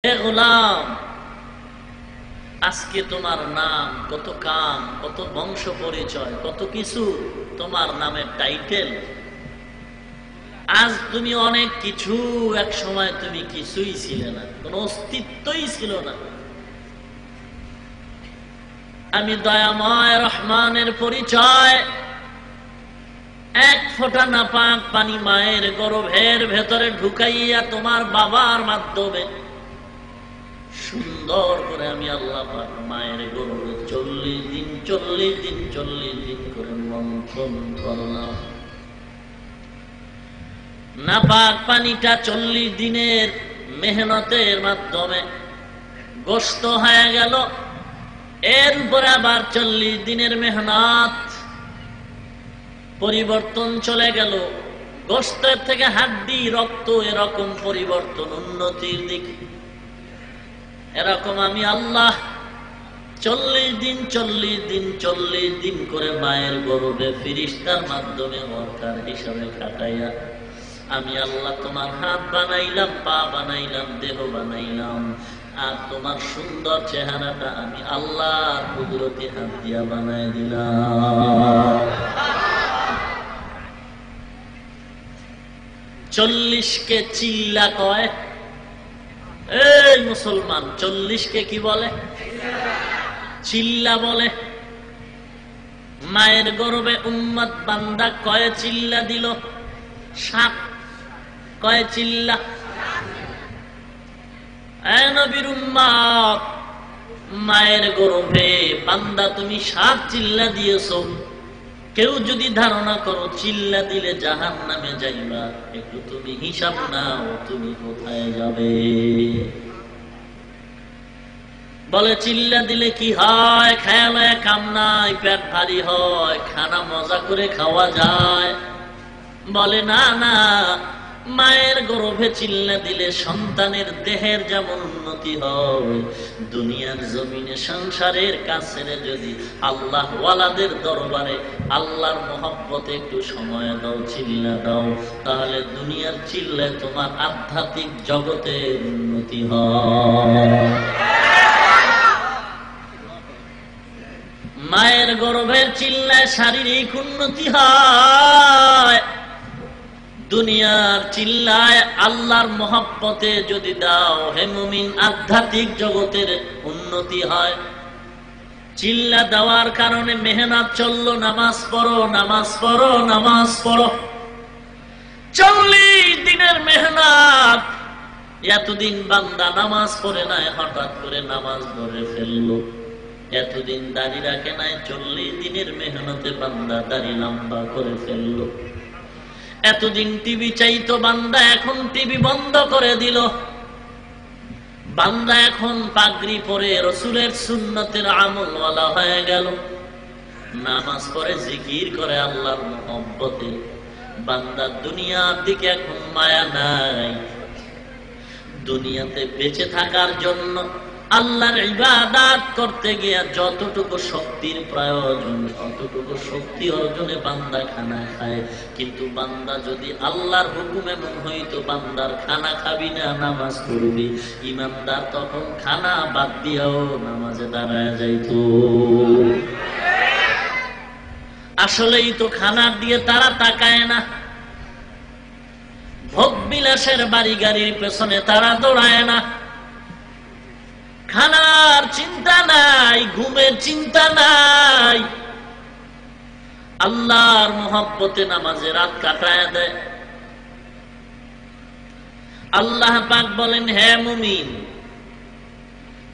হে গোলাম, আজকে তোমার নাম, কত কাম, কত বংশ পরিচয়, কত কিছু তোমার নামের টাইটেল। আজ তুমি অনেক কিছু, এক সময় তুমি কিছুই ছিলে না, কোন অস্তিত্বই ছিল না। আমি দয়াময় রহমানের পরিচয়। এক ফোঁটা নাপাক পানি মায়ের গর্ভের ভেতরে ঢুকাইয়া তোমার বাবার মাধ্যমে সুন্দর করে আমি আল্লাহ মায়ের গর্ভে 40 দিন করে মন্থন করলাম। নাপাক পানিটা 40 দিনের মেহনতের মাধ্যমে গোশত হয়ে গেল। এর উপরে আবার 40 দিনের মেহনত, পরিবর্তন চলে গেল। গোশতের থেকে হাড্ডি, রক্ত, এরকম পরিবর্তন উন্নতির দিকে। এরকম আমি আল্লাহ 40 দিন করে মায়ের গর্ভে ফিরিস্তার মাধ্যমে ওয়ার্কার হিসাবে খাটাইয়া আমি আল্লাহ তোমার হাত বানাইলাম, পা বানাইলাম, দেহ বানাইলাম। আর তোমার সুন্দর চেহারাটা আমি আল্লাহর কুদরতি হাত দিয়া বানাই দিলাম। 40কে চিল্লা কয়। এই মুসলমান, 40কে কি বলে? চিল্লা বলে। মায়ের গর্ভে উম্মত বান্দা কয় চিল্লা দিল? 7। কয় চিল্লা? এ নবীর উম্মত, মায়ের গর্ভে বান্দা তুমি 7 চিল্লা দিয়েছো। কেউ যদি ধারণা করো চিল্লা দিলে জাহান্নামে যাইবা, একটু তুমি হিসাব নাও, তুমি কোথায় যাবে? বলে চিল্লা দিলে কি হয়? খেয়ালে কাম নাই, পেট ভারী হয়, খানা মজা করে খাওয়া যায়। বলে না না, মায়ের গর্ভে চিল্লা দিলে সন্তানের দেহের যেমন উন্নতি হয়, দুনিয়ার জমিনে সংসারের কাছে যদি আল্লাহ ওয়ালাদের দরবারে আল্লাহর মহব্বতে একটু সময় দাও, চিল্লা দাও, তাহলে দুনিয়ার চিল্লায় তোমার আধ্যাত্মিক জগতের উন্নতি হয়। মায়ের গর্ভের চিল্লায় শারীরিক উন্নতি হয়, দুনিয়ার চিল্লায় আল্লাহর মহব্বতে যদি দাও হে মুমিন, আধ্যাত্মিক জগতের উন্নতি হয়। চিল্লা দেওয়ার কারণে মেহনত চললো, নামাজ পড়ো, নামাজ পড়ো, নামাজ পড়ো। 40 দিনের মেহনত। এতদিন বান্দা নামাজ পড়ে নাই, হঠাৎ করে নামাজ পড়ে ফেললো। এতদিন দাড়ি রাখে নাই, 40 দিনের মেহনতে বান্দা দাড়ি লম্বা করে ফেললো। এতদিন টিভি চাইতো বান্দা, এখন টিভি বন্ধ করে দিল। বান্দা এখন পাগড়ি পরে রসুলের সুন্নতের আমলওয়ালা হয়ে গেল। নামাজ পড়ে, জিকির করে আল্লাহর মহব্বতে। বান্দা দুনিয়ার দিকে এখন মায়া নাই। দুনিয়াতে বেঁচে থাকার জন্য আল্লাহর ইবাদত করতে গিয়ে যতটুকু শক্তির প্রয়োজন, ততটুকু শক্তি অর্জনে বান্দা খানা খায়। কিন্তু বান্দা যদি আল্লাহর হুকুম এমন হইতো বান্দার খানা খাবি না, নামাজ পড়বি, ইমানদার তখন খানা বাদ দিয়েও নামাজে দাঁড়ায় যাইতো। আসলেই তো খানার দিয়ে তারা তাকায় না। ভোগ বিলাসের বাড়ি গাড়ির পেছনে তারা দৌড়ায় না। খানার চিন্তা নাই, ঘুমের চিন্তা নাই, আল্লাহর মহব্বতে নামাজে রাত কাটায় দেয়। আল্লাহ পাক বলেন, হে মুমিন,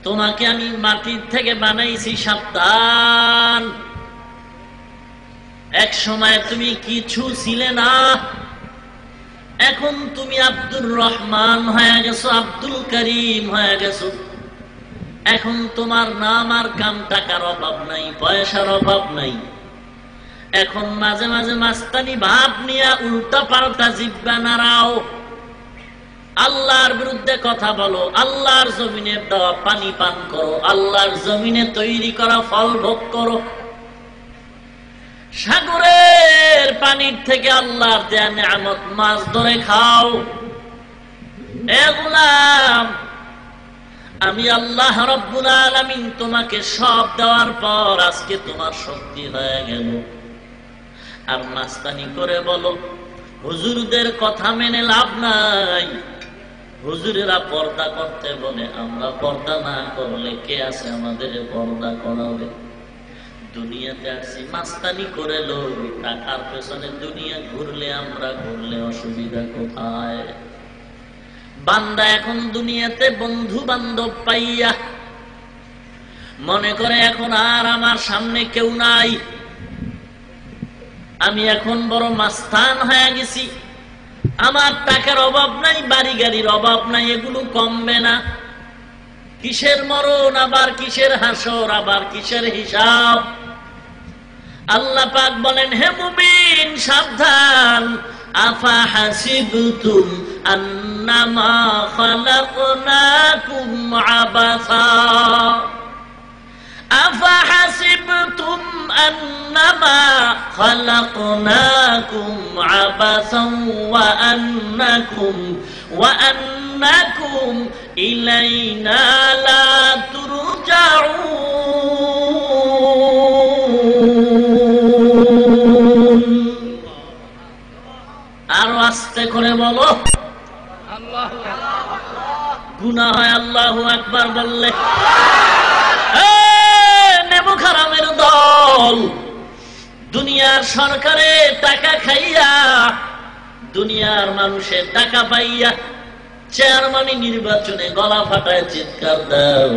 তোমাকে আমি মাটির থেকে বানাইছি, সাবধান। এক সময় তুমি কিছু ছিলে না, এখন তুমি আব্দুর রহমান হয়ে গেছো, আব্দুল করিম হয়ে গেছো। এখন তোমার নাম আর কাম, টাকার অভাব নাই, পয়সার অভাব নাই। এখন মাঝে মাঝে মাস্তানি ভাব নিয়ে উল্টা পাল্টা জিব্বা নাড়াও, আল্লাহর বিরুদ্ধে কথা বলো, আল্লাহর জমিনের দেওয়া পানি পান করো, আল্লাহর জমিনে তৈরি করা ফল ভোগ করো। সাগরের পানির থেকে আল্লাহর দেয়া নিয়ামত মাছ ধরে খাও। এ গোলাম, আমি আল্লাহ রাব্বুল আলামিন তোমাকে সব দেওয়ার পর আজকে তোমার শক্তি হয়ে গেল, আর মাস্তানি করে বলো হুজুরদের কথা মেনে লাভ নাই। হুজুরেরা পর্দা করতে বলে, আমরা পর্দা না করলে কে আছে আমাদের পর্দা করাবে? দুনিয়াতে আসছি মাস্তানি করে লোক, টাকার পেছনে দুনিয়া ঘুরলে আমরা ঘুরলে অসুবিধা কোথায়? বান্দা এখন দুনিয়াতে বন্ধু বান্ধব পাইয়া মনে করে এখন আর আমার সামনে কেউ নাই, আমি এখন বড় মাস্তান হয়ে গেছি, আমার টাকার অভাব নাই, বাড়ি গাড়ির অভাব নাই, এগুলো কমবে না। কিসের মরণ, আবার কিসের হাসর, আবার কিসের হিসাব? আল্লাহ পাক বলেন, হে মুমিন সাবধান, আফা হাসিবতুম আন্নামা খালাকনাকুম আবাসা, আফা হাসিবতুম আন্নামা খালাকনাকুম আবাসান ওয়া আন্নাকুম ইলাইনা লা তুরজাউন। আরো আস্তে করে বলো, গুনাহ হয় আল্লাহু আকবার বললে। নেবু খারামের দল, দুনিয়ার সরকারে টাকা খাইয়া, দুনিয়ার মানুষের টাকা পাইয়া চেয়ারম্যানি নির্বাচনে গলা ফাটায় চিৎকার দাও,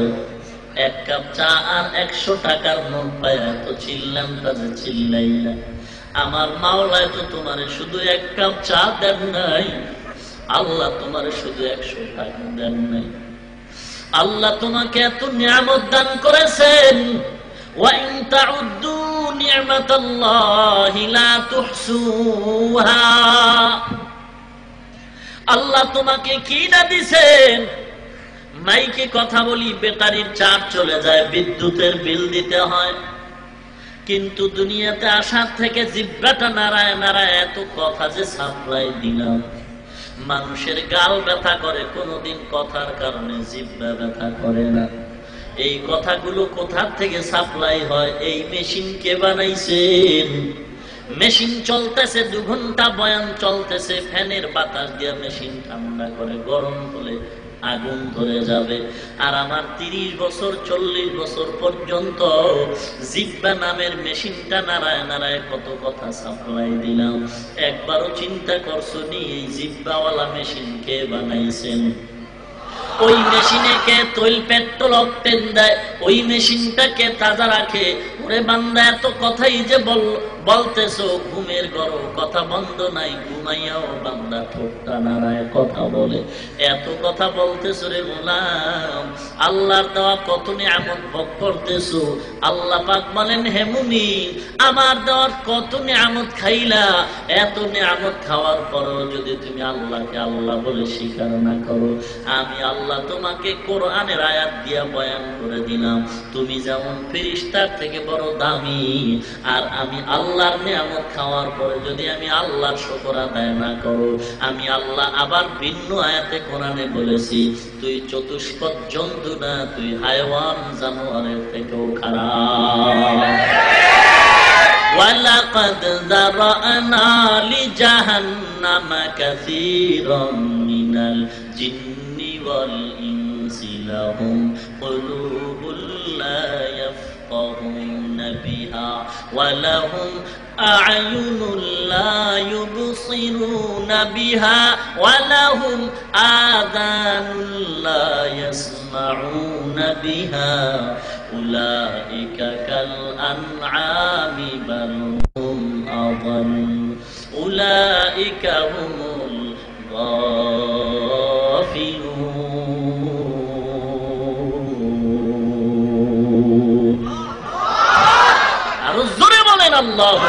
এক কাপ চা আর 100 টাকার নোট পায় তো চিল্লাম, তাদের চিল্লাই না। আমার মাওলায় তো তোমারে শুধু 1 কাপ চা দেন নাই, আল্লাহ তোমারে শুধু 100 টাকা দেন নাই। আল্লাহ তোমাকে এত নিয়ামত দান করেছেন, ওয়া ইন তাউদ্দু নি'মাতাল্লাহি লা তুহসুহা। আল্লাহ তোমাকে কি না দিছেন? মাইকে কথা বলি, ব্যাটারির চার্জ চলে যায়, বিদ্যুতের বিল দিতে হয়, কিন্তু দুনিয়াতে আসার থেকে জিহ্বাটা নাড়ায় নাড়ায় এত কথা যে সাপ্লাই দিলাম। মানুষের গাল ব্যথা করে, কোনদিন কথার কারণে জিহ্বা ব্যথা করে না। এই কথাগুলো কোথা থেকে সাপ্লাই হয়? এই মেশিন কে বানাইছেন? মেশিন চলতেছে, 2 ঘন্টা বয়ান চলতেছে, ফ্যানের বাতাস দিয়ে মেশিন ঠান্ডা করে, গরম হলে আগুন ধরে যাবে। আর আমার 30 বছর 40 বছর পর্যন্ত জিহ্বা নামের মেশিনটা নাড়ায় নাড়ায় কত কথা সাপ্লাই দিলাম। একবারও চিন্তা করছো নি এই জিহ্বাওয়ালা মেশিন কে বানাইছেন? ওই মেশিনে কে তৈল পেট্রোল অক্টেন দেয়? ওই মেশিনটাকে তাজা রাখে? ওরে বান্দা, এত কথাই যে বলতেছো, ঘুমের ঘরও কথা বন্ধ নাই, ঘুমাইয়াও বান্দা ঠোঁটটা নাড়ায় কথা বলে। এত কথা বলতেছো রে গোলাম, আল্লাহর দেওয়া কত নিয়ামত ভোগ করতেছো। আল্লাহ পাক বলেন, হে মুমিন, আমার দেওয়ার কত নিয়ামত খাইলা, এত নিয়ামত খাওয়ার পরও যদি তুমি আল্লাহকে আল্লাহ বলে স্বীকার না করো, আমি আল্লাহ তোমাকে কোরআনের আয়াত দিয়া বয়ান করে দিলাম, তুমি যেমন ফেরেশতার থেকে বড় দামি। আর আমি আল্লাহর নিয়ামত খাওয়ার পরে যদি আমি আল্লাহর শুকর আদায় না করো, আমি আল্লাহ আবার ভিন্ন আয়াতে কোরআনে বলেছি, তুই চতুষ্পদ জন্তু না, তুই হায়ওয়ান জানোয়ারের থেকেও খারাপ। ওয়ালাকাদ যারানা লিজাহান্নামা কাসীরাম মিনাল জিন্নি ওয়াল ইনসি লাহুম কুলুবুল লা ইয়াফকাহুনা বিহা ওয়া লাহুম আ'য়ুনুন লা ইউবসিরুনা বিহা ওয়া লাহুম আযানুন লা ইয়াসমাউনা বিহা উলাইকা কাল আন'আমি বাল হুম আযাল উলাইকা হুমুল গাফিলুন। আরো জোরে বলেন আল্লাহু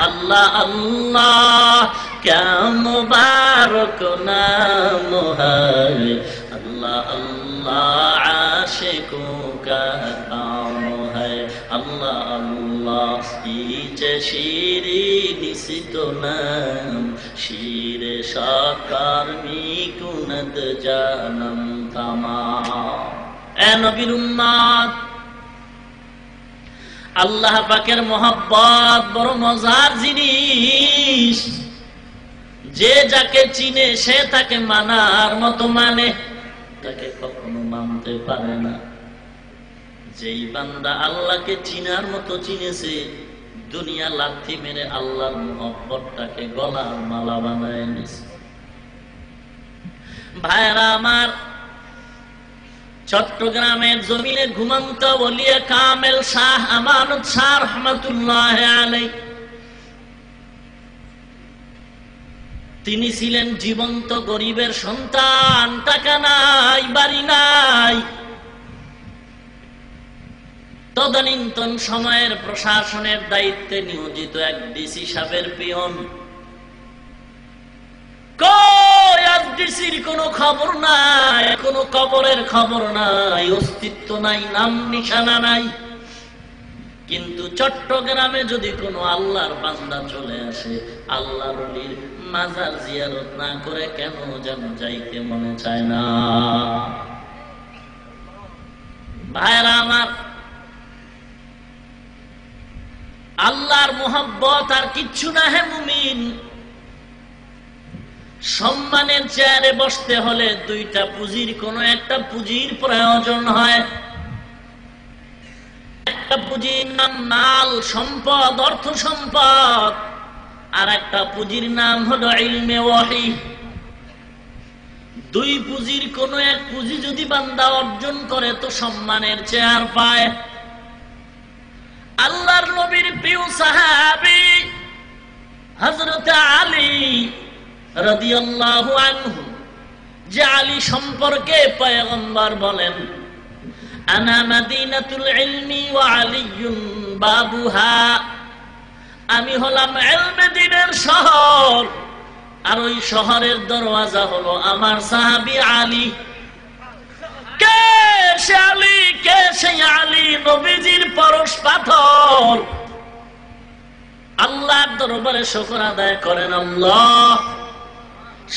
আল্লাহ আল্লাহ, ক্যা মুবারক নাম হ্যায় আল্লাহ আল্লাহ, আশিকোं का काम है अल्लाह अल्लाह। ये शीरी सितो नाम शीर शाकार मी कुनत जानम था এ নবীর উম্মত, আল্লাহ পাকের মহব্বত বড় মজার জিনিস। যে যাকে চিনে সে তাকে মানার মতো মানে, তাকে কখনো মানতে পারে না। যেই বান্দা আল্লাহকে চিনার মতো চিনেছে, দুনিয়া লাথি মেরে আল্লাহর মহব্বতটাকে গলার মালা বানায় নিছে। ভাইরা আমার, চট্টগ্রামের জমিনে ঘুমন্ত ওলিয়ে কামেল শাহ আমানত শাহ রহমাতুল্লাহ আলাইহি, তিনি ছিলেন জীবন্ত গরিবের সন্তান, টাকা নাই, বাড়ি নাই। তদানীন্তন সময়ের প্রশাসনের দায়িত্বে নিয়োজিত এক ডিসি সাহেবের পিয়ন। ডিসির কোনো খবর নাই, কোনো কবরের খবর নাই, অস্তিত্ব নাই, নাম নিশানা নাই। কিন্তু চট্টগ্রামে যদি কোনো আল্লাহর বান্দা চলে আসে, আল্লাহর ওলির মাজার জিয়ারত না করে কেন যেন যাইতে মনে চায় না। ভাইরা আমার, আল্লাহর মোহাব্বত আর কিচ্ছু না হে মুমিন। সম্মানের চেয়ারে বসতে হলে দুইটা পুঁজির কোন একটা পুঁজির প্রয়োজন হয়। একটা পুঁজির নাম মাল, সম্পদ, অর্থ সম্পদ, আর একটা পুঁজির নাম হলো ইলমে ওয়াহি। দুই পুঁজির কোন এক পুঁজি যদি বান্দা অর্জন করে তো সম্মানের চেয়ার পায়। আল্লাহর নবীর প্রিয় সাহাবী হযরত আলী রাদিয়াল্লাহু আনহু, যে আলী সম্পর্কে পয়গম্বর বলেন, আনা মাদিনাতুল ইলমি ওয়া আলিয়ুন বাবুহা, আমি হলাম ইলমে দ্বীনের শহর, আর ওই শহরের দরওয়াজা হলো আমার সাহাবী আলী। কে সে আলী? কে সেই আলী? নবীজির পরশ পাথর। আল্লাহর দরবারে শুকর আদায় করেন, আল্লাহ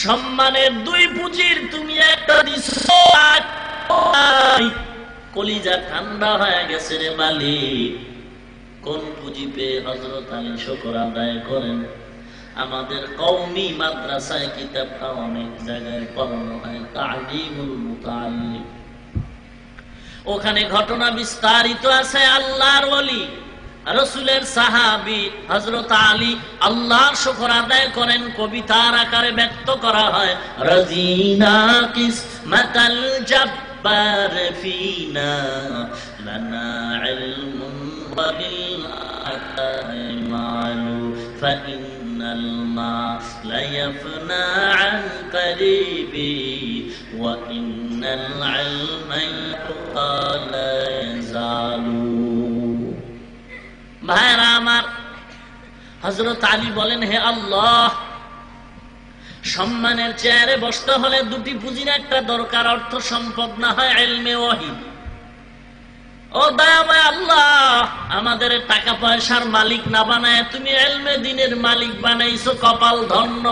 সম্মানের দুই পুঁজির তুমি একটা দিছো, কলিজা ঠান্ডা হয়ে গেছে রে মালিক। কোন পুঁজি পেয়ে হযরত আলী শুকর আদায় করেন? আমাদের কওমি মাদ্রাসায় কিতাবটা অনেক জায়গায় পড়ানো হয়, তা'লিমুল মুতাআল্লিম। ওখানে ঘটনা বিস্তারিত আছে। আল্লাহর ওলি, রাসূলের সাহাবী হযরত আলী আল্লাহর শুকর আদায় করেন, কবিতার আকারে ব্যক্ত করা হয়। রাজিনা কিসমাতাল জাব্বার ফিনা লানা ইলমুন ওয়ালিল আতাইমালু ফাইন্নাল মা লা ইয়াফনা আন করিবি ওয়া ইন্নাল ইলমা লা ইয়াজালু। ভাইরা আমার, হযরত আলী বলেন, হে আল্লাহ, সম্মানের চেয়ারে বসতে হলে দুটি পুঁজির একটা দরকার, অর্থ সম্পদ না হয় ইলমে ওয়াহি। ও দয়াময় আল্লাহ, আমাদের টাকা পয়সার মালিক না বানায় তুমি ইলমে দ্বীনের মালিক বানাইছো, কপাল ধন্য।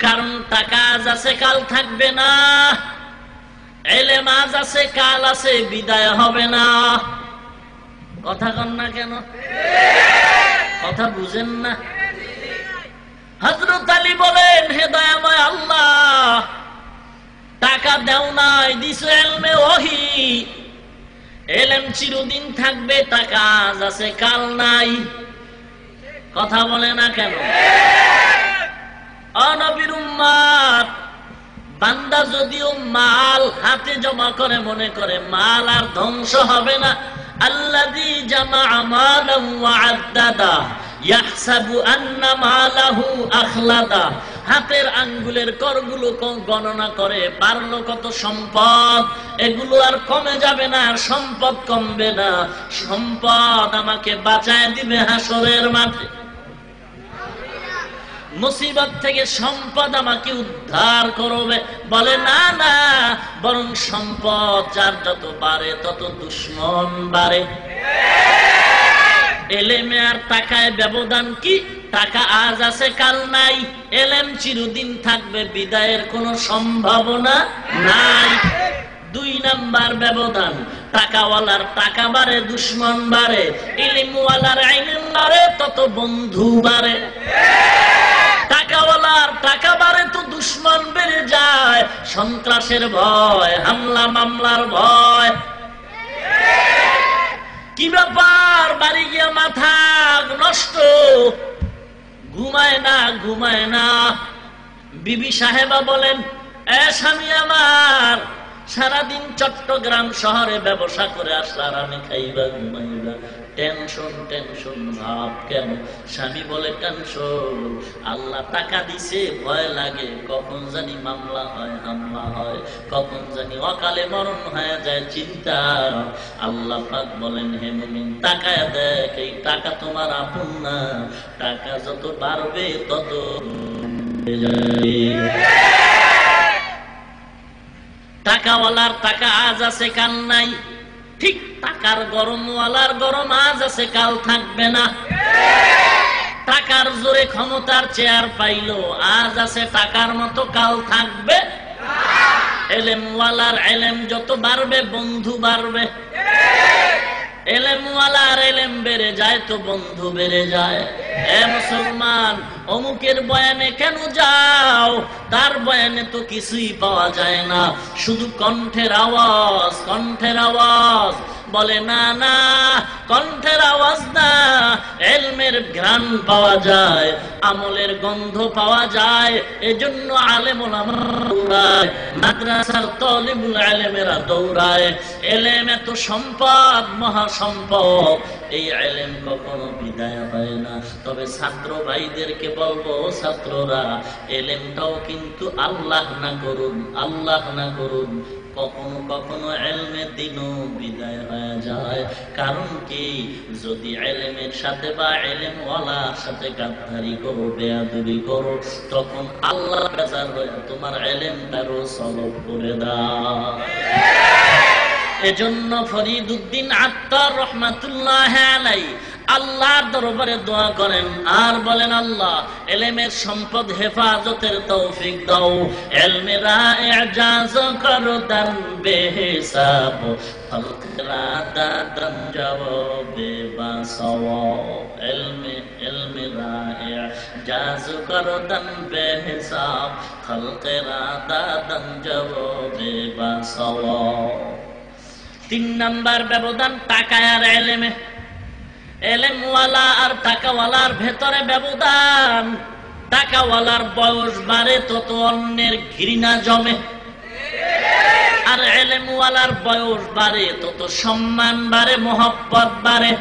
কারণ টাকা আজ আছে কাল থাকবে না, ইলম আজ আছে কাল আছে, বিদায় হবে না। কথা কন না কেন? কথা বুঝেন না? হযরত আলী বলেন, হে দয়াময় আল্লাহ, টাকা দেও নাই, দিছো ইলমে ওয়াহি। ইলম চিরদিন থাকবে, টাকা আজ আছে কাল নাই। কথা বলে না কেন? ও নবীর উম্মত, বান্দা যদিও মাল হাতে জমা করে মনে করে মাল আর ধ্বংস হবে না, আল্লাযী জামাআ মালান ওয়া আদ্দাদা ইয়াহসাবু আন্না মালাহু আখলাদা, হাতের আঙ্গুলের করগুলো গণনা করে পারলো কত সম্পদ, এগুলো আর কমে যাবে না, আর সম্পদ কমবে না। সম্পদ আমাকে বাঁচায় দিবে হাসরের মাঠে, মুসিবত থেকে সম্পদ আমাকে উদ্ধার করবে। বলে না না, বরং সম্পদ যার যত বাড়ে তত দুশ্মন বাড়ে। এলেমে আর টাকায় ব্যবধান কি? টাকা আজ আছে কাল নাই, এলেম চিরদিন থাকবে, বিদায়ের কোনো সম্ভাবনা নাই। 2 নাম্বার ব্যবধান, টাকাওয়ালার টাকা বাড়ে, দুশ্মন বাড়ে, ইলমওয়ালার ইলম বাড়ে, তত বন্ধু বাড়ে। টাকাওয়ালার টাকা বাড়ে তো দুশ্মন বেড়ে যায়, সন্ত্রাসের ভয়, হামলা মামলার ভয়। কি ব্যাপার, বাড়ি গিয়ে মাথা নষ্ট, ঘুমায় না। বিবি সাহেবা বলেন, এ স্বামী আমার, সারাদিন চট্টগ্রাম শহরে ব্যবসা করে আসলার, আমি খাইবা ঘুমাইবা, টেনশন ভাব কেন? স্বামী বলে, টেনশন, আল্লাহ টাকা দিছে, ভয় লাগে কখন জানি মামলা হয়, হামলা হয়, কখন জানি অকালে মরণ হয়ে যায়, চিন্তা। আল্লাহ পাক বলেন, হে মুমিন, টাকায় দেখ, এই টাকা তোমার আপন না, টাকা যত বাড়বে তত টাকাওয়ালার টাকা আজ আছে কাল নাই, ঠিক টাকার গরমওয়ালার গরম আজ আছে কাল থাকবে না। টাকার জোরে ক্ষমতার চেয়ার পাইলো, আজ আছে টাকার মতো কাল থাকবে। এলেমওয়ালার এলেম যত বাড়বে বন্ধু বাড়বে, এলেমওয়ালার এলেম বেড়ে যায় তো বন্ধু বেড়ে যায়। এ মুসলমান, অমুকের বয়ানে কেন যাও? তার বয়ানে তো কিছুই পাওয়া যায় না, শুধু কণ্ঠের আওয়াজ। বলে না, কণ্ঠের আওয়াজ না, ইলমের ঘ্রাণ পাওয়া যায়, আমলের গন্ধ পাওয়া যায়। এজন্য আলেম ওলামা দৌড়ায়, মাদ্রাসার তালিবুল ইলমেরা দৌড়ায়। ইলম এত সম্পদ, মহাসম্পদ, এই ইলম কখনো বিদায় হয় না। তবে ছাত্র ভাইদেরকে বলবো, ছাত্ররা, ইলমটাও কিন্তু আল্লাহ না করুন, কখনো ইলমের দিনও বিদায় হয়ে যায়। কারণ কি, যদি ইলমের সাথে বা ইলমওয়ালার সাথে গাদ্দারি করো, বেয়াদবি করো, তখন আল্লাহ বেজার হয়ে তোমার ইলমটারও সলব করে দাও। এজন্য ফরিদউদ্দিন আত্তার রহমাতুল্লাহ আলাইহি আল্লাহর দরবারে দোয়া করেন আর বলেন, আল্লাহ ইলমের সম্পদ হেফাজতের তৌফিক দাও, ইলমেরা ইজাজ করো দান বেহিসাব, খলকরা দাদান জবাবে বাসাও। ইলমেরা ইজাজ করো দান বেহিসাব, খলকরা দাদান জবাবে বাসাও। 3 নাম্বার ব্যবধান টাকা আর ইলমে। এলেমওয়ালা আর টাকাওয়ালার ভেতরে ব্যবধান, টাকাওয়ালার বয়স বাড়ে তত অন্যের ঘৃণা জমে, আর এলেমওয়ালার বয়স বাড়ে তত সম্মান বাড়ে, মহব্বত বাড়ে।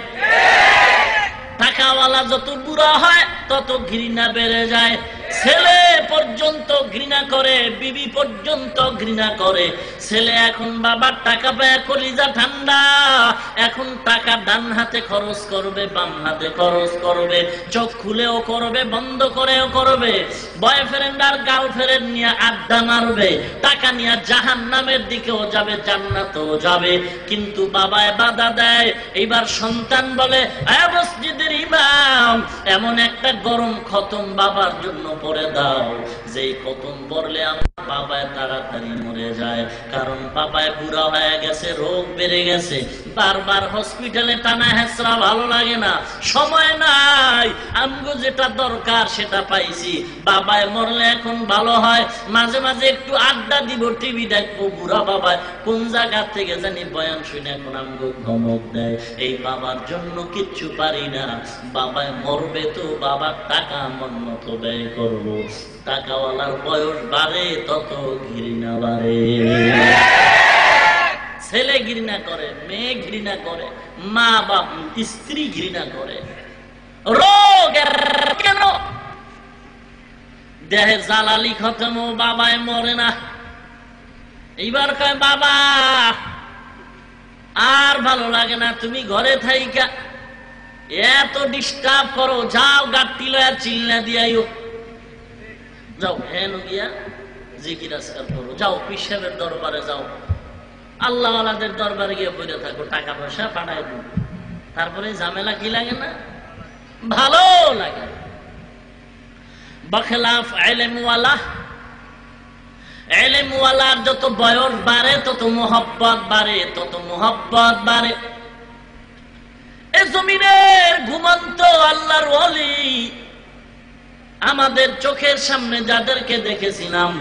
টাকাওয়ালা যত বুড়া হয় তত ঘৃণা বেড়ে যায়। ছেলে পর্যন্ত ঘৃণা করে, বিবি পর্যন্ত ঘৃণা করে। ছেলে এখন বাবার টাকা পায় কলিজা ঠান্ডা, এখন টাকা ডান হাতে খরচ করবে, বাম হাতে খরচ করবে, চোখ খুলেও করবে, বন্ধ করেও করবে। বয়ফ্রেন্ড আর গার্লফ্রেন্ড নিয়ে আড্ডা মারবে, টাকা নিয়ে জাহান্নামের দিকেও যাবে, জান্নাতেও যাবে। কিন্তু বাবায় বাধা দেয়। এইবার সন্তান বলে, মসজিদের ইমাম, এমন একটা গরম খতম বাবার জন্য পড়ে দাও, যেই খতম পড়লে আমার বাবায় তাড়াতাড়ি মরে যায়। কারণ বাবায় বুড়া হয়ে গেছে, রোগ বেড়ে গেছে, বারবার হসপিটালে টানা হেঁচড়া ভালো লাগে না, সময় নাই, আমগো যেটা দরকার সেটা পাইছি। বাবায় মরলে এখন ভালো হয়, মাঝে মাঝে একটু আড্ডা দিব, টিভি দেখবো, বুড়া বাবায় কোন জায়গা থেকে জানি বয়ান শুনে এখন আমগো ধমক দেয়। এই বাবার জন্য কিচ্ছু পারি না, বাবায় মরবে তো বাবার টাকা মন মতো ব্যয় করবো। টাকাওয়ালার বয়স বাড়ে তত ঘৃণা বাড়ে। ছেলে ঘৃণা করে, মেয়ে ঘৃণা করে, মা বাপ স্ত্রী ঘৃণা করে। রোগ কেন? দেহে জালালি খতম, বাবায় মরে না। এইবার কয়, বাবা আর ভালো লাগে না, তুমি ঘরে থাইকা এত ডিস্টার্ব করো, যাও গাড়ি লয়া চিল্লা দিয়াইও, যাও হেন গিয়া জিকির আজকার করো, যাও পিসাবের দরবারে যাও, আল্লাহওয়ালাদের দরবারে গিয়ে বসে থাকো, টাকা পয়সা পাঠায় দিন। তারপরে ঝামেলা কি লাগে না? ভালো লাগে। বখলাফ ইলমওয়ালা, ইলমওয়ালার যত বয়স বাড়ে তত মোহব্বত বাড়ে, তত মোহব্বত বাড়ে। এ জমিনের ঘুমন্ত আল্লাহর ওলি আমাদের চোখের সামনে যাদেরকে দেখেছিলাম,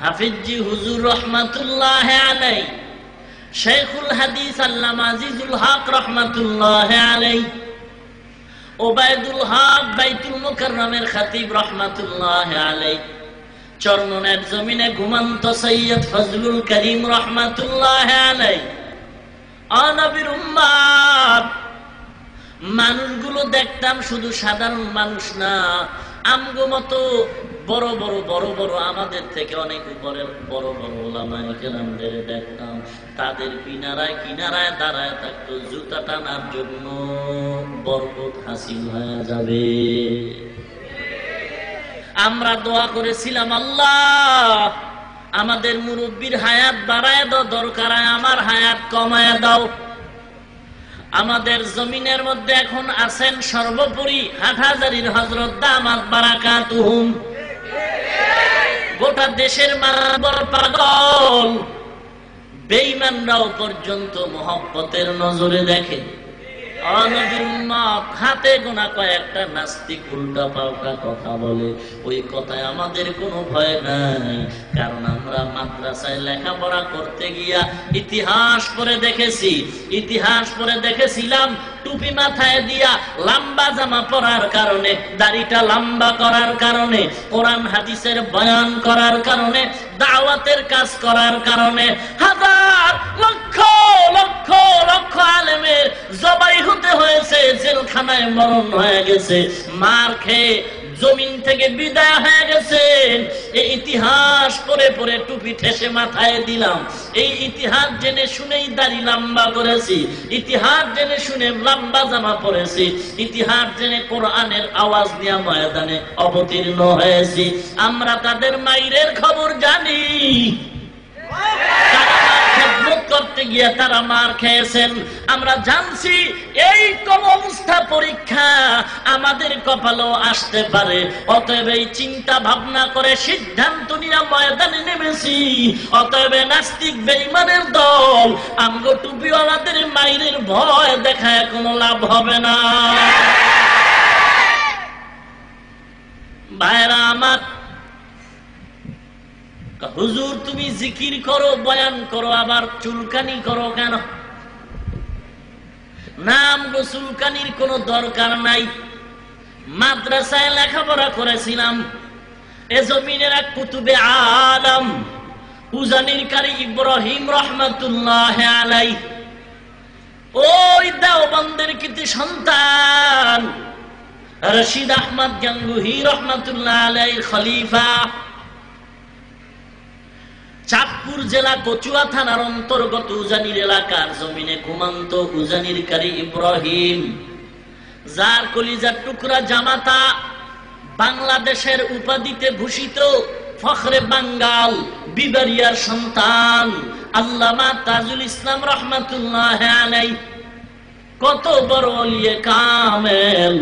হাফিজি হুজুর রহমাতুল্লাহ আলাইহি, শেখুল হাদিস আল্লামা আজিজুল হক রহমাতুল্লাহ আলাইহি, ওবায়দুল হক বাইতুল মুকাররমের খতিব রহমাতুল্লাহ আলাইহি, চরমনের জমিনে ঘুমন্ত সৈয়দ ফজলুল করিম রহমাতুল্লাহ আলাইহি, নবীর উম্মত মানুষগুলো দেখতাম শুধু সাধারণ মানুষ না, আমগো মতো বড় বড় বড় বড় আমাদের থেকে অনেক উপরের বড় বড় ওলামায়ে কেরামদের দেখতাম, তাদের কিনারায় কিনারায় দাঁড়ায় থাকতো জুতা টানার জন্য, বরকত হাসিল হয়ে যাবে। আমরা দোয়া করেছিলাম, আল্লাহ আমাদের মুরব্বীর হায়াত বাড়ায় দাও, দরকার আমার হায়াত কমায় দাও। আমাদের জমিনের মধ্যে এখন আছেন সর্বোপরি হাটহাজারীর হযরত দামাত বারাকাতুহুম, গোটা দেশের মানুষ পাগল, বেঈমানরাও পর্যন্ত মোহব্বতের নজরে দেখে। নবীর উম্মত হাতে গোনা কয়েকটা নাস্তিক উল্টা পাল্টা কথা বলে, ওই কথায় আমাদের কোনো ভয় নাই, কারণ আমরা মাদ্রাসায় লেখাপড়া করতে গিয়া ইতিহাস পড়ে দেখেছি, ইতিহাস পড়ে দেখেছিলাম টুপি মাথায় দিয়া লম্বা জামা পরার কারণে, দাড়িটা লম্বা করার কারণে, কোরআন হাদিসের বয়ান করার কারণে, দাওয়াতের কাজ করার কারণে হাজার লক্ষ লক্ষ লক্ষ আলেমের জবাই হতে হয়েছে, জেলখানায় মরণ হয়ে গেছে, মার খেয়ে জমিন থেকে বিদায় হয়ে গেছে। এই ইতিহাস পড়ে পড়ে টুপি ঠেসে মাথায় দিলাম, এই ইতিহাস জেনে শুনেই দাড়ি লম্বা করেছি, ইতিহাস জেনে শুনে লম্বা জামা পরেছি, ইতিহাস জেনে কোরআনের আওয়াজ নিয়ে ময়দানে অবতীর্ণ হয়েছি। আমরা তাদের মাইরের খবর জানি, করতে গিয়ে তারা মার খেয়েছেন, আমরা জানছি এই কোন অবস্থা পরীক্ষা আমাদের কপালও আসতে পারে। অতএব এই চিন্তা ভাবনা করে সিদ্ধান্ত নিয়ে ময়দানে নেমেছি। অতএব নাস্তিক বেঈমানের দল আমগো টুপিওয়ালাদের মাইরের ভয় দেখায় কোনো লাভ হবে না। ভাইরা আমার, হুজুর তুমি জিকির করো, বয়ান করো, আবার চুলকানি করো কেন? নাম গো চুলকানির কোনো দরকার নাই। মাদ্রাসায় লেখাপড়া করেছিলাম, এ জমিনের এক কুতুবে আলম উজানির কারি ইব্রাহিম রহমাতুল্লাহ আলাইহি, ওই দেওবন্দের কৃতি সন্তান রশিদ আহমদ গাঙ্গুহি রহমাতুল্লাহ আলাইহির খলিফা, চাঁদপুর জেলা কচুয়া থানার অন্তর্গত উজানির এলাকার জমিনে ঘুমন্ত উজানির কারি ইব্রাহিম, যার কলিজার টুকরা জামাতা বাংলাদেশের উপাধিতে ভূষিত ফখরে বাঙ্গাল বিবারিয়ার সন্তান আল্লামা তাজুল ইসলাম রহমাতুল্লাহ আলাইহি, কত বড় ওলিয়ে কামেল,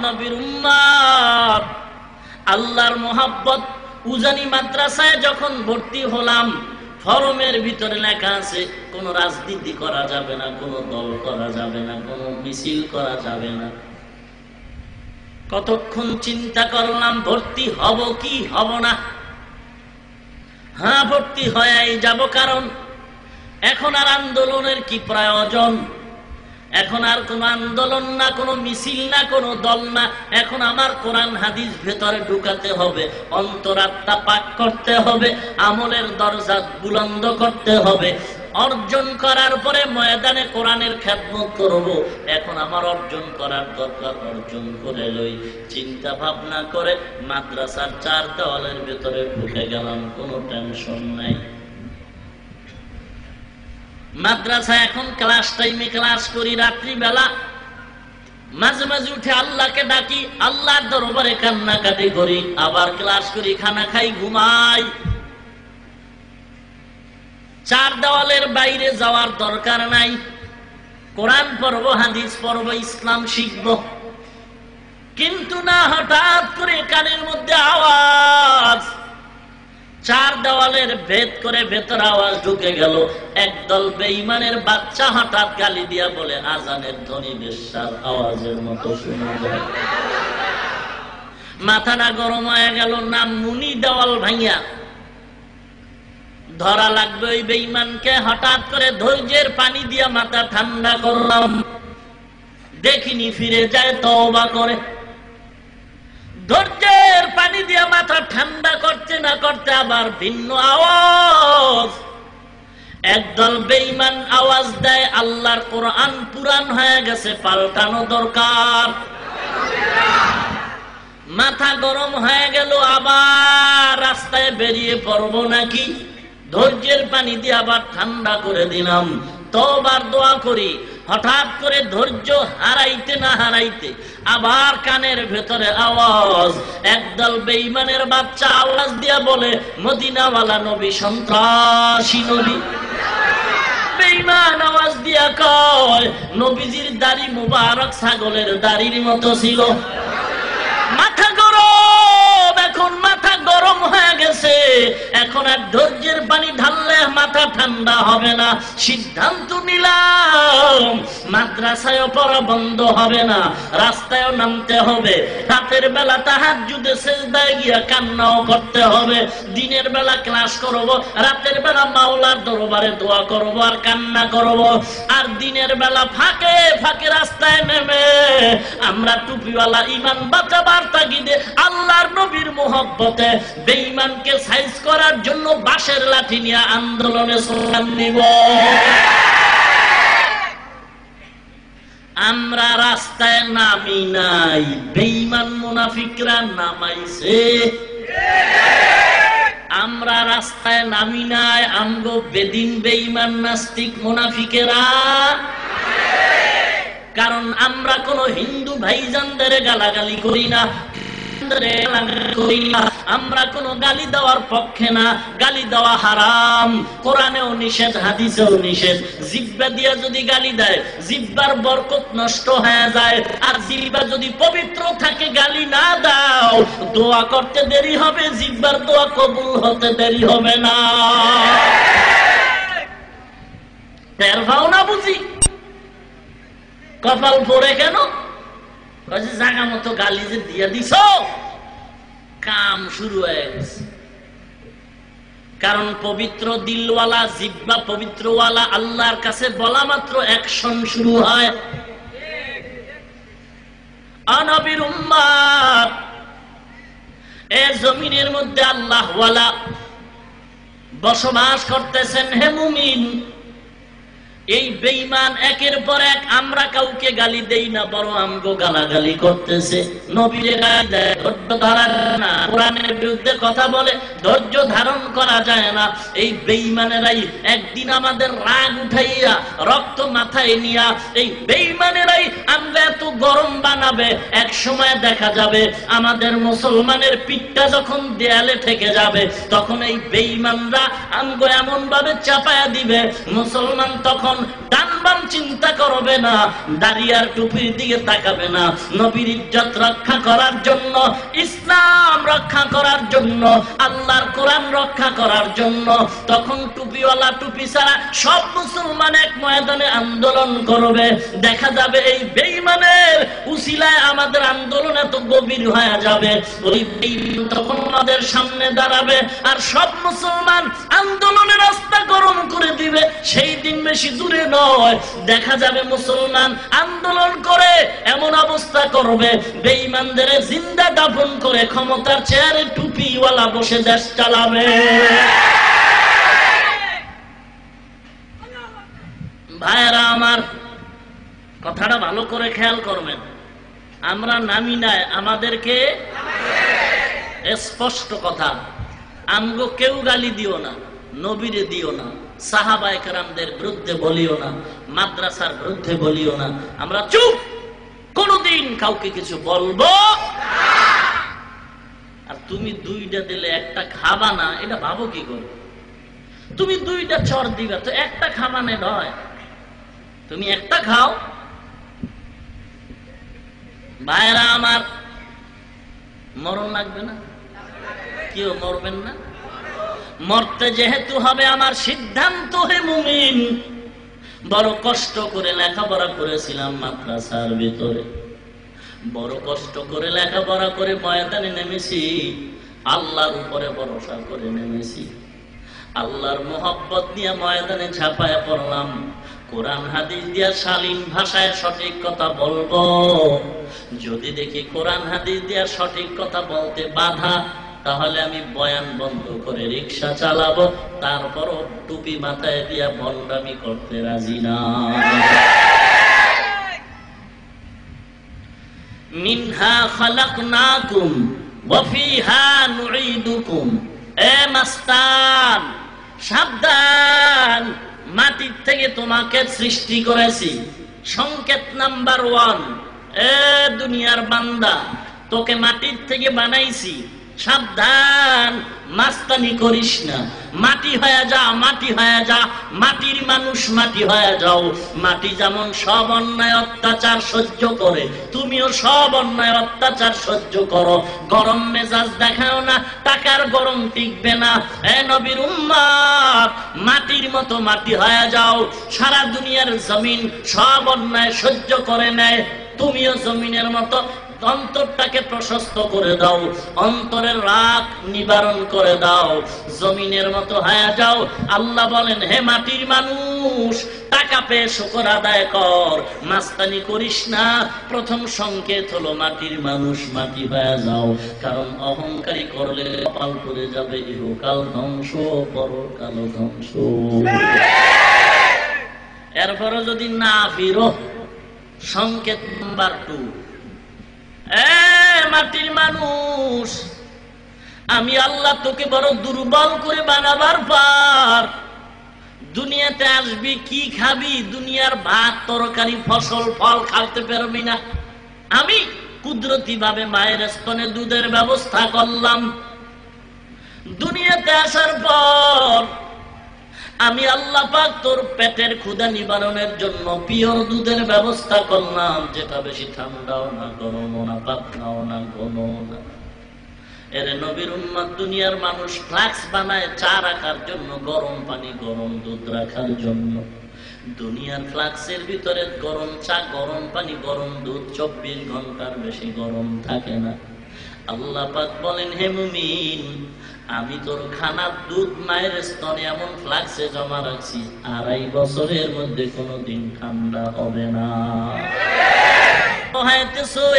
নবীর উম্মত, আল্লাহর মোহাব্বত। উজানি মাদ্রাসায় যখন ভর্তি হলাম, ফরমের ভিতরে লেখা আছে কোন রাজনীতি করা যাবে না, কোন দল করা যাবে না, কোন মিছিল করা যাবে না। কতক্ষণ চিন্তা করলাম ভর্তি হব কি হব না। হ্যাঁ, ভর্তি হয়েই যাব, কারণ এখন আর আন্দোলনের কি প্রয়োজন? এখন আর কোন আন্দোলন না, কোন মিছিল না, কোন দল না। এখন আমার কোরআন হাদিস ভেতরে ঢুকাতে হবে, অন্তরাত্মা পাক করতে হবে, আমলের দরজা বুলন্দ করতে হবে। অর্জন করার পরে ময়দানে কোরআনের খেদমত করব। এখন আমার অর্জন করার দরকার, অর্জন করে লই। চিন্তা ভাবনা করে মাদ্রাসার চার দেওয়ালের ভেতরে ঢুকে গেলাম, কোনো টেনশন নাই। মাদ্রাসা এখন ক্লাস টাইমে ক্লাস করি, রাত্রিবেলা মাঝে মাঝে উঠে আল্লাহকে ডাকি, আল্লাহর দরবারে কান্নাকাটি করি, আবার ক্লাস করি, খানা খাই, ঘুমাই। চার দেওয়ালের বাইরে যাওয়ার দরকার নাই। কোরআন পড়ব, হাদিস পড়ব, ইসলাম শিখব। কিন্তু না, হঠাৎ করে কানের মধ্যে আওয়াজ, চার দেওয়ালের ভেদ করে ভেতর আওয়াজ ঢুকে গেল। একদল বেঈমানের বাচ্চা হঠাৎ গালি দিয়া বলে, আজানের ধ্বনি বেশ্যার আওয়াজের মতো শোনা যায়। মাথাটা গরম হয়ে গেল, না মুনি দেওয়াল ভাঙিয়া ধরা লাগবে ওই বেঈমানকে। হঠাৎ করে ধৈর্যের পানি দিয়া মাথা ঠান্ডা করলাম, দেখিনি ফিরে যায় তওবা করে। ধৈর্যের পানি দিয়া মাথা ঠান্ডা করতে না করতে আবার ভিন্ন আওয়াজ। একদল বেঈমান আওয়াজ দেয়, আল্লাহর কোরআন পুরান হয়ে গেছে, পাল্টানো দরকার। মাথা গরম হয়ে গেল, আবার রাস্তায় বেরিয়ে পড়বো নাকি। ধৈর্যের পানি দিয়ে আবার ঠান্ডা করে দিলাম, তওবার দোয়া করি। হঠাৎ করে ধৈর্য হারাইতে না হারাইতে আবার কানের ভেতরে আওয়াজ। একদল বেঈমানের বাচ্চা আওয়াজ দিয়া বলে, মদিনাওয়ালা নবী সন্ত্রাসী নবী। বেঈমান আওয়াজ দিয়া কয়, নবীজির দাড়ি মুবারক ছাগলের দাড়ির মতো ছিল। মাথা গরম, এখন মাথা গরম হয়ে গেছে, এখন আর ধৈর্যের পানি ঢাললে মাথা ঠান্ডা হবে না। সিদ্ধান্ত নিলাম, মাদ্রাসায়ও পড়া বন্ধ হবে না, রাস্তায়ও নামতে হবে। রাতের বেলা তাহাজ্জুদে সিজদায় গিয়া কান্নাও করতে হবে। দিনের বেলা ক্লাস করব, রাতের বেলা মাওলার দরবারে দোয়া করব আর কান্না করব। আর দিনের বেলা ফাঁকে ফাঁকে রাস্তায় নেমে আমরা টুপিওয়ালা ইমান বাঁচাবার তাগিদে আল্লাহর নবীর মুহাব্বতে বেঈমানকে সাইজ করার জন্য বাঁশের লাঠি নিয়ে আন্দোলনে স্লোগান দিব। আমরা রাস্তায় নামি নাই, বেঈমান মুনাফিকরা নামাইছে। আমরা রাস্তায় নামি নাই, আমগো বেদিন বেঈমান নাস্তিক মুনাফিকেরা। কারণ আমরা কোন হিন্দু ভাইজানদের গালাগালি করি না, আমরা কোন গালি দেওয়ার পক্ষে না। গালি দেওয়া হারাম, কোরআনেও নিষেধ, হাদিসেও নিষেধ। জিহ্বা দিয়া যদি গালি দেয়, জিহ্বার বরকত নষ্ট হয়ে যায়। আর জিহ্বা যদি পবিত্র থাকে, গালি না দাও, দোয়া করতে দেরি হবে, জিহ্বার দোয়া কবুল হতে দেরি হবে না। টের পাও না বুঝি? কপাল পড়ে কেন? জায়গা মতো গালি যে দিয়া দিছ, কাম শুরু হয়ে গেছে। কারণ পবিত্র দিলওয়ালা, জিহ্বা পবিত্রওয়ালা, আল্লাহর কাছে বলা মাত্র অ্যাকশন শুরু হয়। নবীর উম্মত, এ জমিনের মধ্যে আল্লাহওয়ালা বসবাস করতেছেন। হে মুমিন, এই বেঈমান একের পর এক, আমরা কাউকে গালি দেই না, বড় আমগো গালাগালি করতেছে। নবীরে গালি দেয়, ধৈর্য ধরা যায় না। কোরআনের বিরুদ্ধে কথা বলে, ধৈর্য ধারণ করা যায় না। এই বেঈমানেরাই একদিন আমাদের রাগ উঠাইয়া, রক্ত মাথায় নিয়া, এই বেঈমানেরাই আমরা এত গরম বানাবে। এক সময় দেখা যাবে আমাদের মুসলমানের পিঠটা যখন দেয়ালে ঠেকে যাবে, তখন এই বেঈমানরা আমগো এমন ভাবে চাপায়া দিবে, মুসলমান তখন ডান বাম চিন্তা করবে না, দাড়ি আর টুপির দিকে তাকাবে না। নবীর ইজ্জত রক্ষা করার জন্য, ইসলাম রক্ষা করার জন্য, আল্লাহর কোরআন রক্ষা করার জন্য তখন টুপিওয়ালা টুপি ছাড়া সব মুসলমান এক ময়দানে আন্দোলন করবে। দেখা যাবে এই বেঈমানের উসিলায় আমাদের আন্দোলন এত গভীর হয়ে যাবে। ওই বেঈমান তখন আমাদের সামনে দাঁড়াবে আর সব মুসলমান আন্দোলনের রাস্তা গরম করে দিবে। সেই দিন বেশি দূরে নয়, দেখা যাবে মুসলমান আন্দোলন করে এমন অবস্থা করবে, বেঈমানদের জিন্দা দাফন করে ক্ষমতার চেয়ারে টুপিওয়ালা বসে দেশ চালাবে। ভাইরা আমার, কথাটা ভালো করে খেয়াল করবেন। আমরা নামি নাই, আমাদেরকে স্পষ্ট কথা, আমগো কেউ গালি দিও না, নবীরে দিও না, সাহাবায়ে কেরামদের বিরুদ্ধে বলিও না, মাদ্রাসার বিরুদ্ধে বলিও না। আমরা চুপ, কোনদিন কাউকে কিছু বলবো। আর তুমি দুইটা দিলে একটা খাবা না, এটা ভাবো কি করে? তুমি দুইটা চর দিবা তো একটা খাবা না, নয় তুমি একটা খাও। ভাইরা আমার, মরণ লাগবে না? কেউ মরবেন না? মরতে যেহেতু হবে আমার সিদ্ধান্ত, হে মুমিন, বড় কষ্ট করে লেখাপড়া করেছিলাম মাদ্রাসার ভিতরে, বড় কষ্ট করে লেখাপড়া করে ময়দানে নেমেছি, আল্লাহর উপরে ভরসা করে নেমেছি, আল্লাহর মোহব্বত নিয়ে ময়দানে ঝাঁপায় পড়লাম, কোরআন হাদিস দিয়া শালীন ভাষায় সঠিক কথা বলবো। যদি দেখি কোরআন হাদিস দিয়া সঠিক কথা বলতে বাধা, তাহলে আমি বয়ান বন্ধ করে রিক্সা চালাবো, তারপরও টুপি মাথায় দিয়া ভণ্ডামি করতে রাজি না। মিনহা খালাকনাকুম ওয়া ফিহা নুঈদুকুম। এ মাস্তান, সাবধান, মাটির থেকে তোমাকে সৃষ্টি করেছি। সংকেত নাম্বার 1, এ দুনিয়ার বান্দা, তোকে মাটির থেকে বানাইছি, সাবধান, মাস্তানি করিস না, মাটি হয়ে যা, মাটি হয়ে যা, মাটির মানুষ মাটি হয়ে যাও। মাটি যেমন সব অন্যায় অত্যাচার সহ্য করে, তুমিও সব অন্যায় অত্যাচার সহ্য করো। গরম মেজাজ দেখাও না, টাকার গরম টিকবে না। এ নবীর উম্মত, মাটির মতো মাটি হয়ে যাও। সারা দুনিয়ার জমিন সব অন্যায় সহ্য করে নেয়, তুমিও জমিনের মতো অন্তরটাকে প্রশস্ত করে দাও, অন্তরের রাগ নিবারণ করে দাও, জমিনের মতো হয়ে যাও। আল্লাহ বলেন, হে মাটির মানুষ, টাকা পেয়ে শুকর আদায় কর, মাস্তানি করিস না। প্রথম সংকেত হলো মাটির মানুষ মাটি হয়ে যাও, কারণ অহংকারী করলে কপাল করে যাবে, ইহকাল ধ্বংস, পরকাল ধ্বংস। এরপরও যদি না ফিরো, সংকেত নাম্বার 2, এ মাটির মানুষ, আমি আল্লাহ তোকে বড় দুর্বল করে বানাবার পর দুনিয়াতে আসবি, কি খাবি? দুনিয়ার ভাত তরকারি ফসল ফল খাওয়াতে পারবি না। আমি কুদরতি ভাবে মায়ের স্তনে দুধের ব্যবস্থা করলাম। দুনিয়াতে আসার পর আমি আল্লাহ পাক তোর পেটের ক্ষুধা নিবারণের জন্য পিওর দুধের ব্যবস্থা করলাম, যেটা বেশি ঠান্ডাও না, গরমও না, পাতলাও না, ঘনও না। এর নবীর উম্মত, দুনিয়ার মানুষ ফ্লাক্স বানায় চা রাখার জন্য, গরম পানি গরম দুধ রাখার জন্য। দুনিয়ার ফ্লাক্সের ভিতরে গরম চা, গরম পানি, গরম দুধ 24 ঘন্টার বেশি গরম থাকে না। আল্লাহ পাক বলেন, হে মুমিন, আমি তোর খানার দুধ মায়ের স্তনে এমন ফ্লাক্সে জমা রাখছি, 2.5 বছরের মধ্যে কোনোদিন ঠান্ডা হবে না।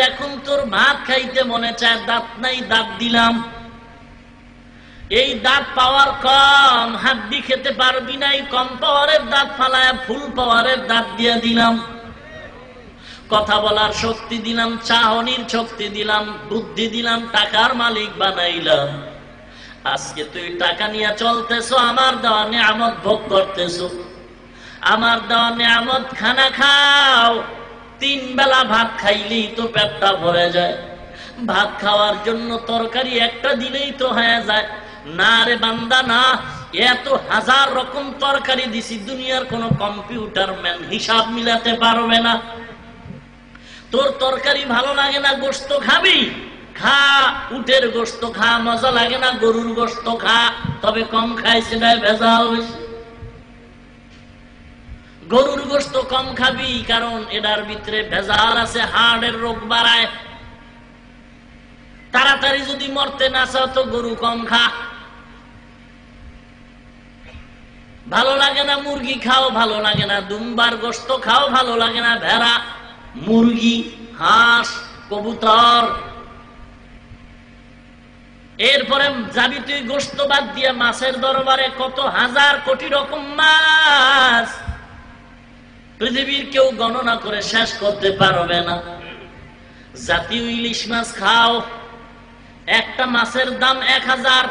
এখন তোর ভাত খাইতে মনে চায়, দাঁত নাই, দাঁত দিলাম। এই দাঁত পাওয়ার কম, হাড্ডি খেতে পারবি নাই, কম পাওয়ারের দাঁত ফালায় ফুল পাওয়ারের দাঁত দিয়ে দিলাম। কথা বলার শক্তি দিলাম, চাহনির শক্তি দিলাম, বুদ্ধি দিলাম, টাকার মালিক বানাইলাম। আজকে তুই টাকা নিয়ে চলতেছো, আমার দেওয়া নিয়ামত ভোগ করতেছো। আমার দেওয়া নিয়ামত খানা খাও, 3 বেলা ভাত খাইলেই তো পেটটা ভরে যায়। ভাত খাওয়ার জন্য তরকারি একটা দিলেই তো হয়ে যায়। না রে বান্দা না, এত হাজার রকম তরকারি দিছি, দুনিয়ার কোন কম্পিউটার ম্যান হিসাব মিলাতে পারবে না। তোর তরকারি ভালো লাগে না, গোশত খাবি, খা, উটের গোশত খা, মজা লাগে না, গরুর গোশত খা, তবে কম খাই, সেটাই ভেজাল বেশি। গরুর গোশত কম খাবি, কারণ এটার ভিতরে ভেজাল আছে, হার্টের রোগ বাড়ায়। তাড়াতাড়ি যদি মরতে না চাও তো গরু কম খা। ভালো লাগে না মুরগি খাও, ভালো লাগে না দুম্বার গোশত খাও, ভালো লাগে না ভেড়া, মুরগি, হাঁস, কবুতর। এরপরে যাবি তুই গোশত বাদ দিয়ে মাছের দরবারে, কত হাজার কোটি রকম মাছ, পৃথিবীর কেউ গণনা করে শেষ করতে পারবে না। জাতীয় ইলিশ মাছ খাও, একটা মাছের দাম 1000।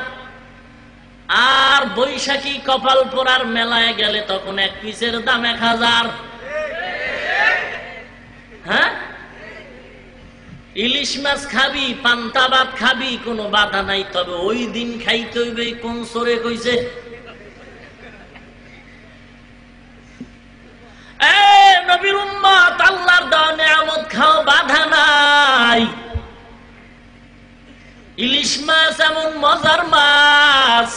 আর বৈশাখী কপাল পোড়ার মেলায় গেলে তখন 1 পিসের দাম 1000। হ্যাঁ, ইলিশ মাছ খাবি, পান্তা ভাত খাবি, কোনো বাধা নাই, তবে ওই দিন খাইতে হইবে। কোন সরে কইছে? নবীর উম্মত, আল্লাহর দেওয়া নিয়ামত খাও, বাধা নাই। মজার মাছ।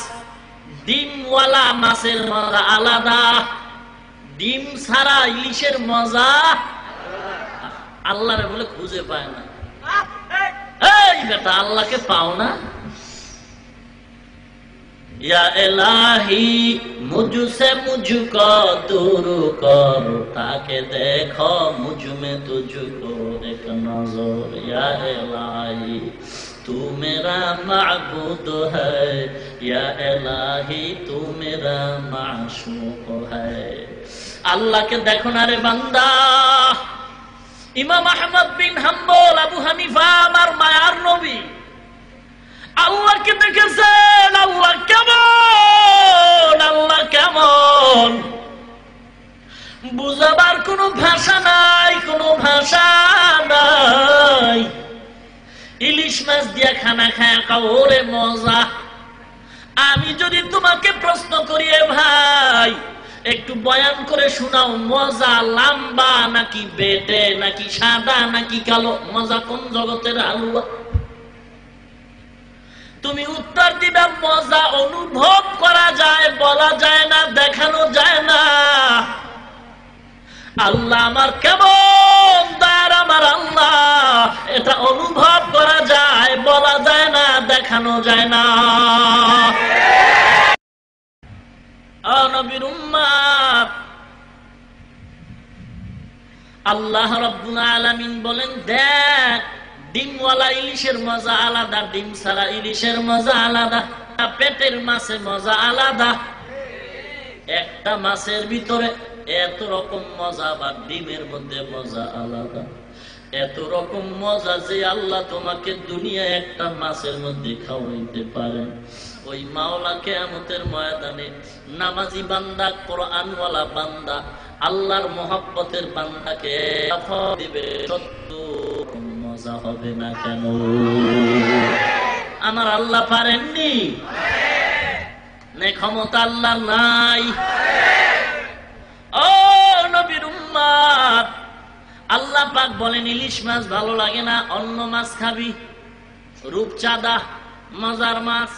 ডিমওয়ালা মাছের মজা আলাদা, ডিম ছাড়া ইলিশের মজা আল্লাহরে বলে খুঁজে পায় না। এই বেটা আল্লাহকে পাও না? या इलाही मुझसे मुझको दूर करो ताकि देखो मुझ में तुझको एक नजर। या इलाही तू मेरा माबूद है, या इलाही तू मेरा माशूक है। अल्लाह के देखो ना रे बंदा। इमाम अहमद बिन हम्बल, আবু হানিফা আমার মায়ার নবী আল্লাহকে দেখেছেন। আল্লাহ কেমন, আল্লাহ কেমন বুঝাবার কোনো ভাষা নাই, কোনো ভাষা নাই। ইলিশ মাছ দিয়া খানা খায় ওরে মজা। আমি যদি তোমাকে প্রশ্ন করি এ ভাই একটু বয়ান করে শোনাও, মজা লম্বা নাকি বেটে নাকি সাদা নাকি কালো, মজা কোন জগতের হালুয়া? তুমি উত্তর দিবা মজা অনুভব করা যায়, বলা যায় না, দেখানো যায় না। আল্লাহ আমার কেমন দয়ার, আমার আল্লাহ এটা অনুভব করা যায়, বলা যায় না, দেখানো যায় না। নবীর উম্মত আল্লাহ রাব্বুল আলামিন বলেন, দেখ ডিমওয়ালা ইলিশের মজা আলাদা, ডিম ছাড়া ইলিশের মজা আলাদা, পেটের মাছে মজা আলাদা। একটা মাছের ভিতরে এত রকম মজা, বা ডিমের মধ্যে মজা আলাদা। এত রকম মজা যে আল্লাহ তোমাকে দুনিয়া একটা মাছের মধ্যে খাওয়াইতে পারেন। ওই মাওলা কিয়ামতের ময়দানে নামাজি বান্দা, কোরআনওয়ালা বান্দা, আল্লাহর মহব্বতের বান্দাকে দিবে, সত্য মজা হবে না কেন? আমার আল্লাহ পারেননি? ক্ষমতা আল্লাহ নাই? ও নবীর উম্মত, আল্লাহ পাক বলেন ইলিশ মাছ ভালো লাগে না, অন্য মাছ খাবি। রূপচাঁদা, মজার মাছ,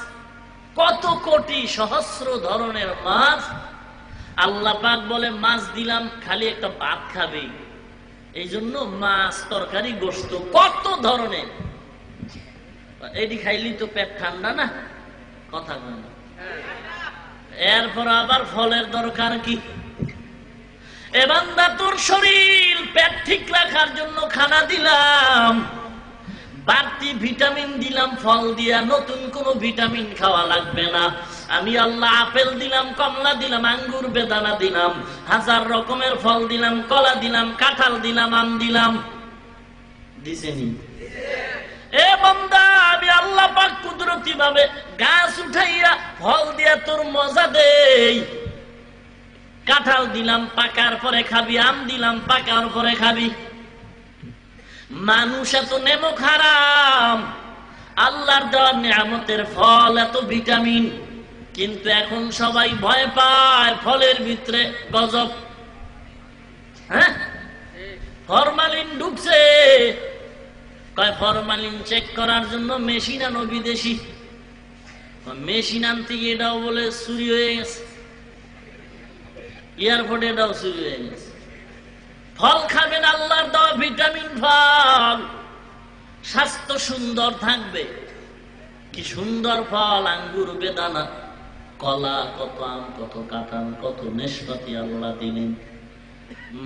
কত কোটি সহস্র ধরনের মাছ। আল্লাহ পাক বলে মাছ দিলাম, খালি একটা ভাত খাবি। এই জন্য মাছ, তরকারি, গোশত কত ধরনের। এটি খাইলি তো পেট ঠান্ডা না, কথা বলে না। এরপর আবার ফলের দরকার কি? এ বান্দা তোর শরীর পেট ঠিক রাখার জন্য খানা দিলাম, বাড়তি ভিটামিন দিলাম ফল দিয়া, নতুন কোন ভিটামিন খাওয়া লাগবে না। আমি আল্লাহ আপেল দিলাম, কমলা দিলাম, আঙ্গুর বেদানা দিলাম, হাজার রকমের ফল দিলাম, কলা দিলাম, কাঁঠাল দিলাম, আম দিলাম। দিছেনি? এ বান্দা আমি আল্লাহ পাক কুদরতি ভাবে গাছ উঠাইয়া ফল দিয়া তোর মজা দেই। কাঁঠাল দিলাম, পাকার পরে খাবি, আম দিলাম, পাকার পরে খাবি। মানুষ এত নেমক হারাম, আল্লাহর দেওয়া নিয়ামতের ফল এত ভিটামিন, কিন্তু এখন সবাই ভয় পায় ফলের ভিতরে গজব। হ্যাঁ, ফরমালিন ঢুকছে। কয় ফরমালিন চেক করার জন্য মেশিন আনো বিদেশি। মেশিন আনতে গিয়ে এটাও বলে চুরি হয়ে গেছে, এয়ারপোর্টে এটাও চুরি হয়ে গেছে। ফল খাবেন আল্লাহর দেওয়া ভিটামিন ফল, স্বাস্থ্য সুন্দর থাকবে। কি সুন্দর ফল, আঙ্গুর, বেদানা, কলা, কত আম, কত কাঁঠাল, কত নেশপাতি আল্লাহ দিলেন।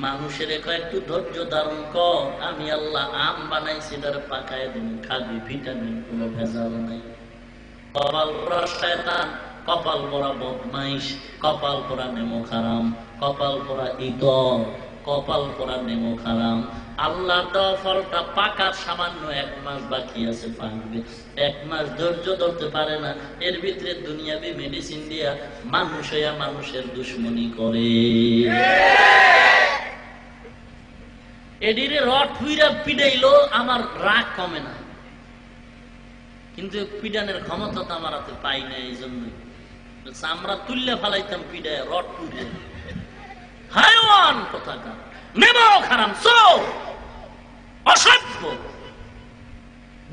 মানুষের একটু ধৈর্য ধারণ কর, আমি আল্লাহ আম বানাইছি, তার পাকায় দিন, খাবি, ভিটামিন, কোনো ভেজাল নাই। কপাল পোড়া শয়তান, কপাল পোড়া বদমাইশ, কপাল পোড়া নেমক হারাম, কপাল পোড়া ইতর, কপাল পোড়া নেমক হারাম। আল্লাহর দেওয়া ফলটা পাকার সামান্য 1 মাস বাকি আছে, পাকবে। 1 মাস ধৈর্য ধরতে পারে না, এর ভিতরে দুনিয়াবি মেডিসিন দিয়া মানুষ হইয়া মানুষের দুশ্মনী করে। এদিকে রড ফুইরা পিডাইলো, আমার রাগ কমে না, কিন্তু পিডানের ক্ষমতা তো আমার হাতে পাই না। এই জন্যই আমরা তুললে ফেলাইতাম পিডায়, রড ফুইরে। হায়ওয়ান কোথাকার, নেমক হারাম, চোর, অসভ্য,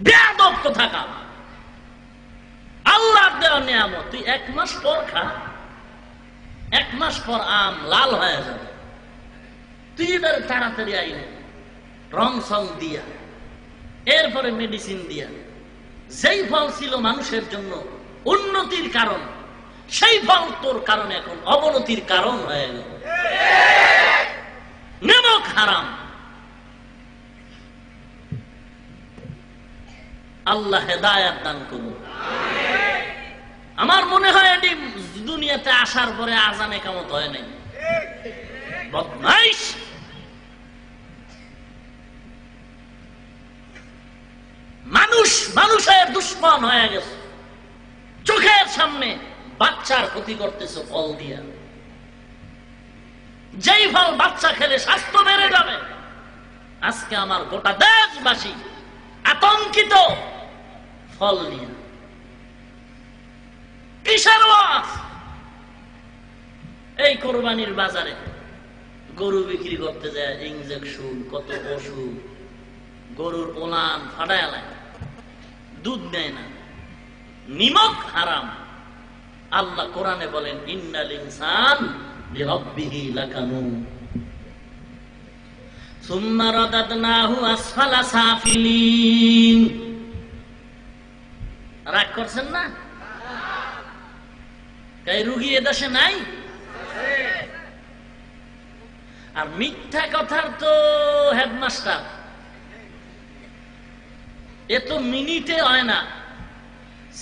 বেয়াদব কোথাকার। আল্লাহর দেওয়া নিয়ামত, তুই 1 মাস পর খা, 1 মাস পর আম লাল হয়ে যাবে, তুই এটার তাড়াতাড়ি আইনে রং সং দিয়া, এরপরে মেডিসিন দিয়া, যেই ফল ছিল মানুষের জন্য উন্নতির কারণ, সেই ফল তোর কারণে এখন অবনতির কারণ হয়ে গেল। নিয়ামত হারাম। আল্লাহ হেদায়াত দান করুন। আমার মনে হয় এটি দুনিয়াতে আসার পরে আজানে কামত হয় নাই। বদমাইশ, মানুষ মানুষের দুশ্মন হয়ে গেছে। চোখের সামনে বাচ্চার ক্ষতি করতেছে ফল দিয়া, যেই ফল বাচ্চা খেলে স্বাস্থ্য বেড়ে যাবে। আজকে আমার গোটা দেশবাসী আতঙ্কিত ফল নিয়ে। কিসের ওয়াজ? এই কোরবানির বাজারে গরু বিক্রি করতে যায়, ইনজেকশন, কত ওষুধ, গরুর ওলান ফাটায় লাগে, দুধ দেয় না, নিমক হারাম। আল্লাহ কোরআনে বলেন ইন্নাল ইনসান লিরাব্বিহি লাকানুন সুম্মা রাদাদনাহু আসফালা সাফিলিন। রাগ করছেন না? তাই রুগী এদেশে নাই। আর মিথ্যা কথার তো হেডমাস্টার, এ তো মিনিটে হয় না,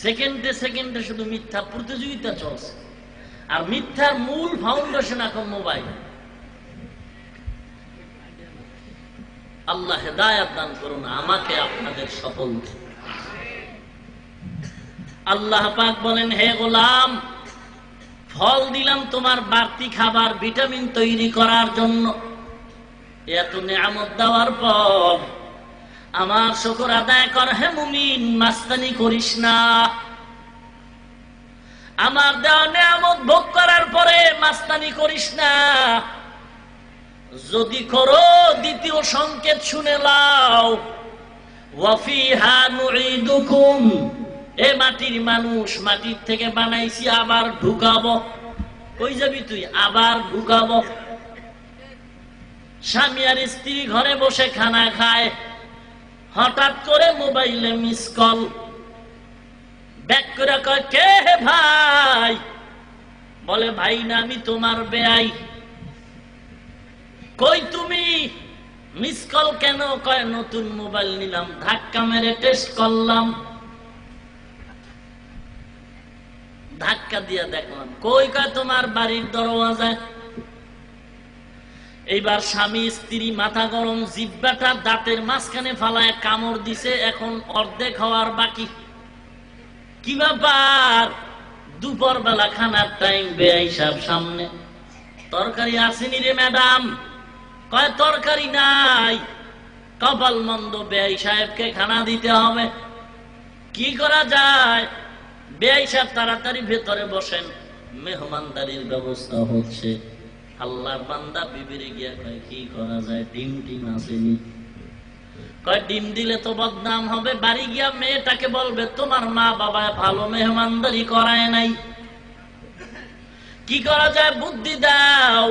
সেকেন্ডে সেকেন্ডে শুধু মিথ্যা প্রতিযোগিতা চলছে। আর মিথ্যার মূল ফাউন্ডেশন এখন মোবাইল। আল্লাহ হেদায়াত দান করুন আমাকে আপনাদের সকলকে। আল্লাহ পাক বলেন, হে গোলাম, ফল দিলাম তোমার বাড়তি খাবার, ভিটামিন তৈরি করার জন্য। এত নিয়ামত দেওয়ার পর আমার শুকর আদায় কর হে মুমিন, মাস্তানি করিস না। আমার দেওয়া নিয়ামত ভোগ করার পরে মাস্তানি করিস না। যদি করো, দ্বিতীয় সংকেত শুনে লাও, ওয়াফিহা নুঈদুকুম, এ মাটির মানুষ, মাটির থেকে বানাইছি, আবার ঢুকাবো। কই যাবি তুই? আবার ঢুকাবো। স্বামী আর স্ত্রী ঘরে বসে খানা খায়, হঠাৎ করে মোবাইলে মিস কল, ব্যাক করে কয়, কে হে ভাই? বলে, ভাই না, আমি তোমার বেয়াই। কই তুমি? মিস কল কেন? কয়, নতুন মোবাইল নিলাম, ধাক্কা মেরে টেস্ট করলাম, ধাক্কা দিয়া দেখলাম। কই? কয়, তোমার বাড়ির দরওয়াজায়। এইবার স্বামী স্ত্রী মাথা গরম, জিহ্বাটা দাঁতের মাঝখানে ফালায় কামড় দিছে, এখন অর্ধেক হওয়ার বাকি। কি ব্যাপার? দুপুর বেলা খানার টাইম, বেয়াই সাহেব সামনে। তরকারি আসেনি রে ম্যাডাম? কয়, তরকারি নাই। কপাল মন্দ, বেয়াই সাহেবকে খানা দিতে হবে। কি করা যায়? বেয়াই সাহেব তাড়াতাড়ি ভেতরে বসেন, মেহমানদারির ব্যবস্থা হচ্ছে। আল্লাহর বান্দা বিবিরে গিয়া কয়, কি করা যায়? ডিম টিম আসেনি। কয়, ডিম দিলে তো বদনাম হবে। বাড়ি গিয়া মেয়েটাকে বলবে, তোমার মা বাবা ভালো মেহমানদারি করায় নাই। কি করা যায়? বুদ্ধি দাও।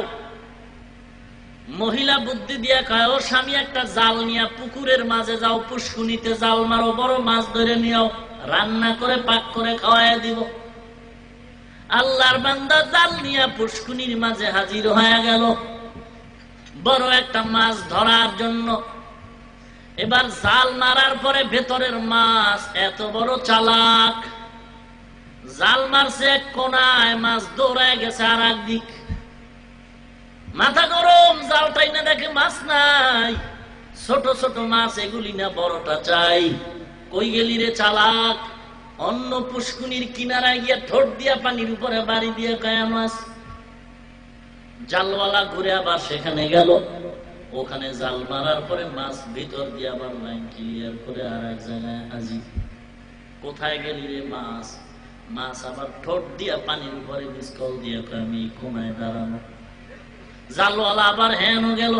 মহিলা বুদ্ধি দিয়া কয়, ও স্বামী, একটা জাল নিয়া পুকুরের মাঝে যাও, পুষ্কুনিতে জাল মারো, বড় মাছ ধরে নিও, রান্না করে পাক করে খাওয়াই দিব। আল্লাহর বান্দা জাল নিয়া পুষ্কুনির মাঝে হাজির হয়ে গেল বড় একটা মাছ ধরার জন্য। এবার জাল মারার পরে ভেতরের মাছ এত বড় চালাক, জাল মারছে এক কোনায়, মাছ দৌড়ায় গেছে আর একদিক। মাথা গরম, জালটাই না দেখে মাছ নাই। ছোট ছোট মাছ এগুলি না, বড়টা চাই। কই গেলি রে চালাক? অন্য পুষ্কুনির কিনারায় গিয়া ঠোঁট দিয়া পানির উপরে বাড়ি দিয়ে কয়া মাছ। জালওয়ালা ঘুরে আবার সেখানে গেল, ওখানে জাল মারার পরে মাছ ভিতর দিয়ে আবার লাইন ক্লিয়ার করে আর এক জায়গায় হাজির। কোথায় গেলি রে মাছ? মাছ আবার ঠোঁট দিয়া পানির উপরে মিসকল দিয়ে কয়, আমি কোনায় দাঁড়ানো। জালওয়ালা আবার হেন গেল,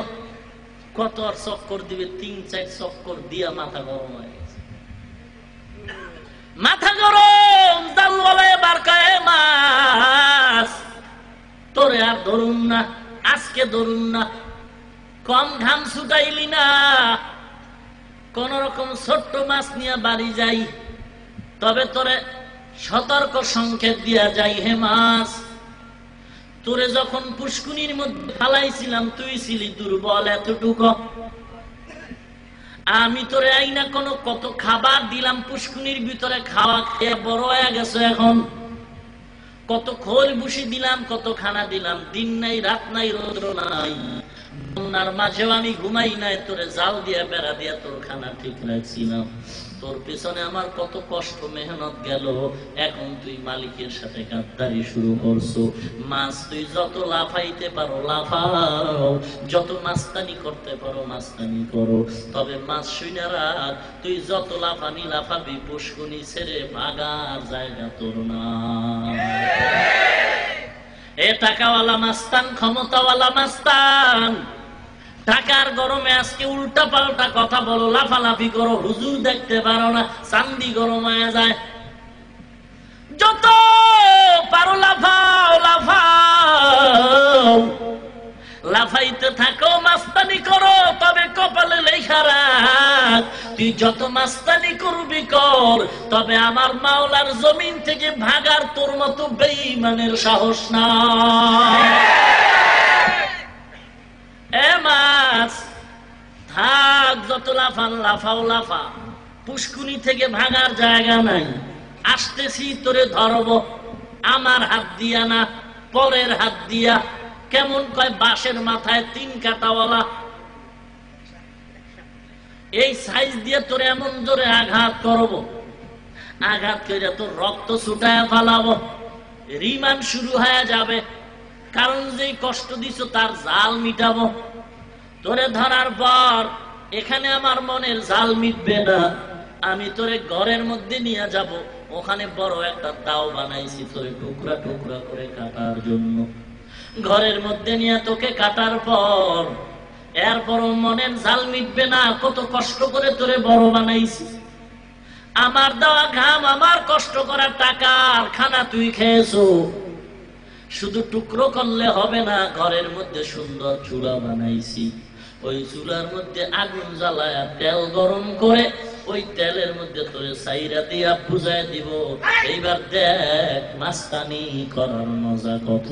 কত আর চক্কর দিবে? 3-4 চক্কর দিয়া মাথা গরম হয়ে গেছে। মাথা গরম, জালওয়ালা বলে এবার কয়ে মাছ তোরে আর ধরুন না, আজকে ধরুন না, কম ঘাম ছুটাইলি না, কোন রকম ছোট্ট মাছ নিয়ে বাড়ি যাই, তবে তোরে সতর্ক সংকেত দিয়া যাই, হে মাছ তোরে যখন পুষ্কুনির মধ্যে ফালাইছিলাম তুই ছিলি দুর্বল এতটুকু, আমি তোরে আইনা কত খাবার দিলাম পুষ্কুনির ভিতরে, খাওয়া খেয়ে বড় হয়ে গেছে, এখন কত খোল বুসি দিলাম, কত খানা দিলাম, দিন নাই রাত নাই রৌদ্র নাই, বন্যার মাঝেও আমি ঘুমাই নাই, তোরে জাল দিয়া বেড়া দিয়া তোর খানা ঠিক রাখছিলাম, তোর পেছনে আমার কত কষ্ট মেহনত গেল, এখন তুই মালিকের সাথে গাদ্দারি শুরু করছো। মাছ তুই যত লাফাইতে পারো লাফাও, যত মাস্তানি করতে পারো মাস্তানি করো, তবে মাছ শুইনা রাখ, তুই যত লাফানি লাফাবি পুষ্কুনি ছেড়ে ভাগার জায়গা তোর না। এ টাকাওয়ালা মাস্তান, ক্ষমতাওয়ালা মাস্তান, টাকার গরমে আজকে উল্টা পাল্টা কথা বলো, লাফালাফি করো, হুজুর দেখতে পারো না, চান্দি গরম হয়ে যায়, যত পারো লাফাও লাফাও, লাফাইতে থাকো, মাস্তানি করো, তবে কপালে লেখা রাখ তুই যত মাস্তানি করবি কর, তবে আমার মাওলার জমিন থেকে ভাগার তোর মতো বেঈমানের সাহস না। এ মাছ থাক, যত লাফান লাফাও লাফা, পুষ্কুনি থেকে ভাগার জায়গা নাই, আসতেছি তোরে ধরব, আমার হাত দিয়া না পরের হাত দিয়া। কেমন কয়, বাঁশের মাথায় 3 কাঁটাওয়ালা, এই সাইজ দিয়ে তোরে এমন জোরে আঘাত করব, আঘাত করে তোর রক্ত ছুটায় ফালাবো, রিমান্ড শুরু হয়ে যাবে, কারণ যেই কষ্ট দিছ তার জাল মিটাবো। তোরে ধরার পর এখানে আমার মনের জাল মিটবে না, আমি তোরে ঘরের মধ্যে নিয়ে যাব, ওখানে বড় একটা দাও বানাইছি তোরে টুকরা টুকরা করে কাটার জন্য। ঘরের মধ্যে নিয়ে তোকে কাটার পর এরপর মনের জাল মিটবে না, কত কষ্ট করে তোরে বড় বানাইছি, আমার দেওয়া ঘাম, আমার কষ্ট করা টাকা আর খানা তুই খেয়েছো, শুধু টুকরো করলে হবে না, ঘরের মধ্যে সুন্দর চুলা বানাইছি, ওই চুলার মধ্যে আগুন জ্বালায় তেল গরম করে ওই তেলের মধ্যে তোরে সাইরা দিয়া বুঝাই দিব, এইবার দেখ মাস্তানি করার মজা কত।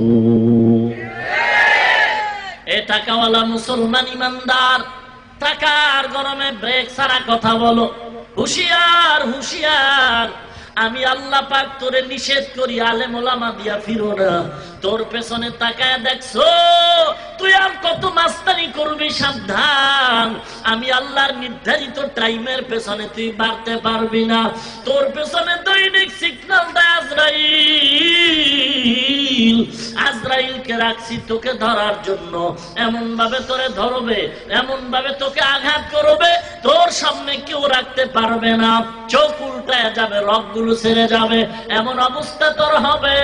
এ টাকাওয়ালা মুসলমান ইমানদার, টাকার গরমে ব্রেক ছাড়া কথা বলো, হুশিয়ার হুশিয়ার, আমি আল্লাহ পাক তোরে নিষেধ করি, আলেম ওলামা দিয়া ফিরো না, তোর পেছনে তাকায় দেখছো তুই আর কত মাস্তানি করবি, সাবধান, আমি আল্লাহর নির্ধারিত টাইমের পেছনে তুই বাড়তে পারবি না, তোর পেছনে দৈনিক সিগন্যাল দেয় আজরাইল, আজরাইলকে রাখছি তোকে ধরার জন্য, এমন ভাবে তোরে ধরবে, এমন ভাবে তোকে আঘাত করবে, তোর সামনে কেউ রাখতে পারবে না, চোখ উল্টায় যাবে, রগগুলো ছেড়ে যাবে, এমন অবস্থা তোর হবে,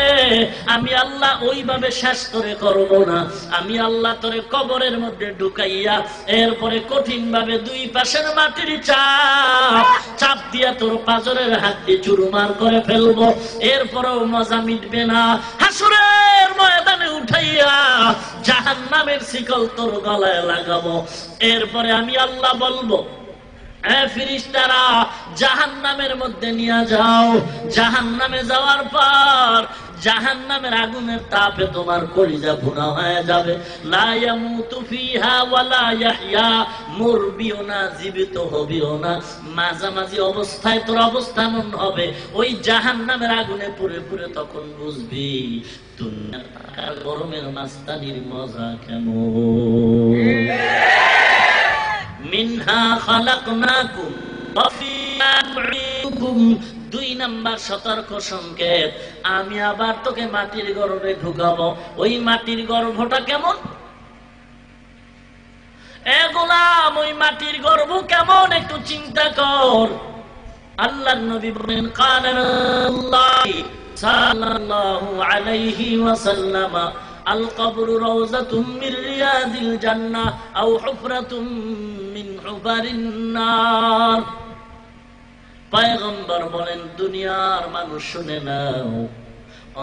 আমি আল্লাহ ওইভাবে শেষ করে করব না, আমি আল্লাহ তোরে কবরের মধ্যে ঢুকাইয়া এরপরে কঠিন ভাবে 2 পাশের মাটির চাপ চাপ দিয়া তোর পাজরের হাড্ডি চুরমার করে ফেলবো, এরপরেও মজা মিটবে না, হাসুরের ময়দানে উঠাইয়া জাহান্নামের শিকল তোর গলায় লাগাবো, এরপরে আমি আল্লাহ বলবো, ফেরেশতারা জাহান্নামের মধ্যে নিয়ে যাও, জাহান্নামে যাওয়ার পর জাহান্নামের আগুনের তাপে তোমার কলিজা ভুনা হয়ে যাবে, লা ইয়ামুতু ফিহা ওয়ালা ইয়াহইয়া, মরবিও না জীবিত হবিও না, মাঝামাঝি অবস্থায় তোর অবস্থান হবে, ওই জাহান্নামের আগুনে পুড়ে পুড়ে তখন বুঝবি দুনিয়ার গরমের মাস্তানির মজা কেমন। মিনহা খালাকনাকুম ওয়া ফিহা নুঈদুকুম, 2 নাম্বার সতর্ক সংকেত, আমি আবার তোকে মাটির গর্ভে ঢুকাবো, ওই মাটির গর্ভটা কেমন, এ গোলাম ওই মাটির গর্ভ কেমন একটু চিন্তা কর। আল্লাহর নবী বলেন, কাল আল্লাহ সাল্লাল্লাহু আলাইহি ওয়াসাল্লাম, আল কবরু রাউযাতুম মির রিয়াদিল জান্নাহ আও হুফরাতুম মিন হুফারিন নার, পয়গম্বর বলেন, দুনিয়ার মানুষ শুনে নাও,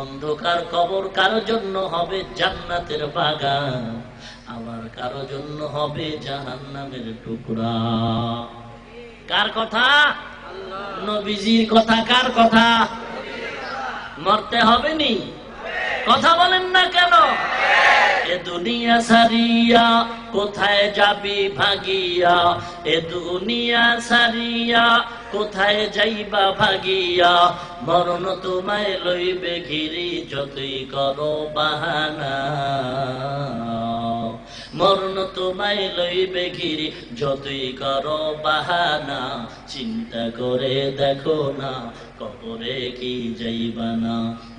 অন্ধকার কবর কারো জন্য হবে জান্নাতের বাগান, আবার কারো জন্য হবে জাহান্নামের টুকরা। কার কথা? নবীজির কথা। কার কথা? মরতে হবে নি? কথা বলেন না কেন? এ দুনিয়া সারিয়া কোথায় যাবি ভাগিয়া, এ দুনিয়া সারিয়া কোথায় যাইবা ভাগিয়া, মরণ তোমায় লইবে ঘিরি যতই করো বাহানা, মরণ তোমায় লইবে ঘিরি যতই করো বাহানা, চিন্তা করে দেখো না কবরে কি যাইবা না,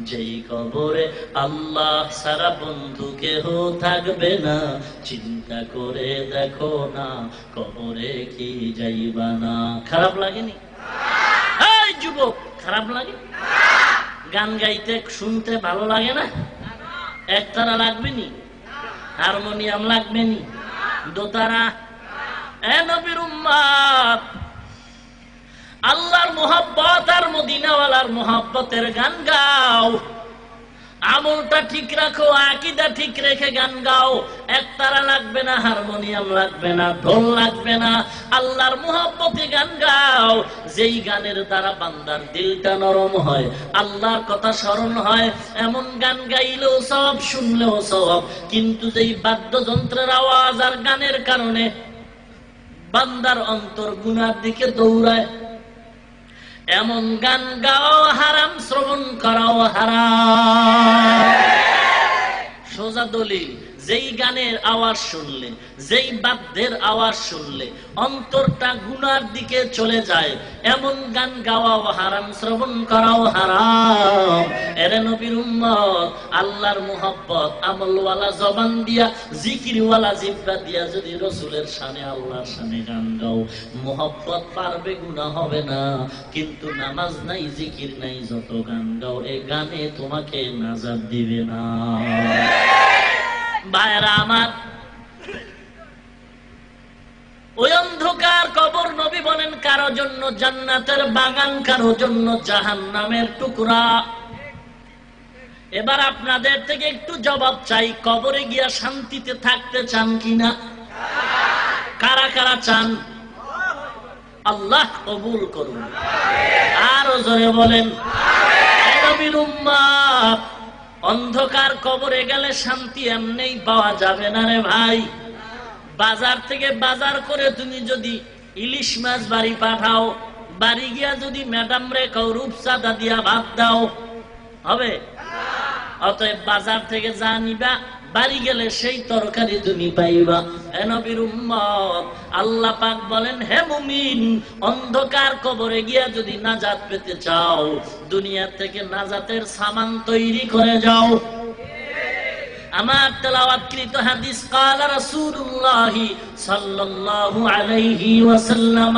যেই কবরে আল্লাহ সারা বন্ধু কেহ থাকবে না, চিন্তা করে দেখো না কবরে কি যাইবা না। খারাপ লাগেনি? এই যুবক, খারাপ লাগে? গান গাইতে শুনতে ভালো লাগে না? একতারা লাগবে নি? হারমোনিয়াম লাগবে নি? দোতারা? এ নবীর উম্মত, আল্লাহর মোহাব্বত আর মদিনাওয়ালার মোহাব্বতের গান গাও, আমলটা ঠিক রাখো, আকীদা ঠিক রেখে গান গাও। একতারা লাগবে না, হারমোনিয়াম লাগবে না, ঢোল লাগবে না, আল্লাহর মোহাব্বতে গান গাও। যেই গানের দ্বারা বান্দার দিলটা নরম হয়, আল্লাহর কথা স্মরণ হয়, এমন গান গাইলেও সব, শুনলেও সব। কিন্তু যেই বাদ্যযন্ত্রের আওয়াজ আর গানের কারণে বান্দার অন্তর গুনার দিকে দৌড়ায়, এমন গান গাও হারাম, শ্রবণ করাও হারাম। সোজা দলিল, যেই গানের আওয়াজ শুনলে, যেই বাদ্যের আওয়াজ শুনলে অন্তরটা গুনার দিকে চলে যায়, এমন গান গাওয়াও হারাম, শ্রবণ করাও হারাম। এরে নবীর উম্মত, আল্লাহর মুহাব্বত আমলওয়ালা জবান দিয়া, জিকিরওয়ালা জিহ্বা দিয়া যদি রসুলের শানে, আল্লাহর শানে গান গাও, মুহাব্বত পারবে, গুনাহ হবে না। কিন্তু নামাজ নাই, জিকির নাই, যত গান গাও, এই গানে তোমাকে নাজাত দিবে না। ভাইরা আমার, ওই অন্ধকার কবর নবী বলেন কারো জন্য জান্নাতের বাগান, কারো জন্য জাহান্নামের টুকরা। এবার আপনাদের থেকে একটু জবাব চাই, কবরে গিয়া শান্তিতে থাকতে চান কিনা? কারা কারা চান? আল্লাহ কবুল করুন। আরো জোরে বলেন। নবীর উম্মত, অন্ধকার কবরে গেলে শান্তি এমনি পাওয়া যাবে না রে ভাই। বাজার থেকে বাজার করে তুমি যদি ইলিশ মাছ বাড়ি পাঠাও, বাড়ি গিয়া যদি ম্যাডাম রে কাউ রূপচাঁদা দিয়া ভাত দাও, হবে? অতএব বাজার থেকে যা নিবা, বাড়ি গেলে সেই তরকারি তুমি পাইবা। হে নবীর উম্মত, আল্লাহ পাক বলেন, হে মুমিন, অন্ধকার কবরে গিয়া যদি নাজাত পেতে চাও, দুনিয়া থেকে নাজাতের সামান তৈরি করে যাও। আমার তেলাওয়াতকৃত হাদিস, ক্বালা রাসূলুল্লাহ সাল্লাল্লাহু আলাইহি ওয়াসাল্লাম,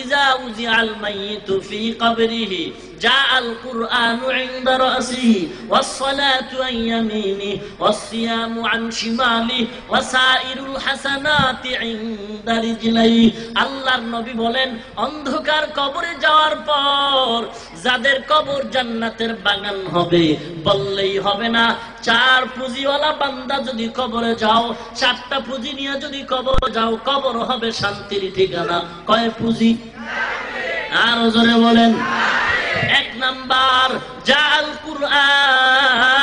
ইযা উযিআল মাইয়িতু ফি কবরিহি জাআল কুরআনু ইনদা রাসিহি ওয়াস সালাতু আন ইয়ামিনিহি ওয়াস সিয়ামু আন শিমালিহি ওয়া সাইরুল হাসানাতি ইনদা রিজলিহি। আল্লাহর নবী বলেন, অন্ধকার কবরে যাওয়ার পর যাদের কবর জান্নাতের বাগান হবে, বললেই হবে না। চার পুঁজিওয়ালা বান্দা যদি কবরে যাও, চারটা পুঁজি নিয়ে যদি কবরে যাও, কবর হবে শান্তির ঠিকানা। কয় পুঁজি? আরো জোরে বলেন। এক নাম্বার, জাআল কুরআনু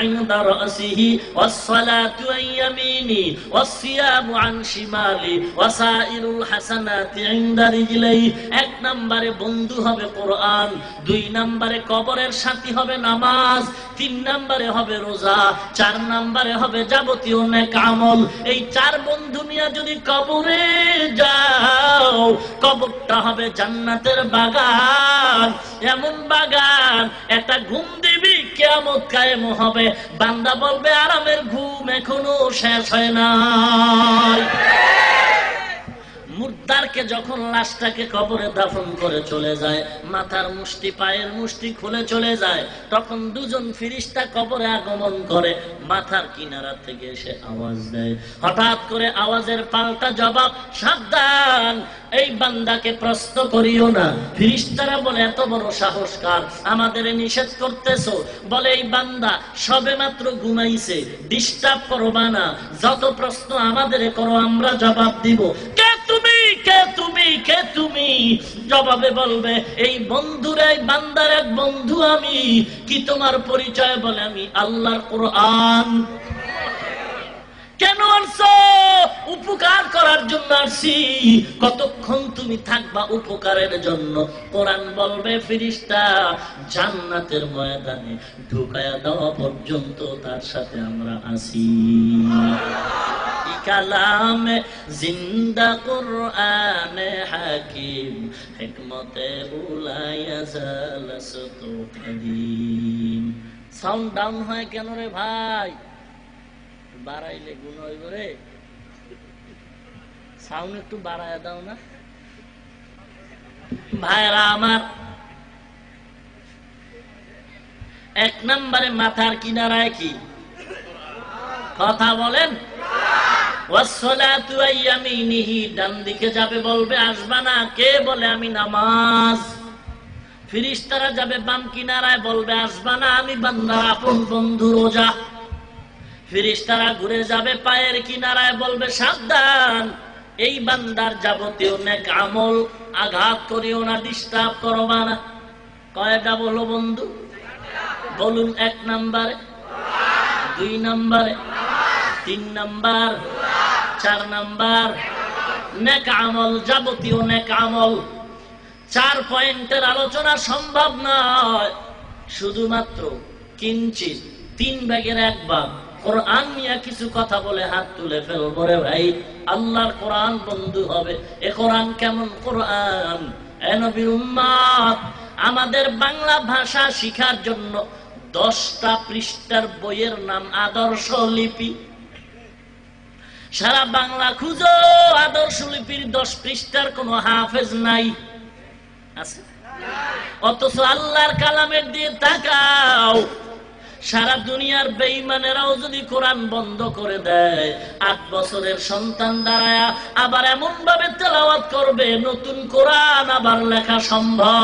ইনদা রাসিহি ওয়াস সালাতু আন ইয়ামিনি ওয়াস সিয়ামু আন শিমালি ওয়া সাইরুল হাসানাতি ইনদা রিজলিহি। এক নম্বরে বন্ধু হবে কোরআন, দুই নম্বরে কবরের সাথী হবে নামাজ, তিন নম্বরে হবে রোজা, চার নম্বরে হবে যাবতীয় নেক আমল। এই চার বন্ধু নিয়ে যদি কবরে যাও, কবরটা হবে জান্নাতের বাগান। এমন বাগান, একটা ঘুম দিবি, কিয়ামত কায়েম হবে, বান্দা বলবে আরামের ঘুম এখনো শেষ হয় নাই। মুর্দারকে যখন লাশটাকে কবরে দাফন করে চলে যায়, মাথার মুষ্টি পায়ের মুষ্টি খুলে চলে যায়, তখন দুজন ফেরেশতা কবরে আগমন করে, মাথার কিনারা থেকে এসে আওয়াজ দেয়। হঠাৎ করে আওয়াজের পাল্টা জবাব, সাবধান, এই বান্দাকে প্রশ্ন করিও না। ফেরেশতারা বলে, এত বড় সাহস কার, আমাদের নিষেধ করতেছো? বলে, এই বান্দা সবে মাত্র ঘুমাইছে, ডিস্টার্ব করবা না, যত প্রশ্ন আমাদের করো, আমরা জবাব দিব। কে তুমি, কে তুমি, কে তুমি? জবাবে বলবে, এই বন্ধুর, এই বান্দার এক বন্ধু আমি। কি তোমার পরিচয়? বলে, আমি আল্লাহর কোরআন। কেন আসছো? উপকার করার জন্য আসছি। কতক্ষণ তুমি থাকবা উপকারের জন্য? কোরআন বলবে, ফেরেশতা জান্নাতের ময়দানে ঢুকায়া দেওয়া পর্যন্ত তার সাথে আমরা আছি। কালামে জিন্দা কুরআনে হাকিম, হিকমতে উলায়া জালাসতু কাদিম। সাউন্ড ডাউন হয় কেন রে ভাই? বাড়াইলে গুণ হইব রে। সাউন্ড একটু বাড়ায় দাও না ভাইরা আমার। এক নম্বরে মাথার কিনারায় কি কথা বলেন? ওয়াসসালাতু আইয়ামিনিহি, ডান দিকে যাবে, বলবে আসবা না। কে বলে? আমি নামাজ। ফেরেশতারা যাবে বাম কিনারায়, বলবে আসবা না, আমি বান্দার আপন বন্ধু রোজা। ফেরেশতারা ঘুরে যাবে পায়ের কিনারায়, বলবে সাবধান, এই বান্দার যাবতীয় নেক আমল আঘাত করিও না, ডিস্টার্ব করবা না। কয়টা বলো বন্ধু? বলুন। এক নম্বরে, দুই নম্বরে, তিন নম্বর, চার নম্বর। নেক আমল, যাবতীয় নেক আমল। 4 পয়েন্টের আলোচনা সম্ভব নয়, শুধুমাত্র কিঞ্চিত 3 ভাগের 1 ভাগ কোরআন নিয়ে কিছু কথা বলে হাত তুলে ফেলবো রে ভাই। আল্লাহর কোরআন বন্ধু হবে। এ কোরআন কেমন কোরআন? এ নবীর উম্মত, আমাদের বাংলা ভাষা শিখার জন্য 10টা পৃষ্ঠার বইয়ের নাম আদর্শ লিপি। সারা বাংলা খুঁজো, আদর্শ লিপির 10 পৃষ্ঠার কোন হাফেজ নাই, আছে? অথচ আল্লাহর কালামের দিয়ে তাকাও, সারা দুনিয়ার বেঈমানেরাও যদি কোরআন বন্ধ করে দেয়, 8 বছরের সন্তান দাঁড়ায়া আবার এমন ভাবে তেলাওয়াত করবে, নতুন কোরআন আবার লেখা সম্ভব।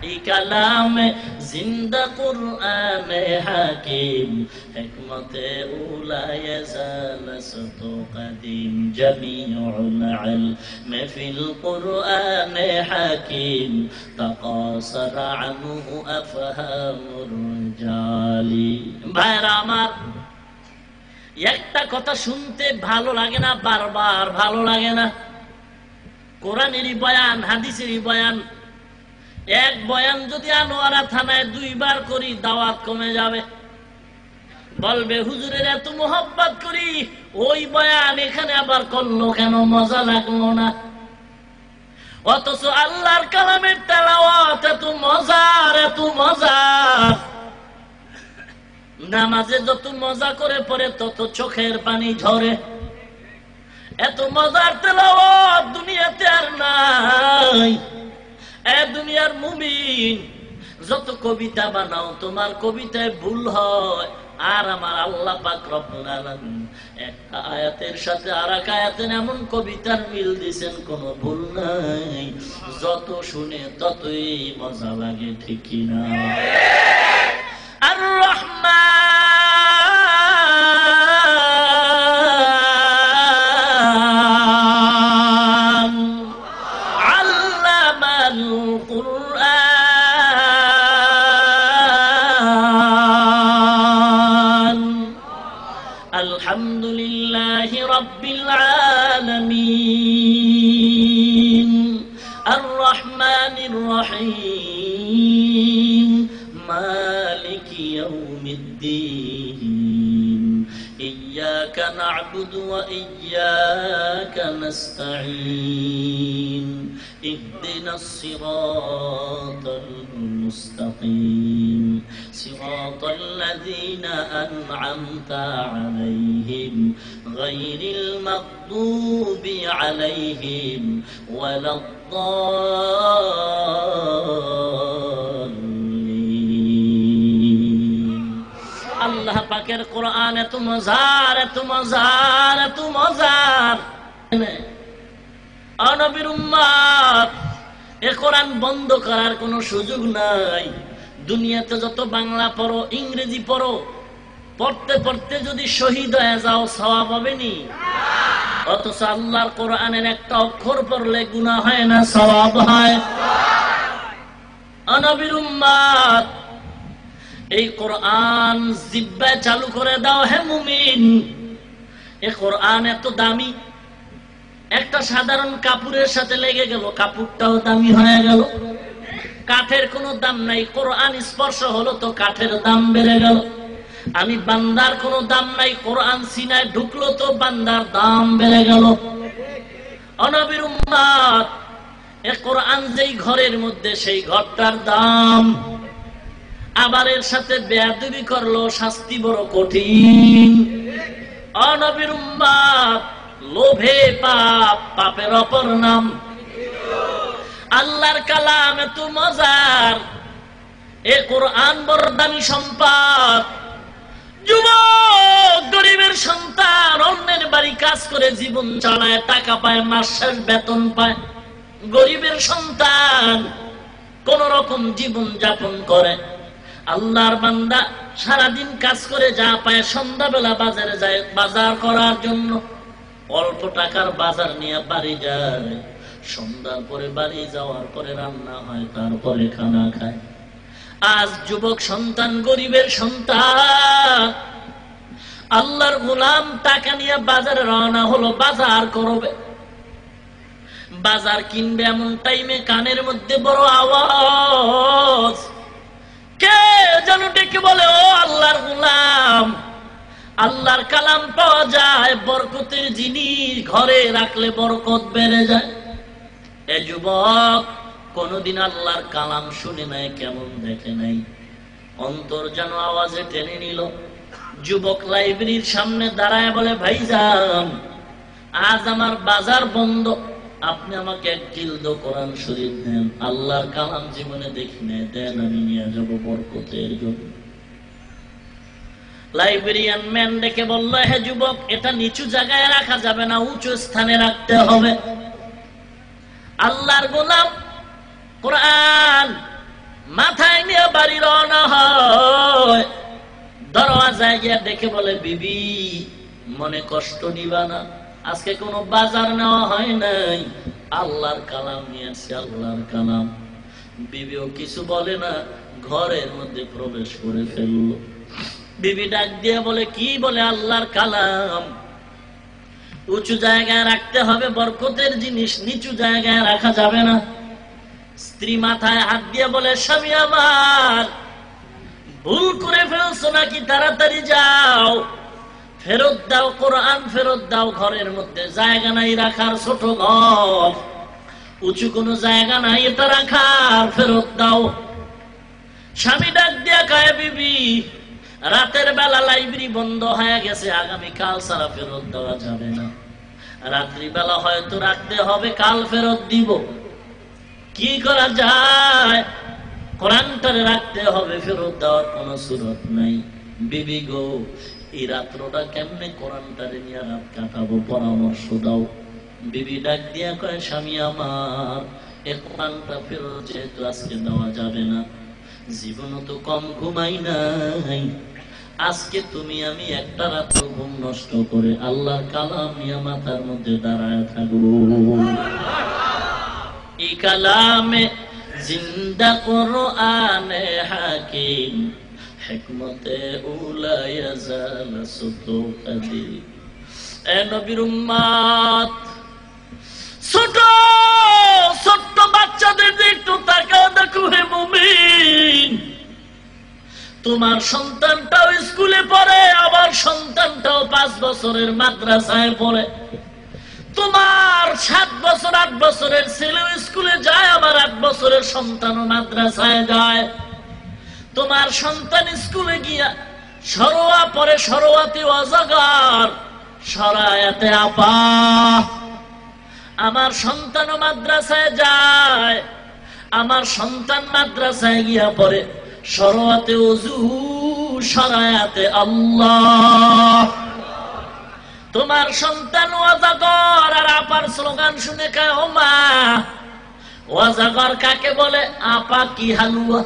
এই কালামে জিন্দা কুরআনে হাকিম, হিকমতে উলায়া জালাসতু কাদিম, জামিউল ইলমি ফিল কুরআনে হাকিম, তাকাসার আনহু আফহামুর রিজালি। ভাইরা আমার, একটা কথা শুনতে ভালো লাগে না? বারবার ভালো লাগে না? কোরআনেরই বয়ান, হাদিসেরই বয়ান। এক বয়ান যদি আনোয়ারা থানায় 2 বার করি, দাওয়াত কমে যাবে। বলবে হুজুরের এত মোহাব্বত করি, ওই বয়ান এখানে আবার করলো কেন, মজা লাগলো না। অথচ আল্লাহর কালামের তেলাওয়াত এত মজার, এত মজার। নামাজে যত মজা করে পড়ে তত চোখের পানি ঝরে। এত মজার তেলাওয়াত দুনিয়াতে আর নাই। এ দুনিয়ার মুমিন, যত কবিতা বানাও তোমার কবিতায় ভুল হয়, আর আমার আল্লাহ পাক রব্বুল আলামিন একটা আয়াতের সাথে আরেক আয়াতের এমন কবিতার মিল দিয়েছেন, কোনো ভুল নাই। যত শুনে ততই মজা লাগে, ঠিক কি না? আর রহমান আল্লামাল কুরআন। আলহামদুলিল্লাহি রাব্বিল আলামিন, আর রহমানির রহিম, মালিকি ইয়াউমিদ্দিন, ইয়্যাকা না'বুদু ওয়া ইয়্যাকা নাস্তাঈন, ইহদিনাস সিরাতাল মুস্তাকিম সিরাতাল লাযীনা আন'আমতা আলাইহিম গায়রিল মাগদুবি আলাইহিম ওয়ালাদ-দাল্লিন। আল্লাহ পাকের কোরআন এত মজার, এত মজার, এত মজার। নবীর উম্মত, এ কোরআন বন্ধ করার কোনো সুযোগ নাই। দুনিয়াতে যত বাংলা পড়ো, ইংরেজি পড়ো, পড়তে পড়তে যদি শহীদ হয়ে যাও সওয়াব হবে নি? অথচ আল্লাহর কোরআনের একটা অক্ষর পড়লে গুনাহ হয় না, সওয়াব হয়। নবীর উম্মত, এই কোরআন জিহ্বায় চালু করে দাও হে মুমিন। এই কোরআন এত দামি, একটা সাধারণ কাপড়ের সাথে লেগে গেল, কাপড়টাও দামি হয়ে গেল। কাঠের কোনো দাম নাই, কোরআন স্পর্শ হলো তো কাঠের দাম বেড়ে গেল। আমি বান্দার কোনো দাম নাই, কোরআন সিনায় ঢুকলো তো বান্দার দাম বেড়ে গেল। নবীর উম্মত, এ কোরআন যেই ঘরের মধ্যে সেই ঘরটার দাম। আবার এর সাথে বেয়াদবি করলো, শাস্তি বড় কঠিন। নবীর উম্মত, লোভে পাপ, পাপের অপর নাম। আল্লাহর কালাম এত মজার, এ কোরআন বড় দামি সম্পদ। যুবক, গরিবের সন্তান অন্যের বাড়ি কাজ করে জীবন চালায়, টাকা পায়, মাস শেষ বেতন পায়। গরিবের সন্তান কোন রকম জীবন যাপন করে। আল্লাহর বান্দা সারাদিন কাজ করে যা পায়, সন্ধ্যাবেলা বাজারে যায় বাজার করার জন্য। অল্প টাকার বাজার নিয়ে বাড়ি যায়, সন্ধ্যার পরে বাড়ি যাওয়ার পরে রান্না হয়, তারপরে খানা খায়। আজ যুবক সন্তান, গরিবের সন্তান, আল্লাহর গোলাম টাকা নিয়ে বাজারে রওনা হলো, বাজার করবে। বাজার কিনবে, এমন টাইমে কানের মধ্যে বড় আওয়াজ, কে যেন ডেকে বলে, ও আল্লাহর গোলাম, আল্লাহর কালাম পাওয়া যায়, বরকতের জিনিস ঘরে রাখলে বরকত বেড়ে যায়। এ যুবক কোনদিন আল্লাহর কালাম শুনে নাই, কেমন দেখে নাই, অন্তর যেন আওয়াজে টেনে নিল। যুবক লাইব্রেরির সামনে দাঁড়ায় বলে, ভাইজান, আজ আমার বাজার বন্ধ, আপনি আমাকে এক জিলদ কোরআন শরীফ দেন। আল্লাহর কালাম জীবনে দেখি নাই, দেন, আমি নিয়ে যাব বরকতের জন্য। লাইব্রেরিয়ান ম্যান ডেকে বলল, হে যুবক, এটা নিচু জায়গায় রাখা যাবে না, উঁচু স্থানে রাখতে হবে। আল্লাহর গোলাম কোরআন মাথায় নিয়ে বাড়ি রওনা হয়। দরওয়াজায় গিয়ে দেখে বলে, বিবি, মনে কষ্ট নিবা না, আজকে কোনো বাজার নেওয়া হয় নাই, আল্লাহর কালাম নিয়েছে, আল্লাহর কালাম। বিবিও কিছু বলে না, ঘরের মধ্যে প্রবেশ করে ফেললো। বিবি ডাক দিয়ে বলে, কি বলে? আল্লাহর কালাম উঁচু জায়গায় রাখতে হবে, বরকতের জিনিস নিচু জায়গায় রাখা যাবে না। স্ত্রী মাথায় হাত দিয়ে বলে, স্বামী আমার, ভুল করে ফেলছো নাকি, তাড়াতাড়ি যাও, ফেরত দাও, কোরআন ফেরত দাও। ঘরের মধ্যে জায়গা নাই রাখার, ছোট ঘর, উঁচু কোনো জায়গা নাই এটা রাখার, ফেরত দাও। স্বামী ডাক দিয়া কয়, বিবি, রাতের বেলা লাইব্রেরি বন্ধ হয়ে গেছে, আগামীকাল ছাড়া ফেরত দেওয়া যাবে না। রাত্রি বেলা হয়তো রাখতে হবে, কাল ফেরত দিব। কি করা যায়? কোরআনটারে রাখতে হবে, ফেরত দেওয়ার কোন সুরত নাই। বিবি গো, এই রাত্রটা কেমনে কোরআনটারে নিয়ে রাত কাটাবো, পরামর্শ দাও। বিবি ডাক দিয়া কয়, স্বামী আমার, এ কোরআনটা ফেরত যেহেতু আজকে দেওয়া যাবে না, জীবনও তো কম ঘুমাই নাই, আজকে তুমি আমি একটা রাত্র ঘুম নষ্ট করে আল্লাহর কালাম নিয়ে মাথার মধ্যে দাঁড়ায় থাকবো। এই কালামে জিন্দা কোরআনে হাকিম, হিকমতে উলায়া জাল সুতো কাদির। এ নবীর উম্মত, ছোট ছোট্ট বাচ্চাদের একটু তাকাও, দেখো হে মুমিন, তোমার সন্তানটাও স্কুলে পড়ে, আবার সন্তানটাও 5 বছরের মাদ্রাসায় পড়ে। তোমার 7 বছর 8 বছরের ছেলে স্কুলে যায়, আমার 8 বছরের সন্তান মাদ্রাসায় যায়। তোমার সন্তান স্কুলে গিয়া সরোয়া পরে, সরোয়াতে অজগর, সরায়াতে আপা। আমার সন্তান মাদ্রাসায় যায়, আমার সন্তান মাদ্রাসায় গিয়া পরে সরোয়াতে ওযু, সরায়াতে আল্লাহ। তোমার সন্তান অজগর আর আপার স্লোগান শুনে কয়, ও মা, অজগর কাকে বলে? আপা কি হালুয়া?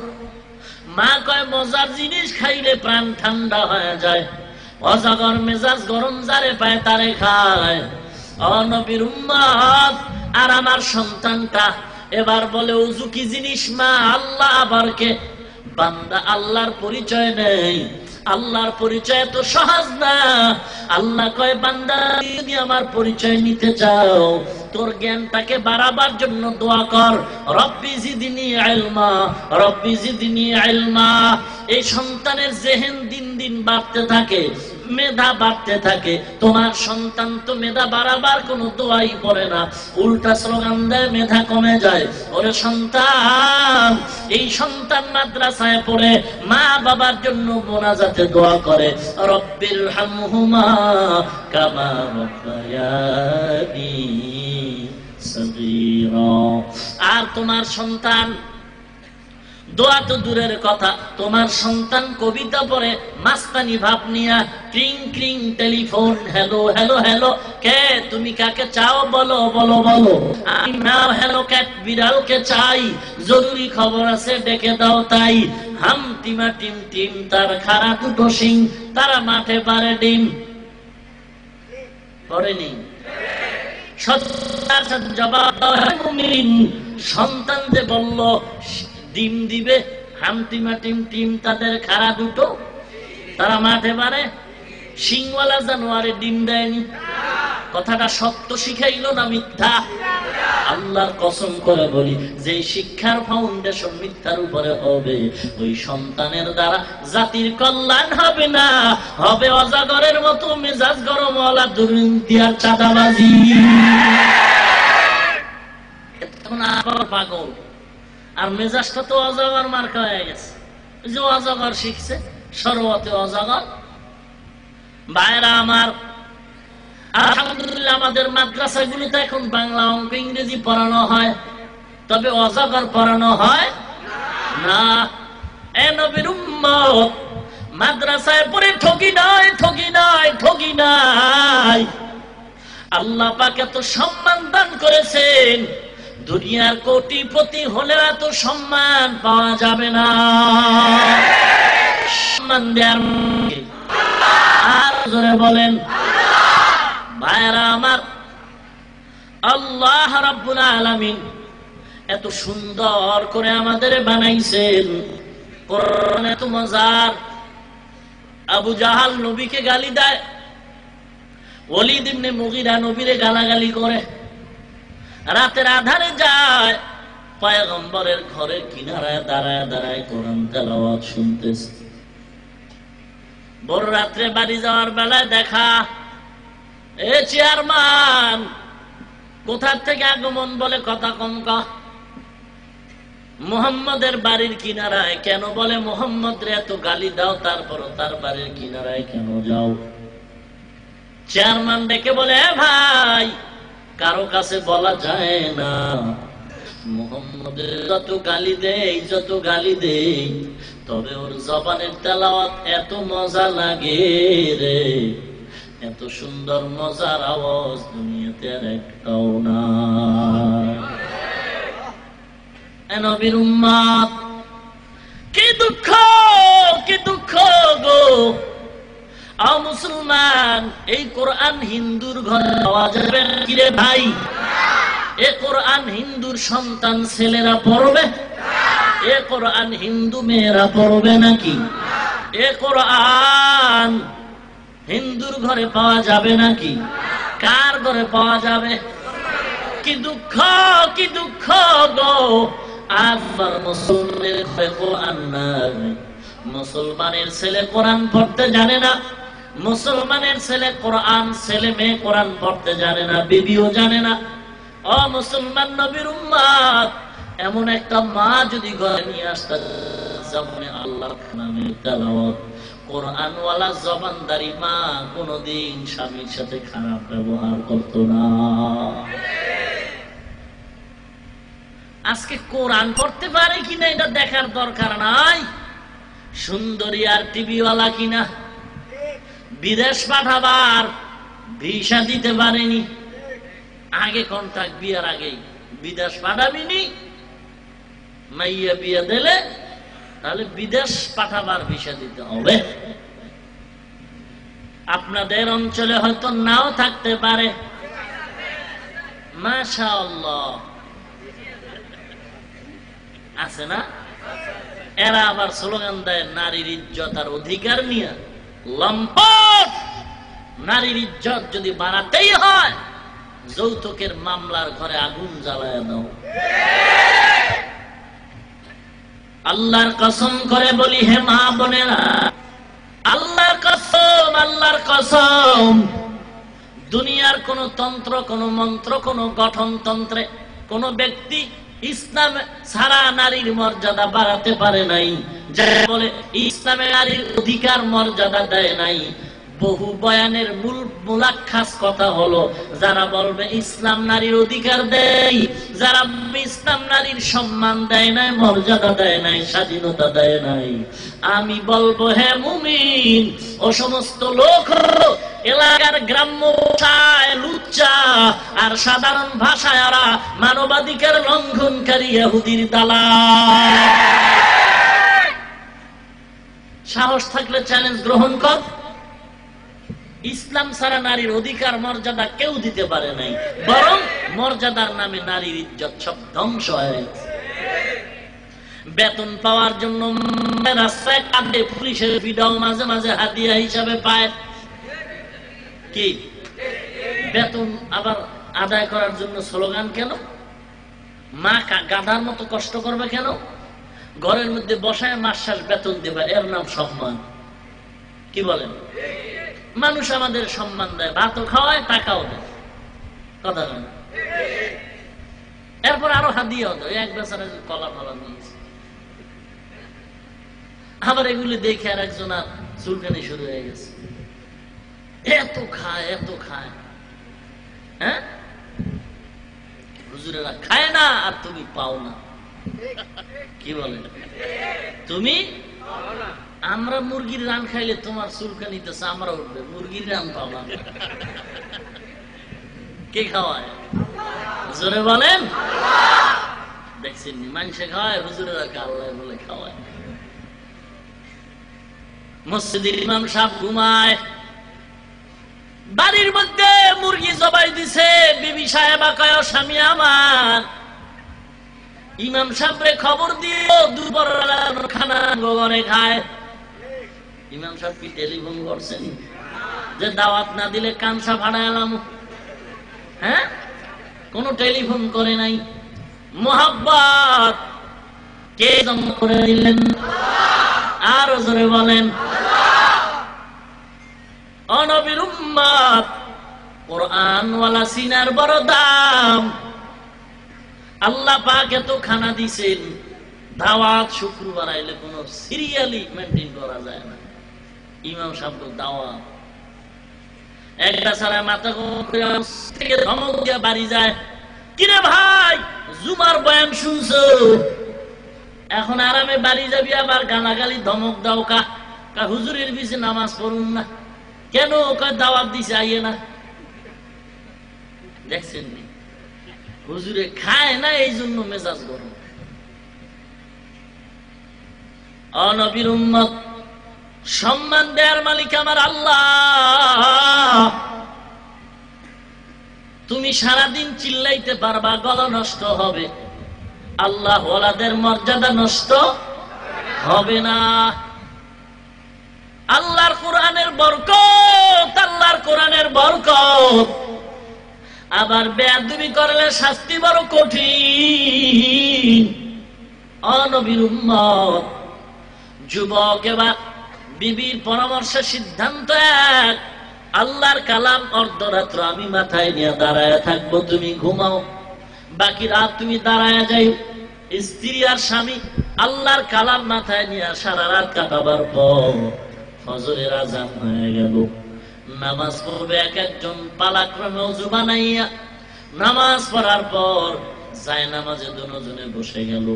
মা কয়, মজার জিনিস খাইলে প্রাণ ঠান্ডা হয়ে যায়। অজগর মেজাজ গরম যারে পায় তারে খায়। ও নবীর উম্মত, আর আমার সন্তানটা এবার বলে, ওযু কি জিনিস মা? আল্লাহ আবার কে? বান্দা আল্লাহর পরিচয় নেই। আল্লাহর পরিচয় তো সহজ না। আল্লাহ কয়, বান্দা তুমি আমার পরিচয় নিতে চাও, তোর জ্ঞানটাকে বাড়াবার জন্য দোয়া কর, রব্বি জিদনি ইলমা, রব্বি জিদনি ইলমা। এই সন্তানের জেহেন দিন দিন বাড়তে থাকে, মেধা বাড়তে থাকে। তোমার সন্তান তো মেধা বাড়াবার কোনো দোয়াই পড়ে না, উল্টা স্লোগান দেয়, মেধা কমে যায়। ওরে সন্তান, এই সন্তান মাদ্রাসায় পড়ে মা বাবার জন্য মোনাজাতে দোয়া করে, রব্বির হামহুমা কামা রাব্বায়ানি সগীরা। আর তোমার সন্তান দোয়া তো দূরের কথা, তোমার সন্তান কবিতা পড়ে মাস্তানি ভাব নিয়া, ক্রিং ক্রিং টেলিফোন, হ্যালো হ্যালো হ্যালো, কে তুমি কাকে চাও বলো বলো বলো। আমি নাও হ্যালো ক্যাট, বিড়ালকে চাই, জরুরি খবর আছে ডেকে দাও তাই। হাম টিমা টিম টিম, তার খাড়া দুটো সিং, তারা মাঠে পারে ডিম। পড়েনি? জবাব দাও হে মুমিন, সন্তান যে বলল ডিম দিবে, হামটিমা টিম টিম, তাদের খাড়া দুটো, তারা মাঠে পারে। সিংওয়ালা জানোয়ারে ডিম দেয়নি। কথাটা সত্য শিখাইল না মিথ্যা? আল্লাহর কসম করে বলি, যে শিক্ষার ফাউন্ডেশন মিথ্যার উপরে হবে, ওই সন্তানের দ্বারা জাতির কল্যাণ হবে না, হবে অজাগরের মতো মেজাজ গরম ওয়ালা দুর্নীতি আর চাঁদাবাজি। পাগল আর মেজাজটা তো অজগর মার্কা হয়ে গেছে। যে অজগর শিখছে, সরোয়াতে অজগর। ভাইরা আমার, আলহামদুলিল্লাহ আমাদের মাদ্রাসাগুলোতে এখন বাংলা, অঙ্ক, ইংরেজি পড়ানো হয়, তবে অজগর পড়ানো হয় না। এ নবীর উম্মত, মাদ্রাসায় পড়ে ঠকি নাই, ঠকি নাই, ঠকি নাই। আল্লাহ পাক এত সম্মান দান করেছেন, দুনিয়ার কোটিপতি হলে এত সম্মান পাওয়া যাবে না। সম্মান দেয়ার আর জোরে বলেন। ভাইরা আমার, আল্লাহ রাব্বুল আলামিন এত সুন্দর করে আমাদের বানাইছেন, কোরআন এত মজার। আবু জাহাল নবীকে গালি দেয়, ওলীদ ইবনে মুগীরা নবীরে গালাগালি করে, রাতের আধারে যায় পয়গম্বরের ঘরের কিনারায় দাঁড়ায় দাঁড়ায় কোরআন তেলাওয়াত শুনতেছে। ভোর রাত্রে বাড়ি যাওয়ার বেলায় দেখা, এ চেয়ারম্যান কোথা থেকে আগমন? বলে কথা কম কা। মুহাম্মদের বাড়ির কিনারায় কেন? বলে মুহাম্মদ রে এত গালি দাও, তারপরও তার বাড়ির কিনারায় কেন যাও? চেয়ারম্যান ডেকে বলে, ভাই কারো কাছে বলা যায় না, মুহাম্মদের যত গালি দেই, যত গালি দেই, তবে ওর জবানের তেলাওয়াত এত মজা লাগে রে, এত সুন্দর মজার আওয়াজ দুনিয়াতে আর একটাও না। নবীর উম্মত, কি দুঃখ, কি দুঃখ গো মুসলমান। এই কোরআন হিন্দুর ঘরে পাওয়া যাবে কি রে ভাই? এ কোরআন হিন্দুর সন্তান ছেলেরা পড়বে? এ কোরআন হিন্দু মেয়েরা পড়বে নাকি? এ কোরআন হিন্দুর ঘরে পাওয়া যাবে নাকি? কার ঘরে পাওয়া যাবে? কি দুঃখ, কি দুঃখ গো। আবার মুসলমানের ঘরে কোরআন নাই, মুসলমানের ছেলে কোরআন পড়তে জানে না, মুসলমানের ছেলে কোরআন, ছেলে মেয়ে কোরআন পড়তে জানে না, বিবিও জানে না। ও মুসলমান নবীর উম্মত, এমন একটা মা যদি ঘরে নিয়ে আসতে যেমন আল্লাহর নামের তেলাওয়াত, কোরআনওয়ালা জবানদারি মা কোনদিন স্বামীর সাথে খারাপ ব্যবহার করত না। আজকে কোরআন পড়তে পারে কিনা এটা দেখার দরকার নাই, সুন্দরী আর টিভিওয়ালা কিনা, বিদেশ পাঠাবার ভিসা দিতে পারেনি, আগে কন্ট্রাক্ট বিয়ার আগেই বিদেশ পাঠাবিনি, মাইয়া বিয়া দিলে তাহলে বিদেশ পাঠাবার ভিসা দিতে হবে। আপনাদের অঞ্চলে হয়তো নাও থাকতে পারে, মাশাআল্লাহ আছে না? এরা আবার স্লোগান দেয় নারীর ইজ্জত আর অধিকার নিয়ে। লম্পট! নারীর ইজ্জত যদি বাড়াতেই হয়, যৌতুকের মামলার ঘরে আগুন জ্বালায় দাও। আল্লাহর কসম করে বলি হে মা বোনেরা, আল্লাহর কসম, আল্লাহর কসম, দুনিয়ার কোন তন্ত্র, কোন মন্ত্র, কোন গঠনতন্ত্রে কোন ব্যক্তি ইসলাম ছাড়া নারীর মর্যাদা বাড়াতে পারে নাই। যারা বলে ইসলামে নারীর অধিকার মর্যাদা দেয় নাই, বহু বয়ানের মূলাক্ষাস কথা হলো, যারা বলবে ইসলাম নারীর অধিকার দেয়, যারা ইসলাম নারীর সম্মান দেয় নাই, মর্যাদা দেয় নাই, স্বাধীনতা দেয় নাই, আমি বলবো হে মুমিন, ও সমস্ত লোক এলাকার গ্রাম্য ভাষায় লুচ্চা আর সাধারণ ভাষায় এরা মানবাধিকার লঙ্ঘনকারী ইহুদির দালাল। সাহস থাকলে চ্যালেঞ্জ গ্রহণ কর। ইসলাম ছাড়া নারীর অধিকার মর্যাদা কেউ দিতে পারে নাই, বরং মর্যাদার নামে নারীর ইজ্জত সব ধ্বংস হয়ে গেছে। বেতন পাওয়ার জন্য রাস্তায় কাঁদে, পুলিশের ভিড়াও মাঝে মাঝে হাদিয়া হিসাবে পায়। কি বেতন আবার আদায় করার জন্য স্লোগান কেন? মা গাধার মতো কষ্ট করবে কেন? ঘরের মধ্যে বসায় মাস শেষ বেতন দেবে, এর নাম সম্মান। কি বলেন? মানুষ আমাদের সম্মান দেয়, ভাতও খাওয়ায়, টাকাও দেয়, কথা বলেন। এরপর আরো হাদিয়াও দেয়, এক বেচারা কলা ফলা নিয়েছে। আবার এগুলি দেখে আর একজন আর চুলকানি শুরু হয়ে গেছে, এত খায়, এত খায়। হ্যাঁ, হুজুরেরা খায় না আর তুমি পাও না। কি বলেন? তুমি আমরা মুরগির রান খাইলে তোমার চুলকানিতেছে, আমরা উঠবে, মুরগির রান পাও না। কে খাওয়ায়? জোরে বলেন। দেখছেন মানুষে খাওয়ায়, হুজুরেরা আল্লাহ বলে খাওয়ায়। মসজিদের ইমাম সাহেব ঘুমায়, বাড়ির মধ্যে মুরগি জবাই দিছে, বিবি সাহেবা কয় স্বামী আমার, ইমাম সাহেবরে খবর দিও দুপুরবেলা খানা গোগরে খায়। ইমাম সাহেব কি টেলিফোন করছেন যে দাওয়াত না দিলে কানসা ভাড়া এলাম? হ্যাঁ, কোন টেলিফোন করে নাই। মোহাব্বত কে জমা করে দিলেন? আরো জোরে বলেন। নবীর উম্মত, কোরআনওয়ালা সিনার বড় দাম। আল্লাহ পাক এত খানা দিছেন, দাওয়াত শুক্রবার আইলে কোন সিরিয়ালি মেনটেন করা যায় না। ইমাম সাহেব দাওয়াত একটা ছাড়া মাথা থেকে ধমক দিয়া বাড়ি যায়, কিরে ভাই জুমার বয়ান শুনছো, এখন আরামে বাড়ি যাবি, আবার গালাগালি ধমক দাও কা? হুজুরের পিছে নামাজ পড়ুন না কেন? দাওয়াত দিছে আইয়ে না। দেখছেন হুজুরে খায় না, এই জন্য মেজাজ গরম। নবীর উম্মত, সম্মান দেয়ার মালিক আমার আল্লাহ। তুমি সারাদিন চিল্লাইতে পারবা, গলা নষ্ট হবে, আল্লাহ ওয়ালাদের মর্যাদা নষ্ট হবে না। আল্লাহর কোরআনের বরকত, আল্লাহর কোরআনের বরকত। আবার বেয়াদবি করলে শাস্তি বড় কঠিন। নবীর উম্মত, যুবক এবার বিবির পরামর্শে সিদ্ধান্ত এক, আল্লাহর কালাম অর্ধরাত্র আমি মাথায় নিয়ে দাঁড়ায় থাকবো, তুমি ঘুমাও, বাকি রাত তুমি দাঁড়ায় যাই। স্ত্রী আর স্বামী আল্লাহর কালাম মাথায় নিয়ে সারা রাত কাটাবার পর ফজরের আযান হয়ে গেল। নামাজ পড়বে এক একজন পালাক্রমে ওযু বানাইয়া। নামাজ পড়ার পর যায় নামাজে দুজনে বসে গেল।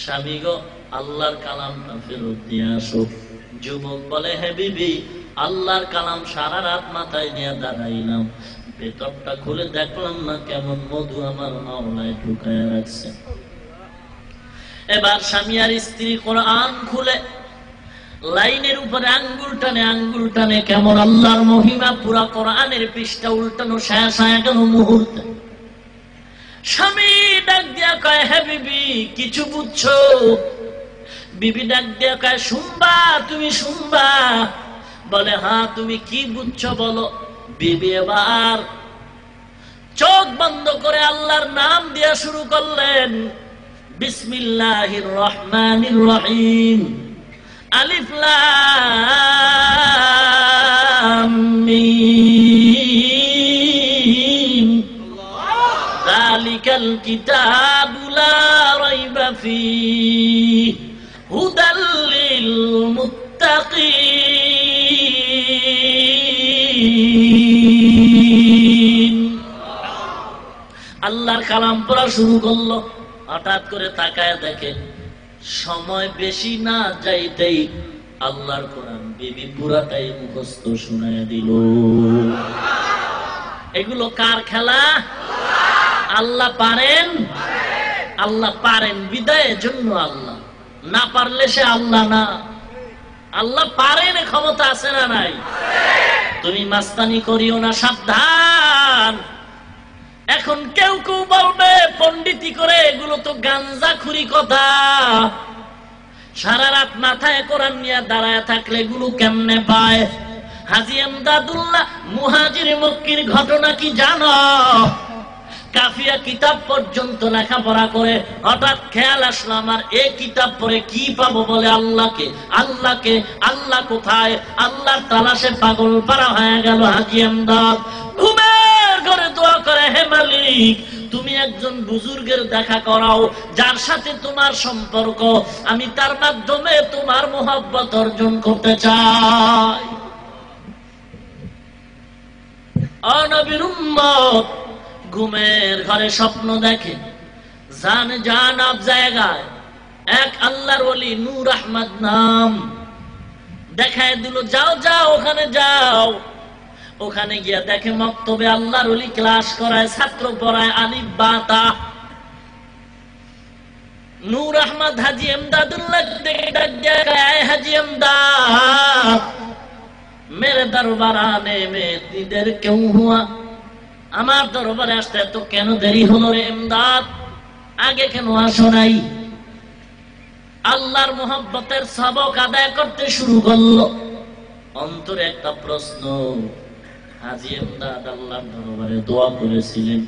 স্বামী গো, আল্লাহর কালামটা ফেরত দিয়ে আসো। যুবক বলে, হে বিবি, আল্লাহর কালাম সারা রাত মাথায় নিয়ে দাঁড়াইলাম, ভেতরটা খুলে দেখলাম না কেমন মধু আমার মাওলায় ঢুকায় রাখছে। এবার স্বামী আর স্ত্রী কোরআন খুলে লাইনের উপরে আঙ্গুল টানে কেমন আল্লাহর মহিমা, পুরা কোরআনের পৃষ্ঠা উল্টানো শেষ হয়ে গেল মুহূর্তে। স্বামী ডাক দিয়া কয়, হে বিবি, কিছু বুঝছো? বিবি ডাক দিয়া কয়, শুনবা, তুমি শুনবা। বলে, হ্যাঁ, তুমি কি বুঝছো বলো। বিবি এবার চোখ বন্ধ করে আল্লাহর নাম দিয়া শুরু করলেন, বিসমিল্লাহির রহমানির রহিম, আলিফ লাম মিম, যালিকাল কিতাবু লা রাইবা ফীহি, হুদাল লিল মুত্তাকিন। আল্লাহর কালাম পড়া শুরু করলো। হঠাৎ করে তাকায় দেখে সময় বেশি না যাইতেই আল্লাহর কোরআন বিবি পুরাটাই মুখস্থ শুনায় দিল। এগুলো কার খেলা? আল্লাহ পারেন, আল্লাহ পারেন বিদায়ের জন্য আল্লাহ, না পারলে সে আল্লাহ না। আল্লাহ পারেন, ক্ষমতা আছে না নাই? তুমি মাস্তানি করিও না, সাবধান। এখন কেউ কেউ বলবে পণ্ডিতি করে, এগুলো তো গাঞ্জাখুরি কথা। সারা রাত মাথায় কোরআন নিয়ে দাঁড়ায় থাকলে এগুলো কেমনে পায়? হাজী এমদাদুল্লাহ মুহাজির মক্কির ঘটনা কি জানো? কাফিয়া কিতাব পর্যন্ত লেখাপড়া করে হঠাৎ খেয়াল আসলো, আমার এই কিতাব পড়ে কি পাবো? বলে আল্লাহকে। আল্লাহকে? আল্লাহ কোথায়? আল্লাহর তালাশে পাগল পারা হয়ে গেল হাজী এমদাদ। ঘুমের ঘরে দোয়া করে, হে মালিক, তুমি একজন বুজুর্গের দেখা করাও, যার সাথে তোমার সম্পর্ক, আমি তার মাধ্যমে তোমার মোহাব্বত অর্জন করতে চাই। ও নবীর উম্মত, ঘুমের ঘরে স্বপ্ন দেখে, জান জায়গায় এক আল্লাহর ওলি নূর আহমদ নাম দেখায় দিল, যাও যাও ওখানে যাও। ওখানে গিয়া দেখে মক্তবে আল্লাহর ওলি ক্লাস করায়, ছাত্র পড়ায় আলিফ বা তা। নূর আহমদ হাজী এমদাদুল্লাহ ডাক দিয়া কয়, হাজী এমদাদ, মেরে দরবার আনে মে ইধর কিউ হুয়া? আমার দরবারে আসতে তো কেন দেরি হলো রে এমদাদ? আগে কেন আসো নাই? আল্লাহর মোহাব্বতের সবক আদায় করতে শুরু করলো। অন্তরে একটা প্রশ্ন, হাজী এমদাদ আল্লাহর দরবারে দোয়া করেছিলেন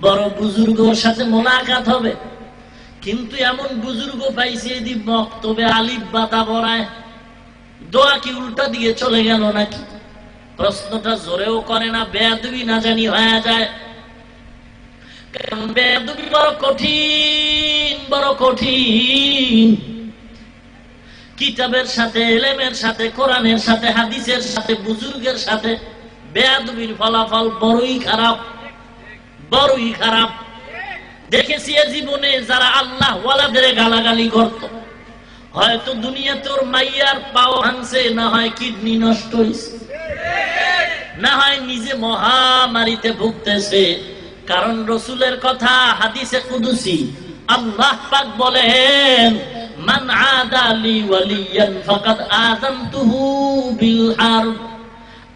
বড় বুজুর্গের সাথে মোলাকাত হবে, কিন্তু এমন বুজুর্গ পাইছে এদি বক্তব্যে আলিফ বাতা পড়ায়, দোয়া কি উল্টা দিয়ে চলে গেল নাকি? প্রশ্নটা জোরেও করে না, বেয়াদবি না জানি হয়ে যায়। কারণ বেয়াদবি বড় কঠিন, বড় কঠিন। কিতাবের সাথে, এলেমের সাথে, কোরআনের সাথে, হাদিসের সাথে, বুজুর্গের সাথে বেয়াদবির ফলাফল বড়ই খারাপ, বড়ই খারাপ। দেখেছি এ জীবনে যারা আল্লাহ ওয়ালাদের গালাগালি করত, হয়তো দুনিয়া তোর মাইয়ার পাও ভাঙছে, না হয় কিডনি নষ্ট হয়েছে, না হয় নিজে মহামারীতে ভুগতেছে। কারণ রসুলের কথা হাদিসে কুদুসি, আল্লাহ পাক বলেন, মান আদা লি ওয়ালিয়ান ফাকাদ আযানতুহু বিল হারব।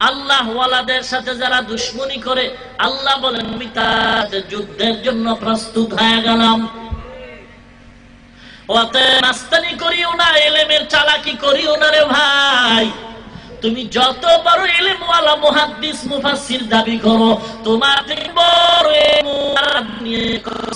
আল্লাহ ওয়ালাদের সাথে যারা দুশমনি করে, আল্লাহ বলেন আমি তাদের যুদ্ধের জন্য প্রস্তুত হয়ে গেলাম। ওতে নাস্তানি করিও না, এলেমের চালাকি করিও না রে ভাই। তুমি যত বড় ইলমওয়ালা মুহাদ্দিস মুফাসসির দাবি করো, তোমার থেকে বড় নিয়ে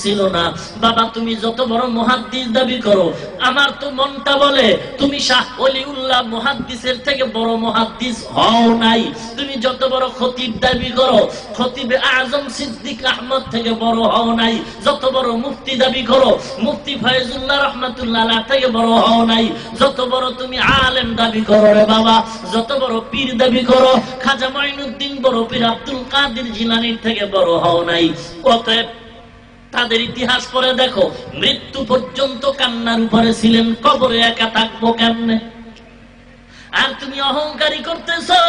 ছিল না। বাবা তুমি যত বড় মুহাদ্দিস দাবি করো, আমার তো মনটা বলে তুমি শাহ ওলিউল্লাহ মুহাদ্দিসের থেকে বড় মুহাদ্দিস হও নাই। তুমি যত বড় খতিব দাবি করো, খতিব আজম সিদ্দিক আহমদ থেকে বড় হও নাই। যত বড় মুফতি দাবি করো, মুফতি ফয়জুল্লাহ রহমাতুল্লাহ আলাইহি থেকে বড় হও নাই। যত বড় তুমি আলেম দাবি করো রে বাবা, যত বড় পীর দাবি করো, খাজা মঈনুদ্দিন বড় পীর আব্দুল কাদের জিলানীর থেকে বড় হও নাই। অতএব তাদের ইতিহাস পড়ে দেখো, মৃত্যু পর্যন্ত কান্নার উপরে ছিলেন, কবরে একা থাকবো কেমনে? আর তুমি অহংকারী করতেছো।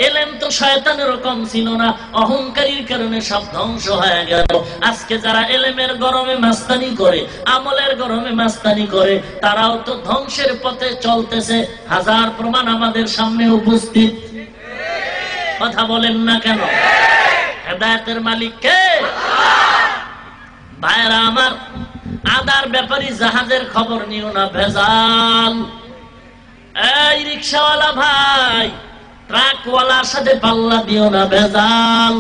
এলেম তো শয়তানের কম ছিল না, অহংকারীর কারণে সব ধ্বংস হয়ে গেল। আজকে যারা এলেমের গরমে মাস্তানি করে, আমলের গরমে মাস্তানি করে, তারাও তো ধ্বংসের পথে চলতেছে। হাজার প্রমাণ আমাদের সামনে উপস্থিত। কথা বলেন না কেন? হেদায়েতের মালিক কে? ভাইরা আমার, আদার ব্যাপারী জাহাজের খবর নিও না, ভেজাল। এই রিকশাওয়ালা ভাই, ট্রাকওয়ালার সাথে পাল্লা দিও না, ভেজাল।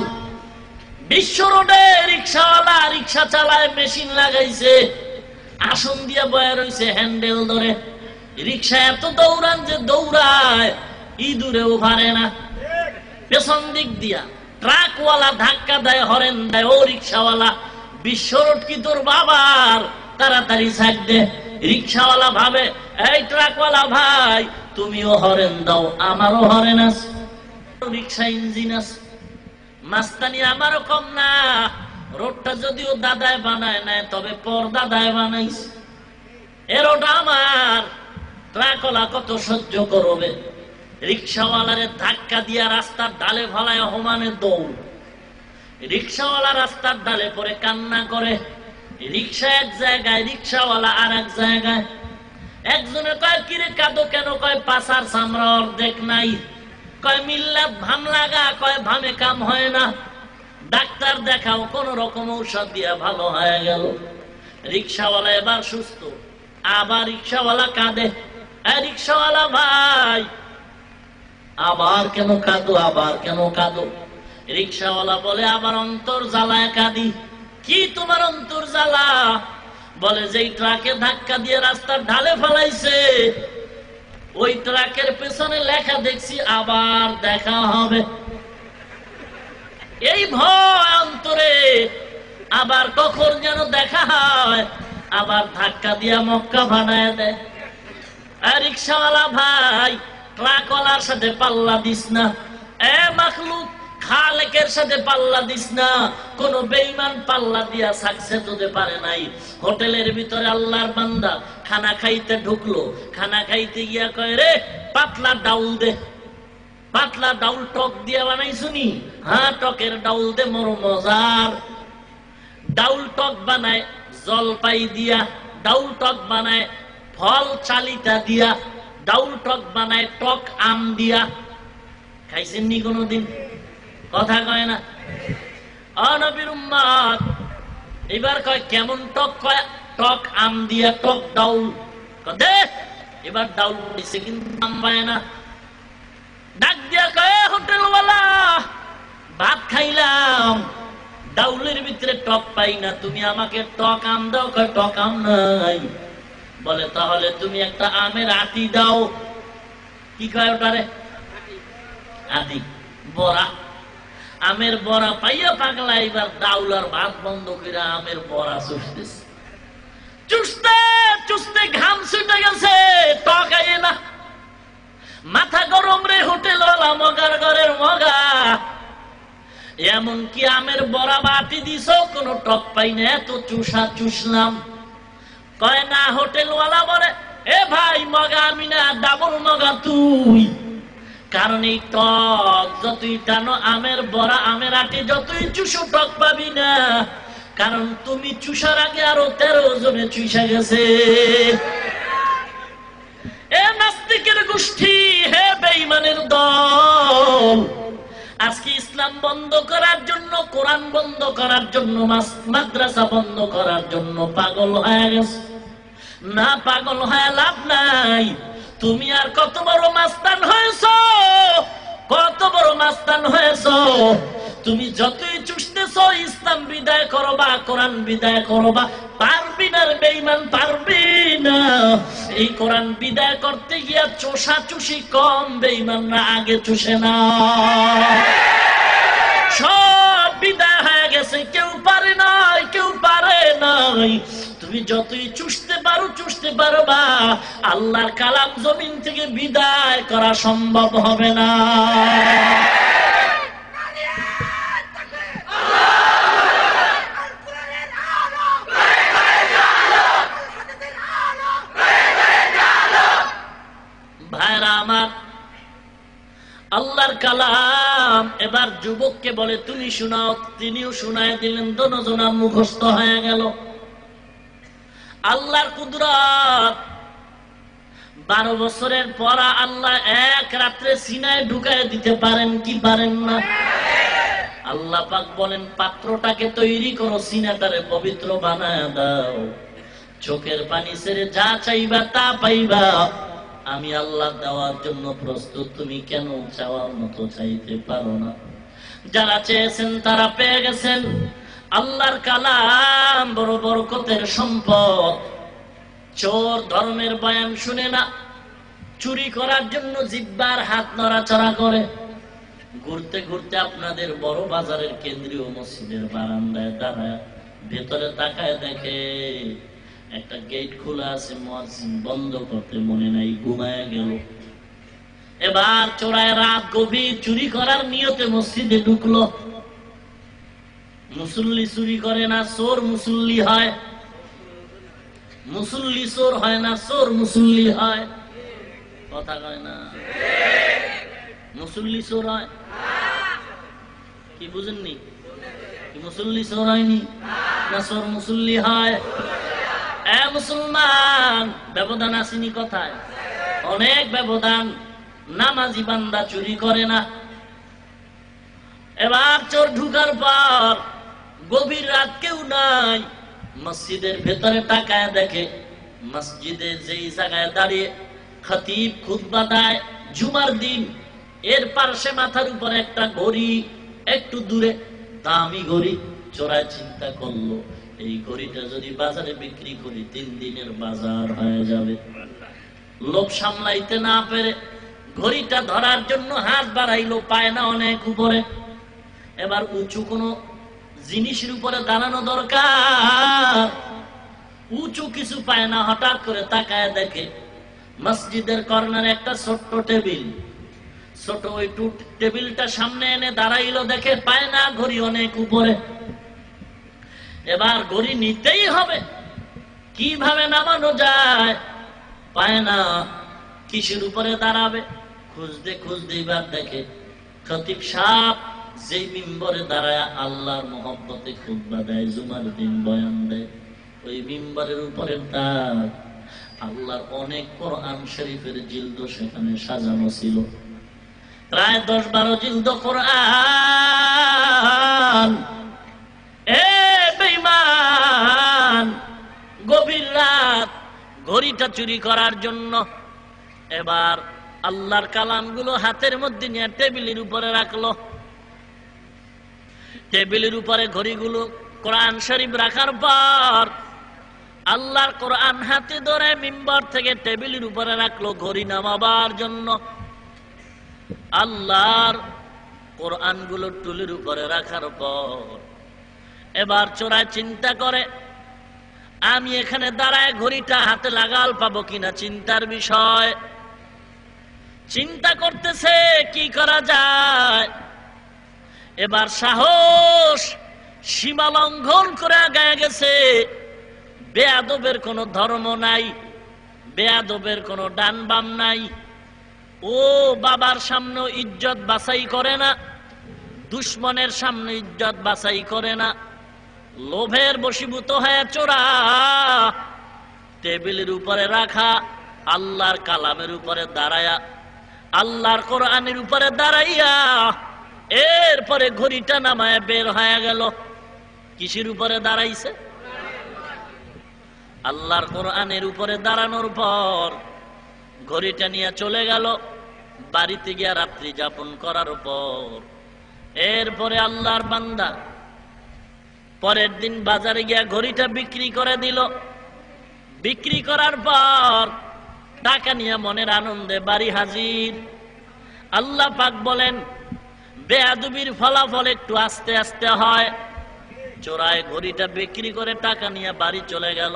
বিশ্ব রোডে রিকশাওয়ালা রিকশা চালায়, মেশিন লাগাইছে, আসন দিয়ে বয়ে রয়েছে হ্যান্ডেল ধরে। রিকশা এত দৌড়ান যে দৌড়ায়, ইঁদুরেও পারে না। পেছন দিক দিয়া ট্রাকওয়ালা ধাক্কা দেয়, হরেন দেয়। ও রিকশাওয়ালা, বিশ্ব রোড কি তোর বাবার? তাড়াতাড়ি ছাড় দে। রিকশাওয়ালা ভাবে, এই ট্রাকওয়ালা ভাই, তুমিও হরেন দাও, আমারও হরেন আছে, রিকশা ইঞ্জিন আছে। মাস্তানি আমারও কম না। রোডটা যদিও দাদায় বানায় নাই, তবে পর দাদায় বানাইছে। এ রোড আমার, ট্রাকওয়ালা কত সহ্য করবে? রিকশাওয়ালারে ধাক্কা দিয়া রাস্তার ডালে ফলায় হমানে দৌড়। রিকশাওয়ালা রাস্তার ডালে পরে কান্না করে। রিকশা এক জায়গায়, রিকশাওয়ালা আর এক জায়গায়। একজনে কয়, কিরে কাঁদো কেন? কয় পাছার চামড়া অর্ধেক নাই। কয় মিল্লাত ভাম লাগা। কয় ভামে কাম হয় না, ডাক্তার দেখাও। কোন রকম ঔষধ দিয়া ভালো হয়ে গেল। রিকশাওয়ালা এবার সুস্থ, আবার রিকশাওয়ালা কাঁদে। রিকশাওয়ালা ভাই, আবার কেন কাঁদো? আবার কেন কাঁদো? রিকশাওয়ালা বলে, আবার অন্তর জ্বালায় কাঁদি। কি তোমার অন্তর জ্বালা? বলে, যেই ট্রাকে ধাক্কা দিয়ে রাস্তার ঢালে ফেলাইছে, ওই ট্রাকের পেছনে লেখা দেখছি আবার দেখা হবে। এই ভয় অন্তরে, আবার কখন যেন দেখা হয়, আবার ধাক্কা দিয়া মক্কা বানায় দেয়। রিকশাওয়ালা ভাই, ট্রাকওয়ালার সাথে পাল্লা দিস না। এ মাখলুক, খালেকের সাথে পাল্লা দিস না। কোন বেঈমান পাল্লা দিয়া সাকসেস হতে পারে নাই। হোটেলের ভিতরে আল্লাহর বান্দা খানা খাইতে ঢুকলো। খানা খাইতে গিয়া কয়, রে পাতলা ডাউল দে। পাতলা ডাউল টক দিয়া বানাই শুনি? হ্যাঁ, টকের ডাউল দে, মোর মজার। ডাউল টক বানায় জলপাই দিয়া, ডাউল টক বানায় ফল চালিতা দিয়া, ডাউল টক বানায় টক আম দিয়া। খাইছেন নি কোনদিন? কথা কয় না। নবীর উম্মত এবার কয় কেমন টক? কয় টক আম দিয়া, টক ডাউল। দে, এবার ডাউল দিছে, কিন্তু আম পায় না। ডাক দিয়া কয়, হোটেলওয়ালা, ভাত খাইলাম, ডাউলের ভিতরে টক পাই না, তুমি আমাকে টক আম দাও। কয় টক আম নাই। বলে, তাহলে তুমি একটা আমের আটি দাও। কি কয় ওটারে? আটি, বড়া। আমের বড়া পাইয়া পাগলা এবার ডাউল আর ভাত বন্ধ করে আমের বড়া চুষতেছে। চুষতে চুষতে ঘাম ছুটে গেছে, টক আইয়ে না। মাথা গরম রে হোটেলওয়ালা, মগার ঘরের মগা। এমনকি আমের বড়া বাটি দিছ, কোন টক পাই না, এত চুষা চুষলাম। কয় না। হোটেলওয়ালা বলে, এ ভাই, মগা আমি না, ডাবল মগা তুই। কারণ এই টক যতই টানো, আমের বড়া আমের আটি যতই চুষো, টক পাবি না। কারণ তুমি চুষার আগে আরো 13 জনে চুষা গেছে। এ নাস্তিকের গোষ্ঠী, হে বেঈমানের দল, আজকে ইসলাম বন্ধ করার জন্য, কোরআন বন্ধ করার জন্য, মাদ্রাসা বন্ধ করার জন্য পাগল হয়ে গেছে। না, পাগল হয়ে লাভ নাই। তুমি আর কত বড় মাস্তান হয়েছ, কত বড় মাস্তান হয়েছ। তুমি যতই চুষতেছ, বলতেছো ইসলাম বিদায় করবা, কোরআন বিদায় করবা, পারবি না রে বেঈমান, পারবি না। এই কোরআন বিদায় করতে গিয়া চোষা চুষি কম, বেঈমানরা আগে চুষে না। সব বিদায় হয়ে গেছে, কেউ পারে নাই, কেউ পারে নাই। তুমি যতই চুষতে পারো চুষতে পারবা, আল্লাহর কালাম জমিন থেকে বিদায় করা সম্ভব হবে না। ভাইরা আমার, আল্লাহর কালাম এবার যুবককে বলে তুমি শোনাও, তিনিও শোনায় দিলেন, দোনোজনার মুখস্থ হয়ে গেল। আল্লাহর কুদরত, 12 বছরের পরা আল্লাহ এক রাত্রে সিনায় ঢুকায় দিতে পারেন কি পারেন না? আল্লাহ পাক বলেন পাত্রটাকে তৈরি করো, সিনাটারে পবিত্র বানায় দাও, চোখের পানি ছেড়ে যা চাইবা তা পাইবা, আমি আল্লাহ দেওয়ার জন্য প্রস্তুত। তুমি কেন চাওয়ার মতো চাইতে পারো না? যারা চেয়েছেন তারা পেয়ে গেছেন। আল্লাহর কালাম বড় বরকতের সম্পদ। চোর ধর্মের বয়ান শুনে না, চুরি করার জন্য জিহ্বার হাত নড়াচড়া করে। ঘুরতে ঘুরতে আপনাদের বড় বাজারের কেন্দ্রীয় মসজিদের বারান্দায় দাঁড়ায় ভেতরে তাকায় দেখে একটা গেট খোলা আছে, মুয়াজ্জিন বন্ধ করতে মনে নাই, ঘুমায় গেল। এবার চোরায় রাত গভীর চুরি করার নিয়তে মসজিদে ঢুকলো। মুসল্লি চুরি করে না, চোর মুসল্লি হয়। মুসল্লি চোর হয় না, চোর মুসল্লি হয়। কথা কয় না? মুসল্লি চোর হয় কি বুঝেননি? মুসল্লি চোর হয়নি না, চোর মুসল্লি হয়। মুসলমান, ব্যবধান আসেনি কথায়? অনেক ব্যবধান। নামাজি বান্দা চুরি করে না। এবার চোর ঢুকার পর গভীর রাত, কেউ নাই, মসজিদের ভেতরে তাকায় দেখে মসজিদে যেই জায়গায় দাঁড়িয়ে খতিব খুতবা দেয় জুমার দিন, এর পাশে মাথার উপরে একটা ঘড়ি, একটু দূরে দামি ঘড়ি। চোরাই চিন্তা করলো এই ঘড়িটা যদি বাজারে বিক্রি করি 3 দিনের বাজার হয়ে যাবে। লোভ সামলাইতে না পেরে ঘড়িটা ধরার জন্য হাত বাড়াইলো, পায় না, অনেক উপরে। এবার উঁচু কোনো জিনিসের উপরে দাঁড়ানো দরকার, উঁচু কিছু পায় না। হঠাৎ করে তাকায় দেখে মসজিদের কর্নারে একটা ছোট্ট টেবিল। ছোট ওই টেবিলটা সামনে এনে দাঁড়াইলো, দেখে পায় না, ঘড়ি অনেক উপরে। এবার ঘড়ি নিতেই হবে, কিভাবে নামানো যায়, পায় না, কিসের উপরে দাঁড়াবে? খুঁজতে খুঁজতে এবার দেখে খতিব সাহেব যেই মিম্বরে দাঁড়ায় আল্লাহর মহব্বতে খুতবা দেয়, জুমার দিন বয়ান দেয়, ওই মিম্বরের উপরে তার আল্লাহর অনেক কোরআন শরীফের জিলদ সেখানে সাজানো ছিল, প্রায় 10-12 জিলদ কোরআন। বেঈমান গভীর রাত ঘড়িটা চুরি করার জন্য এবার আল্লাহর কালামগুলো হাতের মধ্যে নিয়ে টেবিলের উপরে রাখলো। টেবিলের উপরে ঘড়িগুলো, কোরআন শরীফ রাখার পর আল্লাহর কোরআন হাতে ধরে মিম্বার থেকে টেবিলের উপরে রাখলো ঘড়ি নামাবার জন্য। আল্লাহর কোরআনগুলো টুলের উপরে রাখার পর এবার চোরা চিন্তা করে আমি এখানে দাঁড়ায় ঘড়িটা হাতে লাগাল পাবো কিনা, চিন্তার বিষয়। চিন্তা করতেছে কি করা যায়। এবার সাহস সীমা লঙ্ঘন করে আগায় গেছে। বেয়াদবের কোনো ধর্ম নাই, বেয়াদবের কোনো ডান বাম নাই। ও বাবার সামনে ইজ্জত বাছাই করে না, দুশ্মনের সামনে ইজ্জত বাছাই করে না। লোভের বশীভূত হয়ে চোরা টেবিলের উপরে রাখা আল্লাহর কালামের উপরে দাঁড়ায়া, আল্লাহর কোরআনের উপরে দাঁড়াইয়া এরপরে ঘড়িটা নামায় বের হয়ে গেল। কিসের উপরে দাঁড়াইছে? আল্লাহর কোরআনের উপরে দাঁড়ানোর পর ঘড়িটা নিয়ে চলে গেল বাড়িতে গিয়া রাত্রি যাপন করার পর। এরপরে আল্লাহর বান্দা পরের দিন বাজারে গিয়া ঘড়িটা বিক্রি করে দিল। বিক্রি করার পর টাকা নিয়ে মনের আনন্দে বাড়ি হাজির। আল্লাহ পাক বলেন, বেয়াদবির ফলাফল একটু আস্তে আস্তে হয়। চোরায় ঘড়িটা বিক্রি করে টাকা নিয়ে বাড়ি চলে গেল।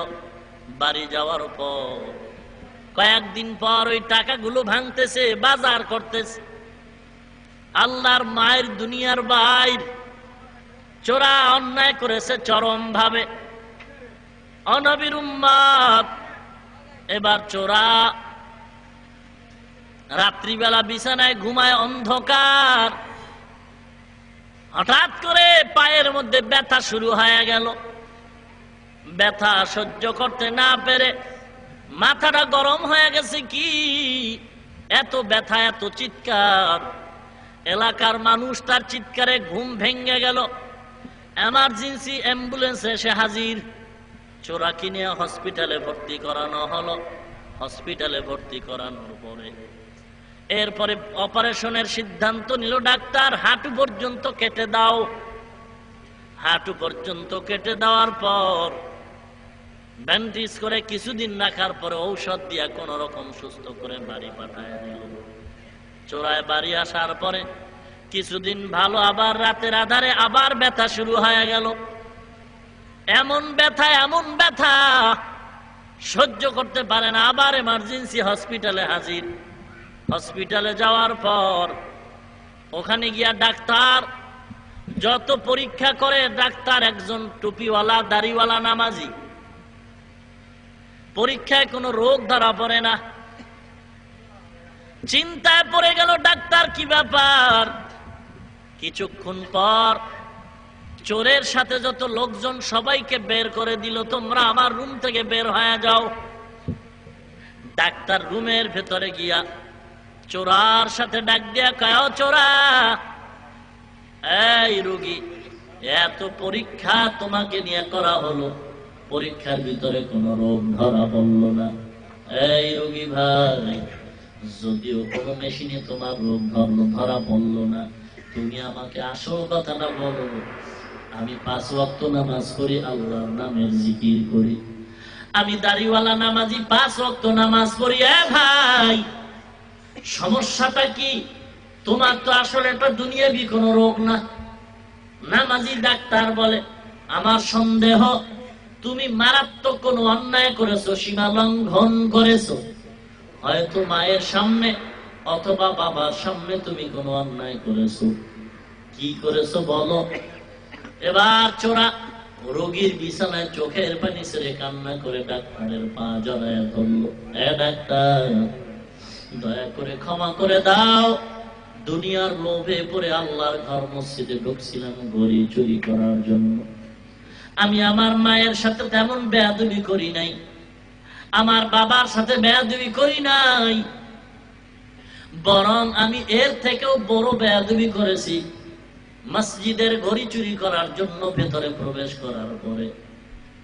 বাড়ি যাওয়ার পর কয়েকদিন পর ওই টাকাগুলো ভাঙতেছে, বাজার করতেছে। আল্লাহর মায়ের দুনিয়ার বাইর চোরা অন্যায় করেছে চরম ভাবে। অনবীর উম্মত এবার চোরা রাত্রিবেলা বিছানায় ঘুমায়, অন্ধকার। হঠাৎ করে পায়ের মধ্যে ব্যথা শুরু হয়ে গেল। ব্যথা সহ্য করতে না পেরে মাথাটা গরম হয়ে গেছে। কি এত ব্যথা, এত চিৎকার! এলাকার মানুষ তার চিৎকারে ঘুম ভেঙে গেল। এমার্জেন্সি অ্যাম্বুলেন্স এসে হাজির। চোরা কিনে হসপিটালে ভর্তি করানো হলো। হসপিটালে ভর্তি করানোর পরে এরপরে অপারেশনের সিদ্ধান্ত নিল ডাক্তার, হাঁটু পর্যন্ত কেটে দাও। হাঁটু পর্যন্ত কেটে দেওয়ার পর ব্যান্ডেজ করে কিছুদিন রাখার পরে ঔষধ দিয়া কোন রকম সুস্থ করে বাড়ি পাঠায় দিল। চোরায় বাড়ি আসার পরে কিছুদিন ভালো, আবার রাতের আধারে আবার ব্যথা শুরু হয়ে গেল। এমন ব্যথা, এমন ব্যথা সহ্য করতে পারে না। আবার এমার্জেন্সি হসপিটালে হাজির। হসপিটালে যাওয়ার পর ওখানে গিয়া ডাক্তার যত পরীক্ষা করে, ডাক্তার একজন টুপিওয়ালা দাড়িওয়ালা নামাজি। পরীক্ষায় কোনো রোগ ধরা পড়ে না। চিন্তায় পড়ে গেল ডাক্তার, কি ব্যাপার। কিছুক্ষণ পর চোরের সাথে যত লোকজন সবাইকে বের করে দিল, তোমরা আমার রুম থেকে বের হয়ে যাও। ডাক্তার রুমের ভেতরে গিয়া চোরার সাথে ডাক দিয়া কয়, চোরা, এই রোগী, এত পরীক্ষা তোমাকে নিয়ে করা হলো, পরীক্ষার ভিতরে কোনো রোগ ধরা পড়লো না। এই রোগী ভাই, যদিও কোনো মেশিনে তোমার রোগ ধরা পড়লো না, তুমি আমাকে আসল কথাটা বলো। আমি 5 ওয়াক্ত নামাজ পড়ি, আল্লাহর নামের জিকির করি। আমি দাড়িওয়ালা নামাজি, 5 ওয়াক্ত নামাজ পড়ি। ভাই, সমস্যাটা কি? তোমার তো আসলে এটা দুনিয়াবি কোনো রোগ না। নামাজি ডাক্তার বলে, আমার সন্দেহ তুমি মারাত্মক কোনো অন্যায় করেছো, সীমা লঙ্ঘন করেছো। হয়তো মায়ের সামনে অথবা বাবার সামনে তুমি কোনো অন্যায় করেছো। কি করেছো বলো। এবার চোরা রোগীর বিছানায় চোখের পানি ছেড়ে কান্না করে ডাক্তারের পা জড়ায় ধরলো। ডাক্তার, দয়া করে ক্ষমা করে দাও। দুনিয়ার লোভে পড়ে আল্লাহর ঘর মসজিদে ঢুকছিলাম ঘড়ি চুরি করার জন্য। আমি আমার মায়ের সাথে তেমন বেয়াদবি করি নাই, আমার বাবার সাথে বেয়াদবি করি নাই, বরং আমি এর থেকেও বড় বেয়াদবি করেছি। মসজিদের ঘড়ি চুরি করার জন্য ভেতরে প্রবেশ করার পরে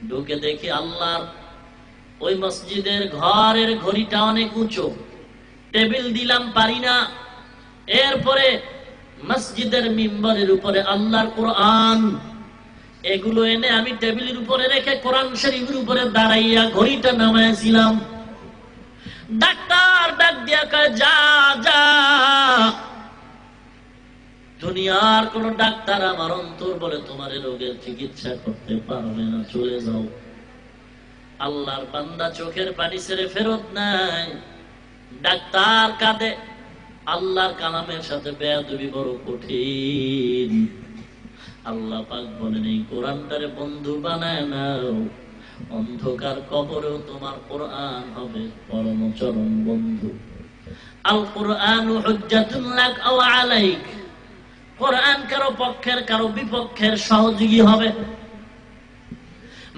ঢুকে দেখি আল্লাহর ওই মসজিদের ঘরের ঘড়িটা অনেক উঁচু, টেবিল দিলাম পারি না। এরপরে মসজিদের মিম্বরের উপরে আল্লাহর কোরআন, এগুলো এনে আমি টেবিলের উপরে রেখে কোরআন শরীফের উপরে দাঁড়াইয়া ঘড়িটা নামাইছিলাম। ডাক্তার ডাক দিয়া কয়, যা যা, দুনিয়ার কোন ডাক্তার আমার অন্তর বলে তোমার রোগের চিকিৎসা করতে পারবে না, চলে যাও। আল্লাহর বান্দা চোখের পানি ছেড়ে ফেরত নাই। ডাক্তার কাঁদে। আল্লাহর কালামের সাথে বেয়াদবি বড় কঠিন। আল্লাহ পাক বলেন, এই কোরআনটারে বন্ধু বানায় নাও, অন্ধকার কবরেও তোমার কোরআন হবে পরম চরম বন্ধু। আল কুরআনু হুজ্জাতুন লাক আও আলাইক, কোরআন কারো পক্ষের কারো বিপক্ষের সহযোগী হবে।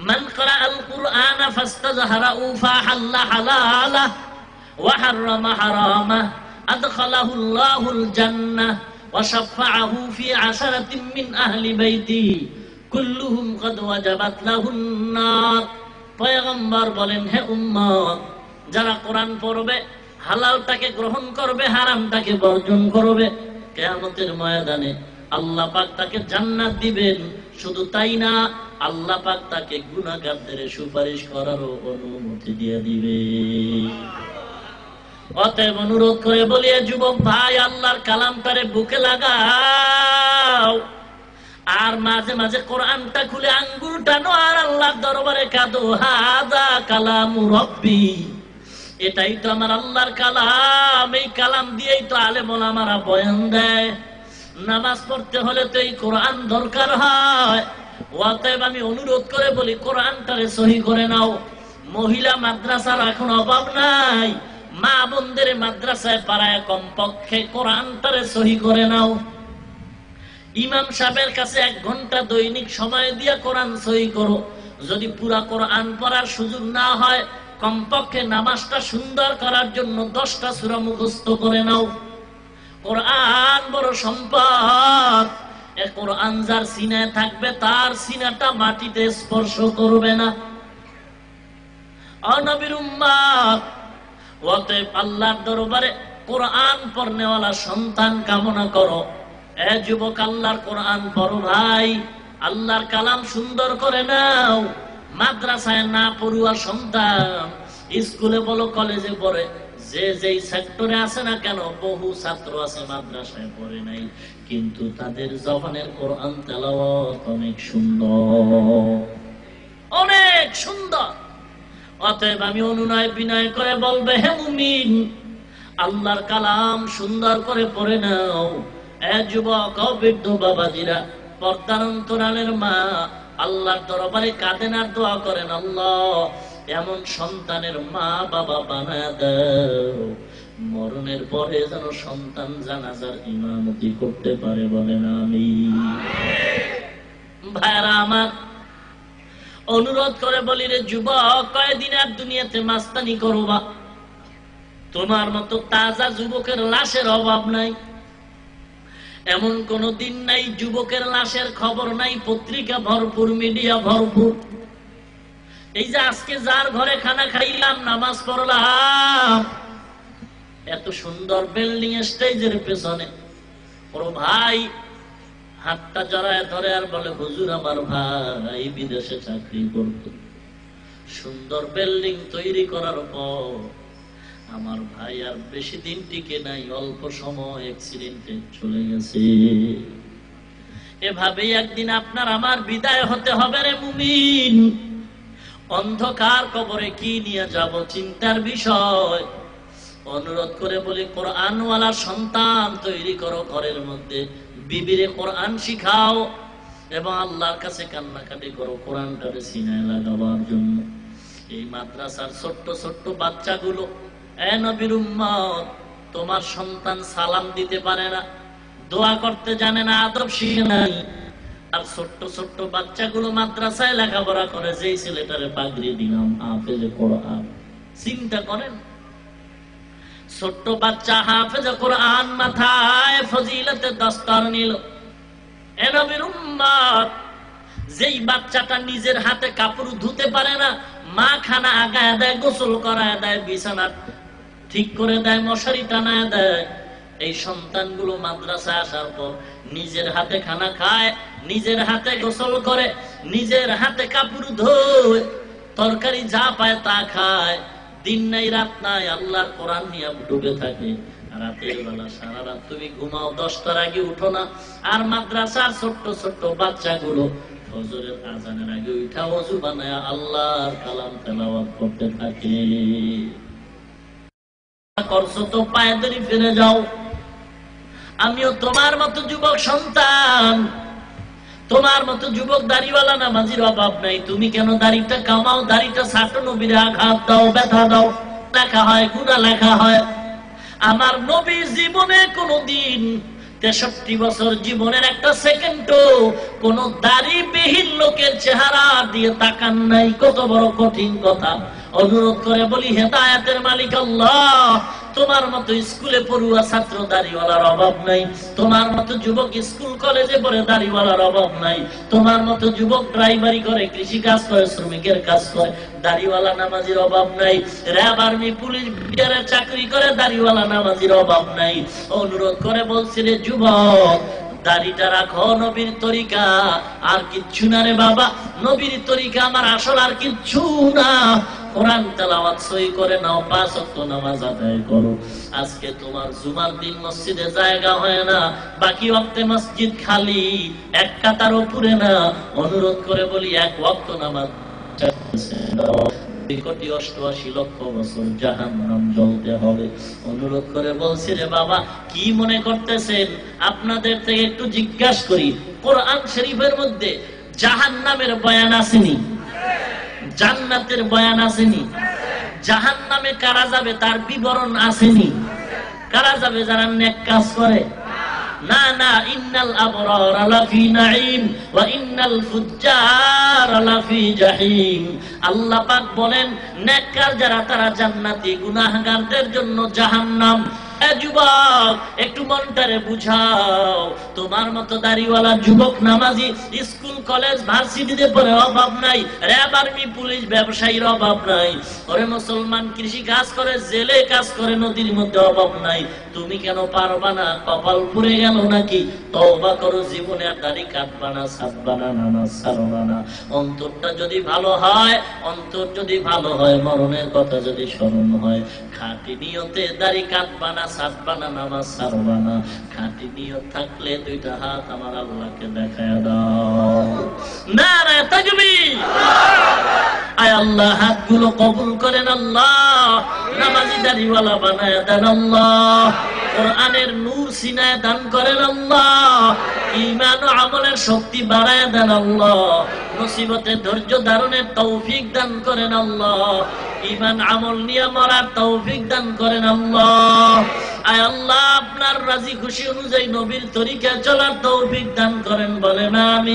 মান ক্রা আল কুরআন ফাস্তাযহারাহু ফাহাল্লা হালালা ওয়া হারামা হারামা আদখালাহু আল্লাহুল জান্নাহ ওয়া শাফাআহু ফি 10 মিন আহলি বাইতি কুল্লুহুম ক্বাদ ওয়াজাবাত লাহুন নার। পয়গম্বর বলেন, হে উম্মত, যারা কোরআন পড়বে, হালালটাকে গ্রহণ করবে, হারামটাকে বর্জন করবে, কিয়ামতের ময়দানে আল্লাহ পাক তাকে জান্নাত দিবেন। শুধু তাই না, আল্লাহ পাক তাকে গুনাহগারদের সুপারিশ করারও অনুমতি দিয়ে দিবে। অতএব অনুরোধ করে বলি, যুবক ভাই, আল্লাহর কালামটারে বুকে লাগাও, আর মাঝে মাঝে কোরআনটা খুলে আঙ্গুল টানো আর আল্লাহর দরবারে কাঁদো, হাদা কালামু রব্বি, এটাই তো আমার আল্লাহর কালাম, এই কালাম দিয়েই তো আলেম ওলামারা বয়ান দেয়। নামাজ পড়তে হলে তো এই কোরআন দরকার হয়। অতএব আমি অনুরোধ করে বলি, কোরআনটারে সহি করে নাও। মহিলা মাদ্রাসার এখন অভাব নাই, মা বোনদের মাদ্রাসায় পাড়ায় কমপক্ষে কোরআনটারে সহি করে নাও। ইমাম সাহেবের কাছে 1 ঘন্টা দৈনিক সময় দিয়ে কোরআন সহি করো। যদি পুরা কোরআন পড়ার সুযোগ না হয়, কমপক্ষে নামাজটা সুন্দর করার জন্য 10টা সূরা মুখস্থ করে নাও। কোরআন বড় সম্পদ, এই কোরআন যার সিনায় থাকবে তার সিনাটা মাটিতে স্পর্শ করবে না। ও নবীর উম্মত, অতএব আল্লাহর দরবারে কোরআন পড়নেওয়ালা সন্তান কামনা করো। এ যুবক, আল্লাহর কোরআন পড়ো ভাই, আল্লাহর কালাম সুন্দর করে নাও। মাদ্রাসায় না পড়ুয়া সন্তান স্কুলে বলো কলেজে পড়ে, যে যেই সেক্টরে আছে না কেন, বহু ছাত্র আছে মাদ্রাসায় পড়ে নাই, কিন্তু তাদের জবানের কোরআন তেলাওয়াত অনেক সুন্দর, অনেক সুন্দর। অতএব আমি অনুনয় বিনয় করে বলবে, হে মুমিন, আল্লাহর কালাম সুন্দর করে পড়ে নাও। এ যুবক, বৃদ্ধ বাবাজিরা, পর্দার অন্তরালের মা, আল্লাহর দরবারে কাঁদেন আর দোয়া করেন, আল্লাহ এমন সন্তানের মা বাবা বানায় দাও, মরণের পরে যেন সন্তান জানাজার ইমামতি করতে পারে, বলেন আমিন। ভাইরা আমার, অনুরোধ করে বলি রে যুবক, কয়দিন আর দুনিয়াতে মাস্তানি করবা? তোমার মতো তাজা যুবকের লাশের অভাব নাই, এমন কোন দিন নাই যুবকের লাশের খবর নাই। পত্রিকা ভরপুর, মিডিয়া ভরপুর। এই যে আজকে যার ঘরে খানা খাইলাম, নামাজ পড়লাম, এত সুন্দর বিল্ডিং স্টেজের পেছনে ওর ভাই হাতটা জড়ায় ধরে আর বলে, হুজুর আমার ভাই বিদেশে চাকরি করত, সুন্দর বিল্ডিং তৈরি করার পর আমার ভাই আর বেশি দিন টিকে নাই, অল্প সময় অ্যাক্সিডেন্টে চলে গেছে। এভাবেই একদিন আপনার আমার বিদায় হতে হবে রে মুমিন। অন্ধকার কবরে কি নিয়ে যাব, চিন্তার বিষয়। অনুরোধ করে বলি, কোরআনওয়ালা সন্তান তৈরি করো ঘরের মধ্যে, বিবিরে কোরআন শিখাও এবং আল্লাহর কাছে কান্নাকাটি করো কোরআনটারে সিনায় লাগাবার জন্য। এই মাদ্রাসার ছোট্ট ছোট্ট বাচ্চাগুলো, এ নবীর উম্মত, তোমার সন্তান সালাম দিতে পারে না, দোয়া করতে জানে না, আদব শিখে নাই, আর ছোট্ট ছোট্ট বাচ্চাগুলো মাদ্রাসায় লেখাপড়া করে, যেই ছেলেটারে পাগড়ি দিলাম হাফেজে কোরআন। চিন্তা করেন, ছোট্ট বাচ্চা হাফেজে কোরআন, মাথায় ফজিলতের দস্তার নিল। এ নবীর উম্মত, যেই বাচ্চাটা নিজের হাতে কাপড় ধুতে পারে না, মা খানা আগায় দেয়, গোসল করায় দেয়, বিছানা ঠিক করে দেয়, মশারি টানায় দেয়, এই সন্তানগুলো মাদ্রাসায় আসার পর নিজের হাতে খানা খায়, নিজের হাতে গোসল করে, নিজের হাতে কাপড় ধোয়, তরকারি যা পায় তা খায়, দিন নাই রাত নাই আল্লাহর কোরআন নিয়ে ডুবে থাকে। রাতের বেলা সারা রাত তুমি ঘুমাও, 10টার আগে উঠো না। আর মাদ্রাসার ছোট্ট ছোট্ট বাচ্চাগুলো ফজরের আজানের আগে উঠা ওযু বানায় আল্লাহর কালাম তেলাওয়াত করতে থাকে। করছো তো পায়ে ধরে ফিরে যাও। আমিও তোমার মতো যুবক সন্তান, তোমার মতো যুবক দাড়িওয়ালা নামাজির অভাব নাই। তুমি কেন দাড়িটা কামাও, দাড়িটা ছাটো, নবীরে আঘাত দাও, ব্যথা দাও, লেখা হয়, গুনাহ লেখা হয়। আমার নবী জীবনে কোনদিন 63 বছর জীবনের একটা সেকেন্ডও কোন দাড়িবিহীন লোকের চেহারা দিয়ে তাকান নাই। কত বড় কঠিন কথা। অনুরোধ করে বলি, হেদায়েতের মালিক আল্লাহ, তোমার মতো স্কুলে পড়ুয়া ছাত্র দাড়িওয়ালার অভাব নাই, তোমার মতো যুবক স্কুল কলেজে পড়ে দাড়িওয়ালার অভাব নাই, তোমার মতো যুবক ড্রাইভারি করে, কৃষি কাজ করে, শ্রমিকের কাজ করে, দাড়িওয়ালা নামাজির অভাব নাই। র্যাব, আর্মি, পুলিশ, বিডিআরের চাকরি করে, দাড়িওয়ালা নামাজির অভাব নাই। অনুরোধ করে বলছি রে যুবক, দাড়িটা রাখো নবীর তরিকা, আর কিচ্ছু না রে বাবা, নবীর তরিকা আমার আসল, আর কিচ্ছু না। কোরআন তেলাওয়াত সই করে নাও, 5 ওয়াক্ত নামাজ আদায় করো। আজকে তোমার জুমার দিন মসজিদে জায়গা হয় না, বাকি ওয়াক্তে মসজিদ খালি, এক কাতার উপরে না। অনুরোধ করে বলি, 1 ওয়াক্ত নামাজ 2,88,00,000 বছর জাহান্নাম জ্বলতে হবে। অনুরোধ করে বলছি রে বাবা, কি মনে করতেছেন? আপনাদের থেকে একটু জিজ্ঞাসা করি, কোরআন শরীফের মধ্যে জাহান্নামের বয়ান আসেনি? জান্নাতের বয়ান আসেনি? জাহান্নামে কারা যাবে তার বিবরণ আসেনি? কারা যাবে? যারা নেক কাজ করে। না না, ইন্নাল আবরার লাফি নাঈম ওয়া ইন্নাল ফুজ্জার লাফি জাহিম। আল্লাহ পাক বলেন, নেককার যারা তারা জান্নাতি, গুনাহগারদের জন্য জাহান্নাম। যুবক, একটু মনটারে বুঝাও। তোমার মতো দাড়িওয়ালা যুবক নামাজি স্কুল কলেজ ভার্সিটিতে পড়ে অভাব নাই, র‍্যাব আর্মি পুলিশ ব্যবসায়ীর অভাব নাই। ওরে মুসলমান কৃষি কাজ করে, জেলে কাজ করে, নদীর মধ্যে অভাব নাই। তুমি কেন পারবা না? কপাল পুড়ে গেল নাকি? তওবা করো, জীবনে আর দাড়ি কাটবা না, ছাড়বা না, নামাজ ছাড়বা না। অন্তরটা যদি ভালো হয়, অন্তর যদি ভালো হয়, মরণের কথা যদি স্মরণ হয়, খাঁটি নিয়তে দাড়ি কাটবা না, ছাড়বা না, নামাজ ছাড়বা না। খাঁটি নিয়ত থাকলে 2টা হাত আমার আল্লাহকে দেখায় দাও। নারে তাকবীর! আয় আল্লাহ, হাতগুলো কবুল করেন আল্লাহ। নামাজি দাড়িওয়ালা বানায় দেন আল্লাহ। কোরআনের নূর সিনায় দান করেন আল্লাহ। ঈমান ও আমলের শক্তি বাড়ায় দেন আল্লাহ। মুসিবতে ধৈর্য ধারণের তৌফিক দান করেন আল্লাহ। ঈমান আমল নিয়ে মরার তৌফিক দান করেন আল্লাহ। আয় আল্লাহ, আপনার রাজি খুশি অনুযায়ী নবীর তরিকায় চলার তৌফিক দান করেন, বলেন আমিন।